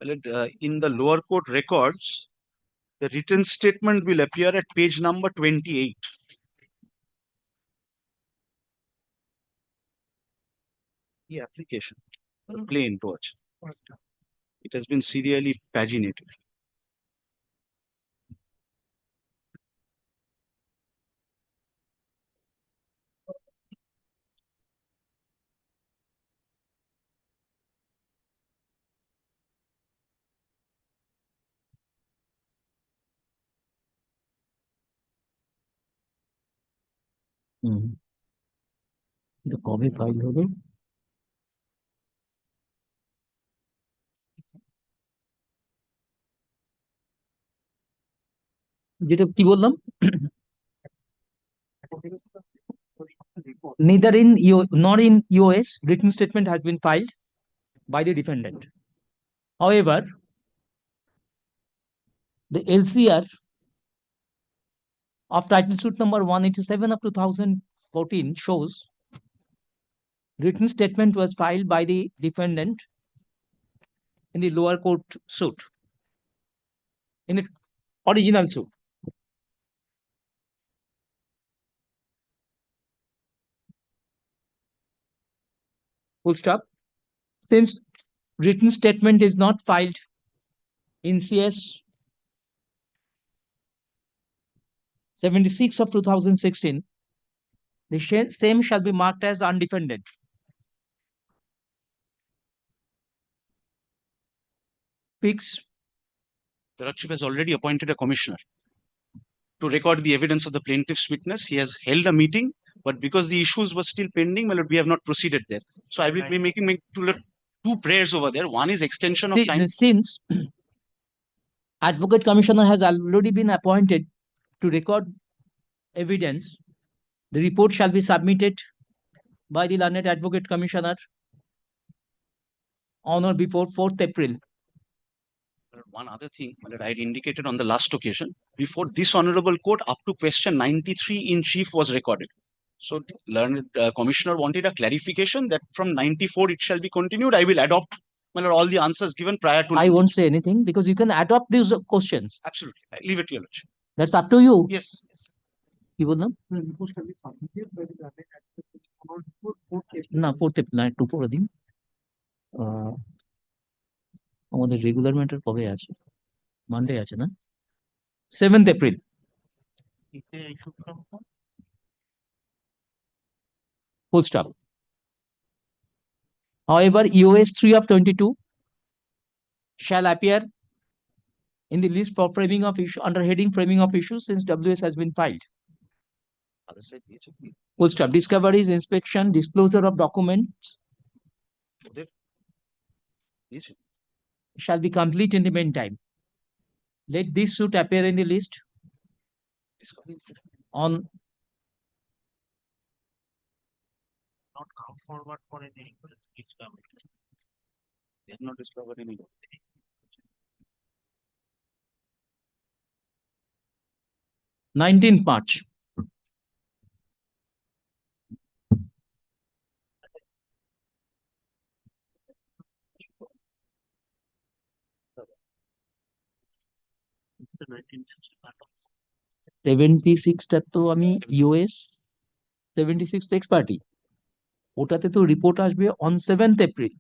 In the lower court records, the written statement will appear at page number 28. The application, Plaint watch. It has been serially paginated. এটা কবে ফাইল হলো? যেটা কি বললাম, neither in nor in US written statement has been filed by the defendant. However, the LCR of title suit number 187 of 2014 shows written statement was filed by the defendant in the lower court suit, in the original suit. Full stop. Since written statement is not filed in CS 76 of 2016, the same shall be marked as undefended. Picks. The lordship has already appointed a commissioner to record the evidence of the plaintiff's witness. He has held a meeting, but because the issues were still pending, my lord, we have not proceeded there. So I will be making two prayers over there. One is extension of time. Since Advocate Commissioner has already been appointed to record evidence, the report shall be submitted by the learned Advocate Commissioner on or before 4th April. One other thing that I had indicated on the last occasion, before this honorable court, up to question 93 in chief was recorded. So learned commissioner wanted a clarification that from 94 it shall be continued. I will adopt all the answers given prior to. I won't say anything because you can adopt these questions. Absolutely. I leave it to your lordship. That's up to you. Yes. কি বললাম? না 4th April না, একটু পরে দিন। আমাদের regular matter কবে আছে? মানডে আছে না? 7th April. Full stop. However, EOS 3 of 22 shall appear in the list for framing of issue under heading framing of issues since WS has been filed. Full stop. Discoveries, inspection, disclosure of documents shall be complete in the meantime. Let this suit appear in the list on Not come forward for any discovery. They have not discovered any. 19th March. It's the 19th. 76 টা তো আমি US 76 x party ওটাতে তো report আসবে on 7th April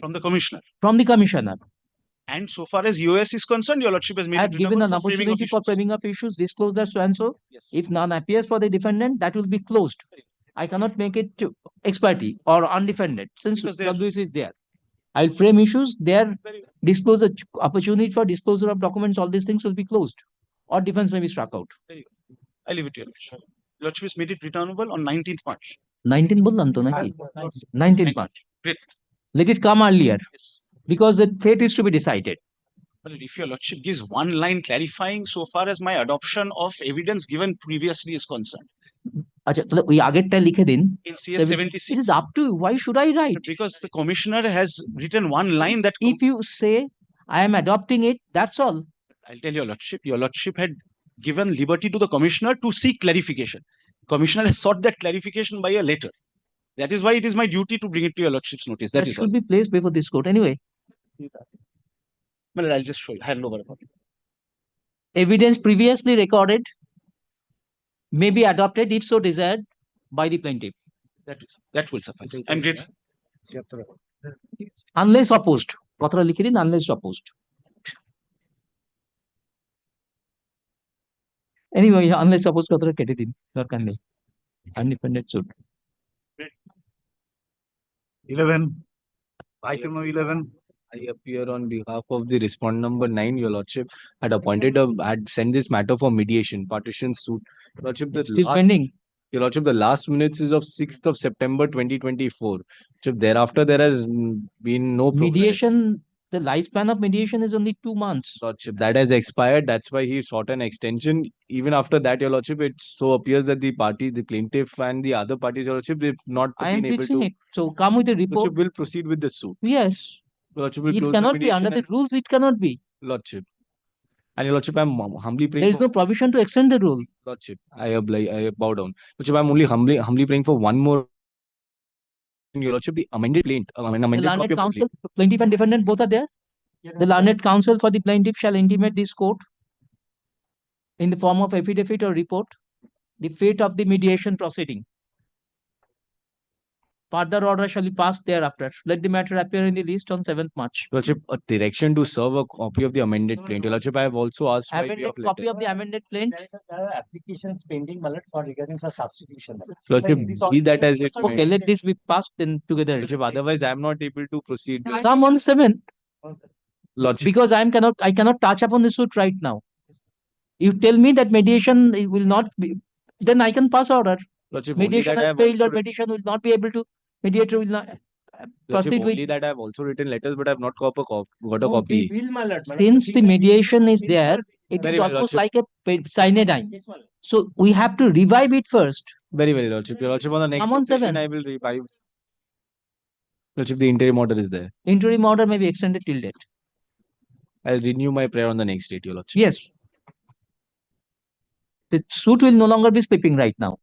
From the commissioner. from the commissioner. And so far as US is concerned, your lordship has made I it have given an readable for framing of opportunity for issues. framing of issues, disclosure so and so. Yes. If none appears for the defendant, that will be closed. I cannot make it to ex parte or undefended since Because they are- WC is there. I'll frame issues there, disclosure opportunity for disclosure of documents, all these things will be closed or defense may be struck out. I leave it to your lordship. Lordship has made it returnable on 19th March. 19 বললাম তো নাকি 19th March. Great. Let it come earlier Yes. because the fate is to be decided. Well, if your lordship gives one line clarifying so far as my adoption of evidence given previously is concerned. আচ্ছা তাহলে ওই আগেরটা লিখে দিন In CS 76. It is up to you. Why should I write? Because the commissioner has written one line that If you say I am adopting it, that's all. I'll tell your lordship had given liberty to the commissioner to seek clarification. Commissioner has sought that clarification by a letter. That is why it is my duty to bring it to your lordship's notice. That That is should all. be placed before this court anyway. Well, I'll just show you. Hand over. Evidence previously recorded may be adopted if so desired by the plaintiff That will suffice. I'm grateful. unless opposed. কথাটা লিখে দিন unless opposed. Anyway, unless opposed কথাটা কেটে দিন দরকার নেই. Undefended suit. 11. Item number 11. I appear on behalf of the respondent number 9, your lordship had sent this matter for mediation, partition suit. Your lordship, Still pending. your lordship, the last minutes is of 6th of September 2024. So thereafter, there has been no progress. Mediation, the lifespan of mediation is only 2 months. Lordship, that has expired. That's why he sought an extension. Even after that, your lordship, it so appears that the parties, the plaintiff and the other parties, your lordship, they've not I am been able fixing to. it. So come with a report. Lordship will proceed with the suit. Yes, Lordship will it close the cannot be under mediation the rules. It cannot be. and- Lordship. And your lordship, I'm humbly praying. There is for- no provision to extend the rule. Lordship, I bow down. Lordship, I'm only humbly praying for one more. Your lordship, the amended plaint, an The amended copy learned of the counsel, plaintiff and defendant both are there. The learned counsel for the plaintiff shall intimate this court in the form of affidavit or report the fate of the mediation proceeding. Further order shall be passed thereafter. Let the matter appear in the list on 7th March. Lordship, a direction to serve a copy of the amended plaint. Your lordship, I have also asked by way Amended of copy letter. of the amended plaint. There are applications pending, my lord, for regarding the substitution. Lordship, be that as it Okay, may. let this be passed then together. Lordship, otherwise I am not able to proceed. Come on 7th Lordship, because I cannot touch upon the suit right now. You tell me that mediation will not be, then I can pass order. Lordship, only Mediation that I has have failed or also mediation will not be able to, mediator will not Lordship, proceed only with. that I have also written letters, but I have not got a copy. Will, my lord. Since the mediation is there, it Very is well, almost Lordship. like a cyanide. Yes, my lord. So we have to revive it first. Very well, Lordship. Your lordship, on the next Come on, occasion, 7th. I will revive. Lordship, the interim order is there. Interim order may be extended till date. I'll renew my prayer on the next date, your lordship. Yes. The suit will no longer be sleeping right now.